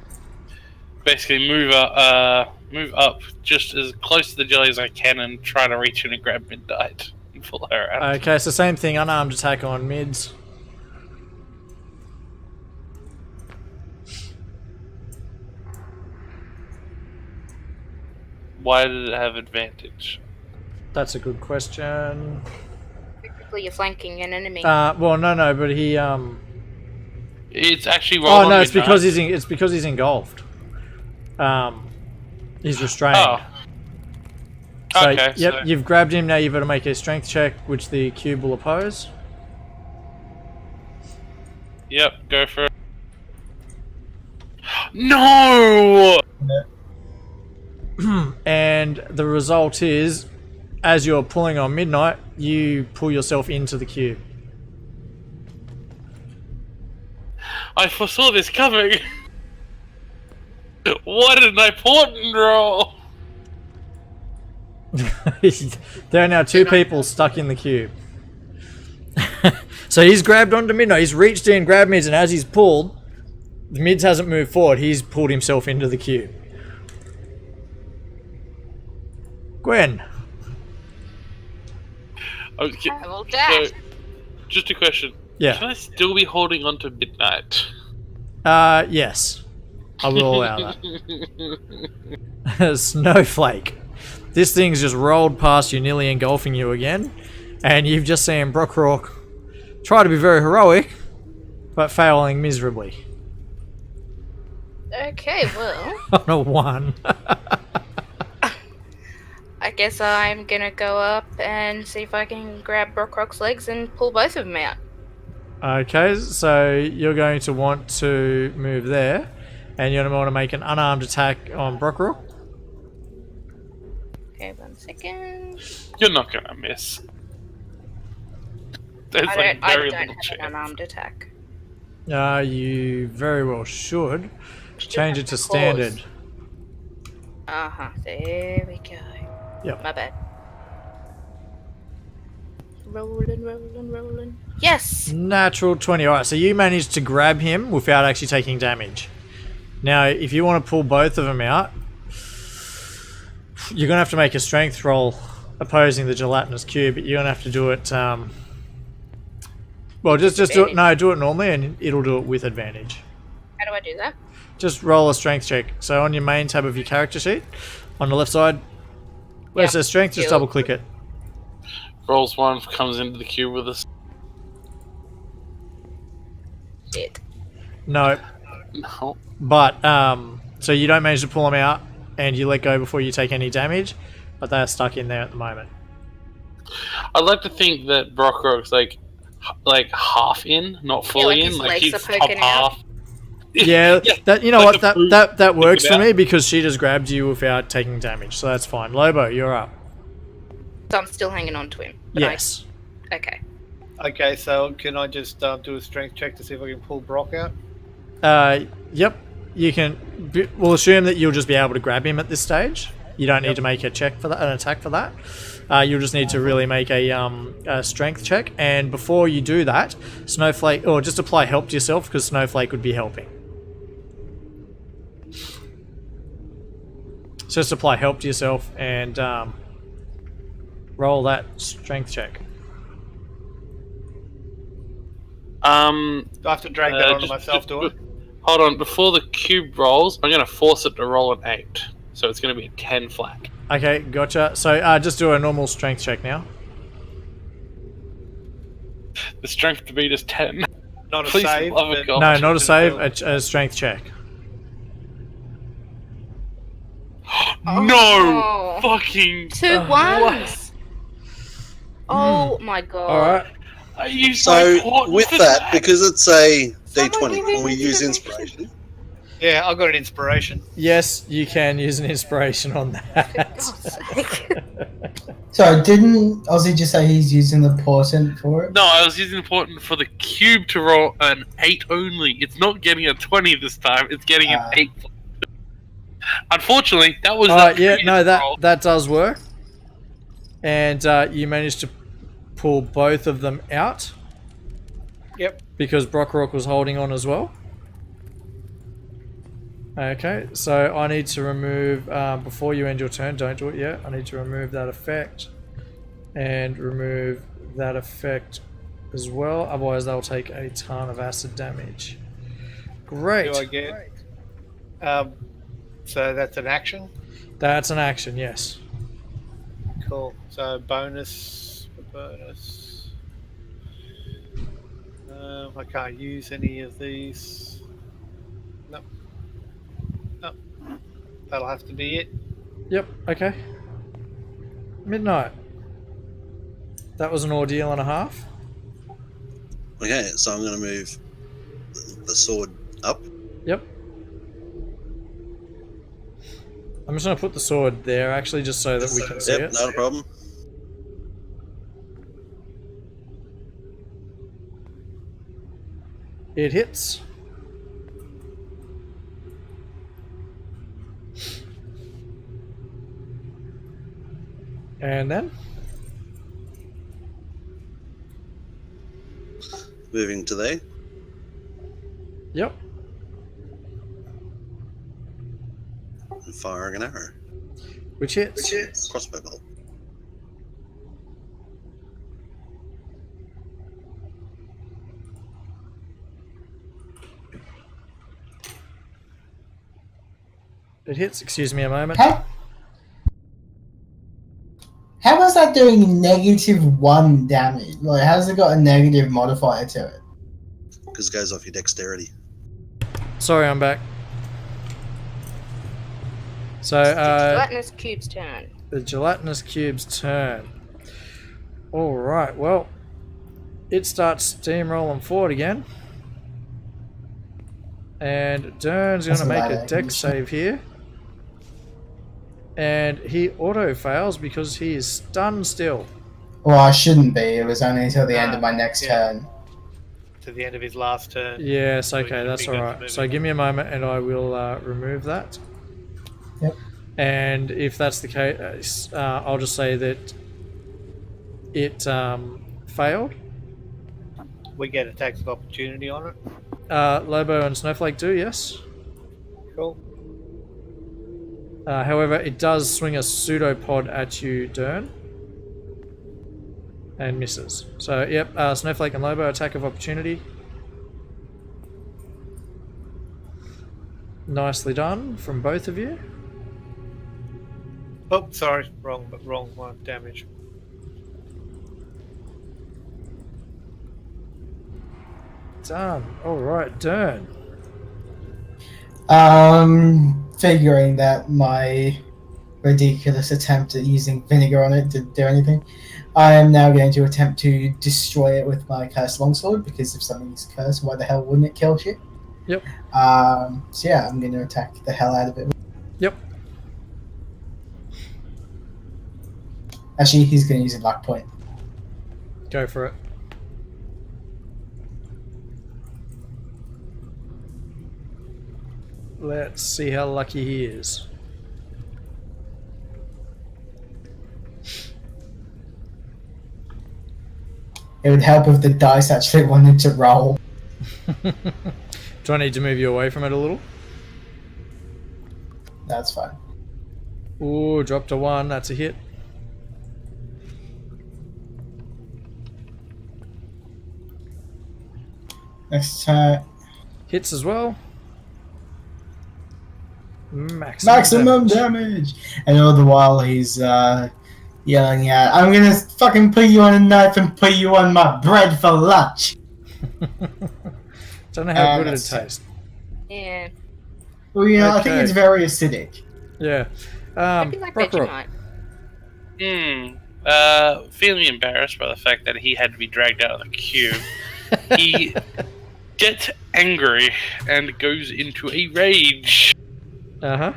Basically, move up just as close to the jelly as I can and try to reach in and grab Midnight and pull her out. Okay, so same thing, unarmed attack on mids. Why did it have advantage? That's a good question. Technically, you're flanking an enemy. Well, no, but he, It's actually rolled Oh on no, it's Midnight. because he's engulfed. He's restrained. Oh. So, Okay, yep, so- you've grabbed him, now you've got to make a strength check, which the cube will oppose. Yep, go for it. No! And the result is, as you're pulling on Midnight, you pull yourself into the cube. I foresaw this coming. What an important roll! There are now two people stuck in the cube. So he's grabbed onto Midnight, he's reached in, grabbed Mids, and as he's pulled, the Mids hasn't moved forward, he's pulled himself into the cube. Gwen. Okay, I will dash. so, just a question. Yeah. Can I still be holding on to Midnight? Yes. I will allow that. Snowflake. This thing's just rolled past you, nearly engulfing you again. And you've just seen Brockrock try to be very heroic, but failing miserably. Okay, well, On a 1. I guess I'm gonna go up and see if I can grab Brockrock's legs and pull both of them out. Okay, so you're going to want to move there. And you're going to want to make an unarmed attack on Brockrock. Okay, 1 second. You're not gonna miss. There's I like don't very have little an chance. unarmed attack. You very well should. Should Change have it to the claws. standard. There we go. Yep. My bad. Rolling. Yes! Natural 20. Alright, so you managed to grab him without actually taking damage. Now, if you want to pull both of them out, you're going to have to make a strength roll opposing the gelatinous cube, but you're going to have to do it, well, just do it, no, do it normally and it'll do it with advantage. How do I do that? Just roll a strength check. So on your main tab of your character sheet, on the left side, where it says strength, just double click it. Rolls 1, comes into the cube with us. Shit. No, No. but, so you don't manage to pull them out and you let go before you take any damage, but they're stuck in there at the moment. I'd like to think that Brockrock's like half in, not fully like his in. Like legs he's are top poking out. half. Yeah, that you know like what, the fruit that works sticking for out. me because she just grabbed you without taking damage, so that's fine. Lobo, you're up. So I'm still hanging on to him. but Yes. Okay. Okay, so can I just do a strength check to see if I can pull Brock out? Yep. You can. We'll assume that you'll just be able to grab him at this stage. You don't need to make a check for that, an attack for that. You'll just need to really make a strength check, and before you do that, Snowflake, or just apply help to yourself because Snowflake would be helping. So just apply help to yourself and roll that strength check. Do I have to drag that onto myself, do I? Hold on, before the cube rolls, I'm going to force it to roll an 8. So it's going to be a 10 flat. Okay, gotcha. So just do a normal strength check now. The strength to beat is 10. Not a Please, save. love of but- God. No, not a save, a strength check. No! Oh. Fucking... 2 ones. Oh my god. Alright. I used So my portent with for that, because it's a Someone D20, give can we me use information. inspiration? Yeah, I got an inspiration. Yes, you can use an inspiration on that. God's sake. So didn't Ozzy just say he's using the portent for it? No, I was using the portent for the cube to roll an 8 only. It's not getting a 20 this time, it's getting an 8. Unfortunately, that was Alright, the yeah, previous no, roll. that does work. And you managed to pull both of them out. Yep. Because Brockrock was holding on as well. Okay, so I need to remove, before you end your turn, don't do it yet, I need to remove that effect. And remove that effect as well, otherwise they'll take a ton of acid damage. Great. Do I get? So that's an action. That's an action, yes. Cool. So bonus. I can't use any of these. Nope. Nope. That'll have to be it. Yep, okay. Midnight. That was an ordeal and a half. Okay, so I'm going to move the sword up. Yep. I'm just going to put the sword there, actually, just so that we can see Yep, it. not a problem. It hits. And then? Moving to there. Yep. And firing an arrow. Which hits. Crossbow bolt. It hits, excuse me a moment. How is that doing -1 damage? Like, how's it got a negative modifier to it? Because it goes off your dexterity. Sorry, I'm back. So, Gelatinous Cube's turn. the gelatinous cube's turn. Alright, well, it starts steamrolling forward again. And Dern's going to make a dex save here. And he auto fails because he is stunned still. Well, I shouldn't be. It was only until the end of my next turn. To the end of his last turn. Yes, So he okay, should that's be good for alright. moving. So give me a moment and I will remove that. Yep. And if that's the case, I'll just say that it failed. We get attacks of opportunity on it. Lobo and Snowflake do, yes. Cool. However, it does swing a pseudopod at you, Dern. And misses. So, yep, Snowflake and Lobo, attack of opportunity. Nicely done from both of you. Oh, sorry, wrong one. Damage. Done. Alright, Dern. Figuring that my ridiculous attempt at using vinegar on it didn't do anything, I am now going to attempt to destroy it with my cursed longsword, because if something's cursed, why the hell wouldn't it kill shit? Yep. So yeah, I'm going to attack the hell out of it. Yep. Actually, he's going to use a luck point. Go for it. Let's see how lucky he is. It would help if the dice actually wanted to roll. Do I need to move you away from it a little? That's fine. Ooh, dropped a 1. That's a hit. Next attack. Hits as well. Maximum Damage. And all the while he's yelling out, "I'm gonna fucking put you on a knife and put you on my bread for lunch." Don't know how good it that's tastes. Yeah. Well, yeah, I think Okay. it's very acidic. Yeah. Maybe like Brockrock. Vegemite. Feeling embarrassed by the fact that he had to be dragged out of the cube, he gets angry and goes into a rage. Uh-huh.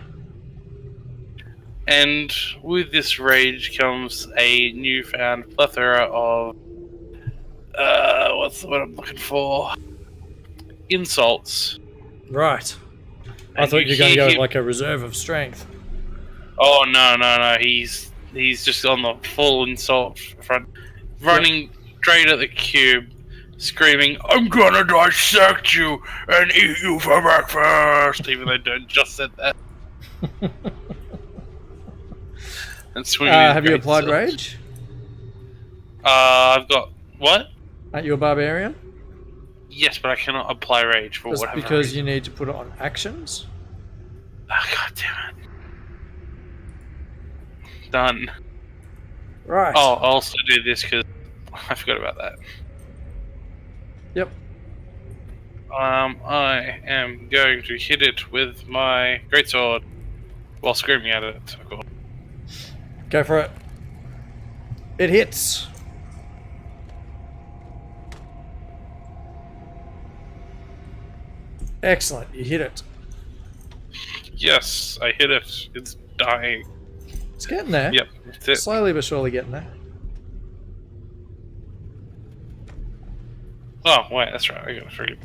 And with this rage comes a newfound plethora of what's the word I'm looking for? Insults. Right. I And thought you were going to hear go with him- like a reserve of strength. Oh no! He's just on the full insult front, running straight at the cube, screaming, "I'm gonna dissect you and eat you for breakfast!" Even though Don't just said that. And swinging his Have you great applied sword. rage? I've got what? Aren't you a barbarian? Yes, but I cannot apply rage for Just whatever because reason. you need to put it on actions? Oh, God damn it! Done. Right. Oh, I'll also do this because I forgot about that. Yep. I am going to hit it with my greatsword while screaming at it. Of course. Go for it. It hits. Excellent. You hit it. Yes, I hit it. It's dying. It's getting there. Yep, that's it. Slowly but surely getting there. Oh, wait, that's right. I got to forget.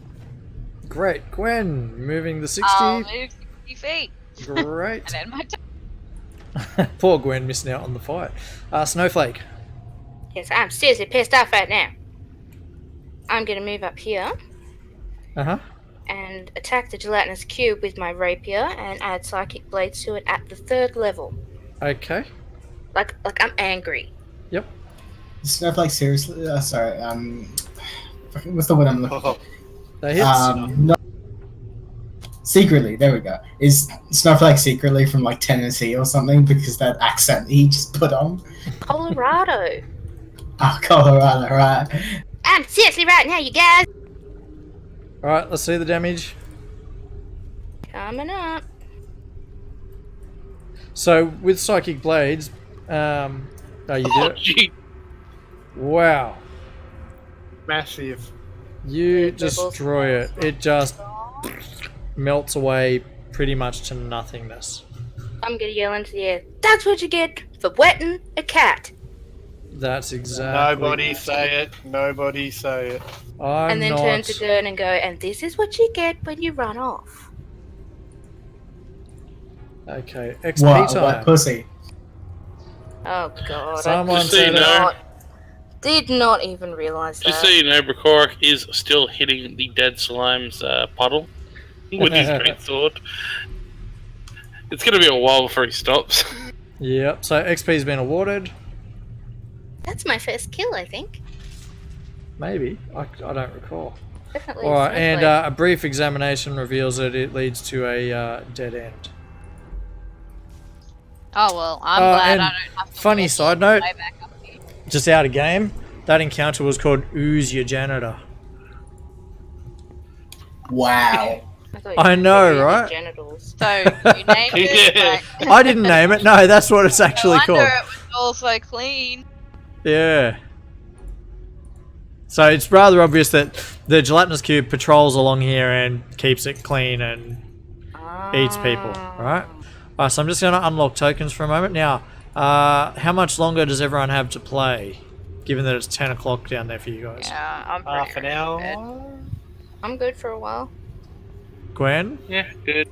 Great. Gwen, moving the 60. I'll move 60 feet. Great. And then my Poor Gwen missing out on the fight. Snowflake. Yes, I'm seriously pissed off right now. I'm gonna move up here Uh-huh. and attack the gelatinous cube with my rapier and add psychic blades to it at the 3rd level. Okay. Like I'm angry. Yep. Snowflake, seriously? Sorry, what's the word I'm looking for? That hits. No, secretly, there we go. Is Snowflake secretly from like Tennessee or something? Because that accent he just put on. Colorado. Oh, Colorado, right. I'm seriously right now, you guys. Alright, let's see the damage. Coming up. So, with Psychic Blades, oh, you Oh, did it? gee. Wow. Massive. You Yeah, double destroy it. It just melts away pretty much to nothingness. I'm gonna yell into the air. That's what you get for wetting a cat. That's exactly. Nobody say it. Nobody say it. I'm and then not. turn to Gern and go, and this is what you get when you run off. Okay, XP What time. pussy? Oh god. Someone Just so you said know, Did not even realise that. just so you know, Brokorok is still hitting the dead slime's puddle with his great sword. It's going to be a while before he stops. Yep, so XP's been awarded. That's my first kill, I think. Maybe. I don't recall. Definitely. Alright, and Snowflake. a brief examination reveals that it leads to a dead end. Oh well, I'm glad and I don't have to funny walk side all the note, way back up here. just out of game, that encounter was called Ooze Your Janitor. Wow. I thought you I meant know, use your right? Genitals. So you named it. Like, I didn't name it, no, that's what it's actually no wonder called. it was all so clean. Yeah. So it's rather obvious that the gelatinous cube patrols along here and keeps it clean and eats people, right? Alright, so I'm just going to unlock tokens for a moment. Now, how much longer does everyone have to play, given that it's 10 o'clock down there for you guys? Yeah, I'm pretty Half an ready for bed. hour. I'm good for a while. Gwen? Yeah, good.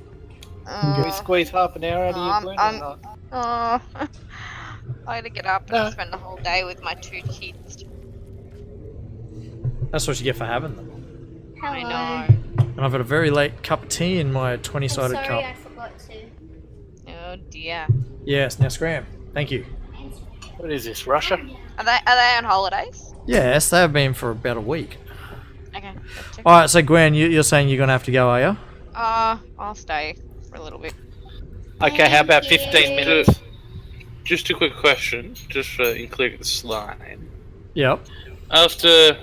Can we squeeze half an hour out of you, Glenn? I'm- or not? Oh, I gotta get up and No. spend the whole day with my 2 kids. That's what you get for having them. I know. And I've got a very late cup of tea in my 20-sided cup. forgot to. Oh Oh dear. Yes, now scram. Thank you. What is this, Russia? Are they on holidays? Yes, they have been for about a week. Okay. Let's check. Alright, so Gwen, you're saying you're going to have to go, are you? I'll stay for a little bit. Okay, how about 15 minutes? Just a quick question, just for including the slime. Yep. After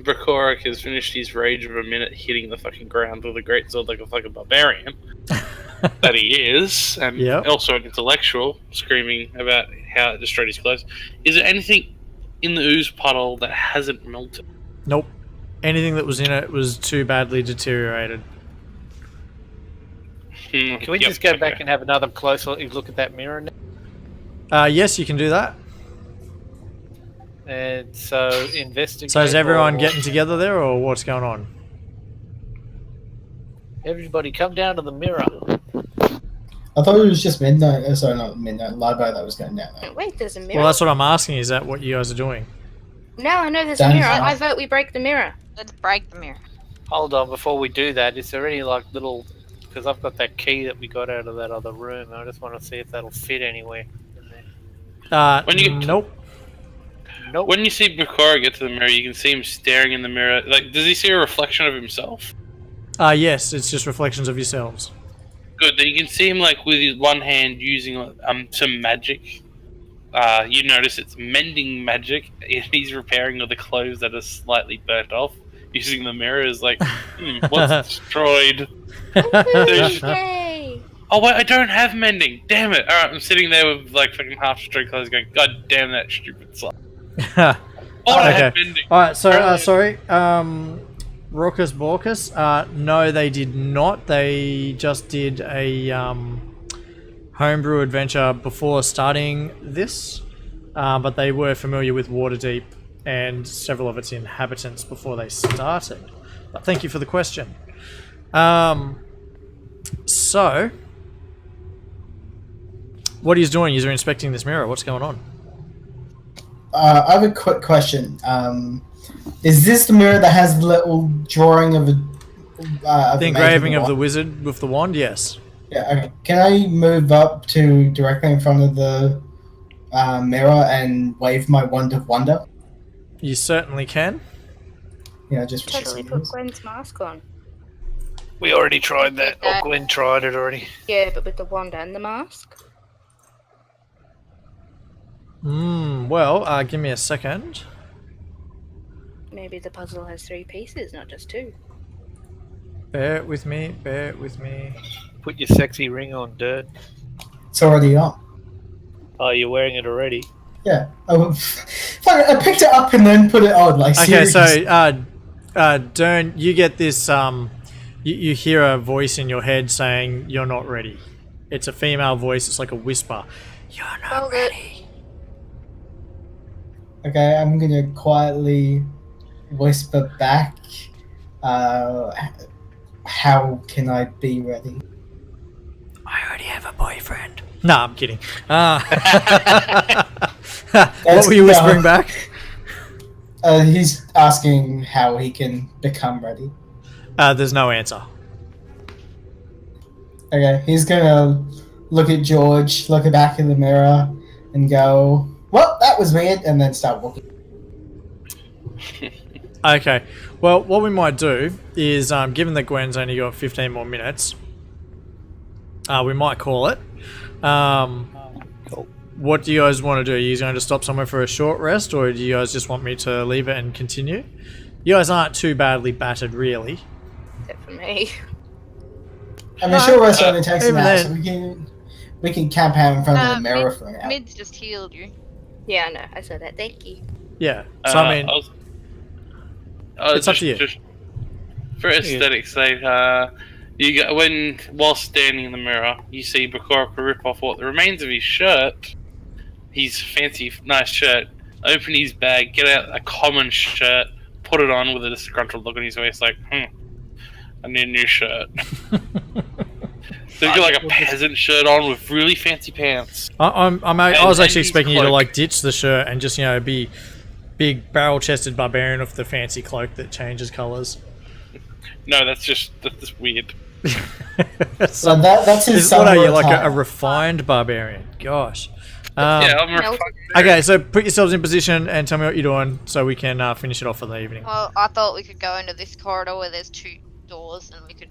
Brakoric has finished his rage of a minute hitting the fucking ground with a greatsword like a fucking barbarian that he is, and Yep. also an intellectual, screaming about how it destroyed his clothes, is there anything in the ooze puddle that hasn't melted? Nope. Anything that was in it was too badly deteriorated. Can we just go back and have another closer look at that mirror now? Yes, you can do that. And so investigate. So is everyone or- getting together there, or what's going on? Everybody come down to the mirror. I thought it was just midnight. Sorry, not midnight. Libo that was going down there. Wait, there's a mirror. Well, that's what I'm asking. Is that what you guys are doing? Now I know there's Dan's a mirror. not. I vote we break the mirror. Let's break the mirror. Hold on, before we do that, is there any like little? Because I've got that key that we got out of that other room. I just want to see if that'll fit anywhere. In there. When you get nope. Nope. When you see Brakoric get to the mirror, you can see him staring in the mirror. Like, does he see a reflection of himself? Yes, it's just reflections of yourselves. Good. Then you can see him like with his one hand using some magic. You notice it's mending magic. He's repairing all the clothes that are slightly burnt off. Using the mirror as like, what's destroyed? Yay! Oh wait, I don't have mending. Damn it! All right, I'm sitting there with like fucking half destroyed clothes, going, God damn that stupid slime. Oh, I Okay. had mending. Alright, so, sorry. Raucous Borcus? No, they did not. They just did a homebrew adventure before starting this. But they were familiar with Waterdeep and several of its inhabitants before they started. But thank you for the question. So, what are you doing? You're inspecting this mirror. What's going on? I have a quick question. Is this the mirror that has the little drawing of a... The engraving of the wizard with the wand? Yes. Yeah, okay. Can I move up to directly in front of the mirror and wave my wand of wonder? You certainly can. Yeah, just for Totally shits and put giggles. Gwen's mask on. We already tried that. Oh, Gwen tried it already. Yeah, but with the wand and the mask. Well, give me a second. Maybe the puzzle has 3 pieces, not just 2. Bear with me, bear with me. Put your sexy ring on, Dirt. It's already on. Oh, you're wearing it already. Yeah. I picked it up and then put it on. Like, Okay, seriously. so, Dern, you get this, you hear a voice in your head saying, you're not ready. It's a female voice, it's like a whisper. You're not Hold it. ready. Okay, I'm gonna quietly whisper back. How can I be ready? I already have a boyfriend. No, I'm kidding. What were you whispering back? He's asking how he can become ready. There's no answer. Okay, he's gonna look at George, look back in the mirror, and go, "Well, that was weird," and then start walking. Okay. Well, what we might do is, given that Gwen's only got 15 more minutes, we might call it. What do you guys want to do? Are you going to stop somewhere for a short rest, or do you guys just want me to leave it and continue? You guys aren't too badly battered, really. Except for me. I mean, short rest only takes an even hour, then- so we can camp out in front of the mirror for an hour. Mid's just healed you. Yeah, I know. I said that. Thank you. Yeah. So, I mean, it's up to you. Just for aesthetics' sake, you go, while standing in the mirror, you see Brakoric rip off what the remains of his shirt, his fancy, nice shirt, open his bag, get out a common shirt, put it on with a disgruntled look on his face, like, I need a new shirt. So you got like a peasant shirt on with really fancy pants. I was actually his expecting you to cloak. like ditch the shirt and just, be big barrel-chested barbarian with the fancy cloak that changes colours. No, that's just weird. So that's his What are you, summer like a attire. refined barbarian? Gosh. Yeah, I'm Melted. Okay, so put yourselves in position and tell me what you're doing so we can finish it off for the evening. Well, I thought we could go into this corridor where there's 2 doors and we could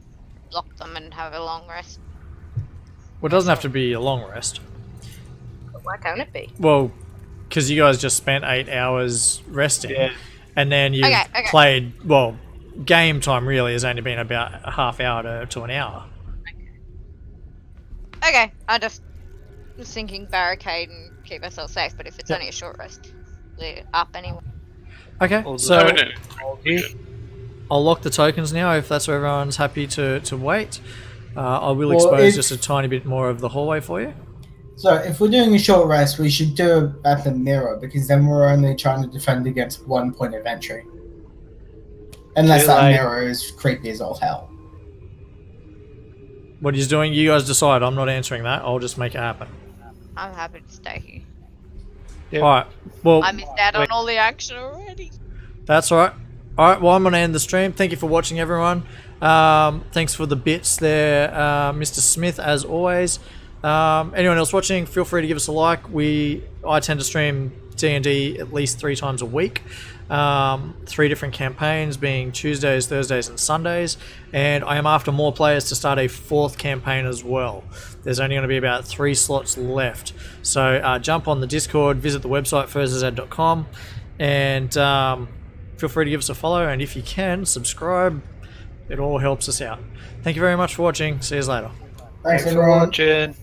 lock them and have a long rest. Well, it doesn't have to be a long rest. Why can't it be? Well, because you guys just spent 8 hours resting. Yeah. And then you Okay. played, well, game time really has only been about a half hour to an hour. Okay, I just was thinking barricade and keep ourselves safe, but if it's only a short rest, we're up anyway. Okay, Well, so No, we don't. Here. I'll lock the tokens now if that's where everyone's happy to wait. I will Well, expose if- just a tiny bit more of the hallway for you. So if we're doing a short rest, we should do it at the mirror because then we're only trying to defend against 1 point of entry. Unless Too that late. mirror is creepy as all hell. What he's doing, you guys decide. I'm not answering that. I'll just make it happen. I'm happy to stay here. Yep. Alright, well, I missed out on all the action already. that's alright. Alright, well, I'm going to end the stream. Thank you for watching, everyone. Thanks for the bits there, Mr. Smith, as always. Anyone else watching, feel free to give us a like. I tend to stream D&D at least 3 times a week. 3 different campaigns, being Tuesdays, Thursdays, and Sundays. And I am after more players to start a 4th campaign as well. There's only going to be about 3 slots left. So jump on the Discord, visit the website, furzaz.com, and feel free to give us a follow. And if you can, subscribe. It all helps us out. Thank you very much for watching. See you later. Thanks for everyone. watching.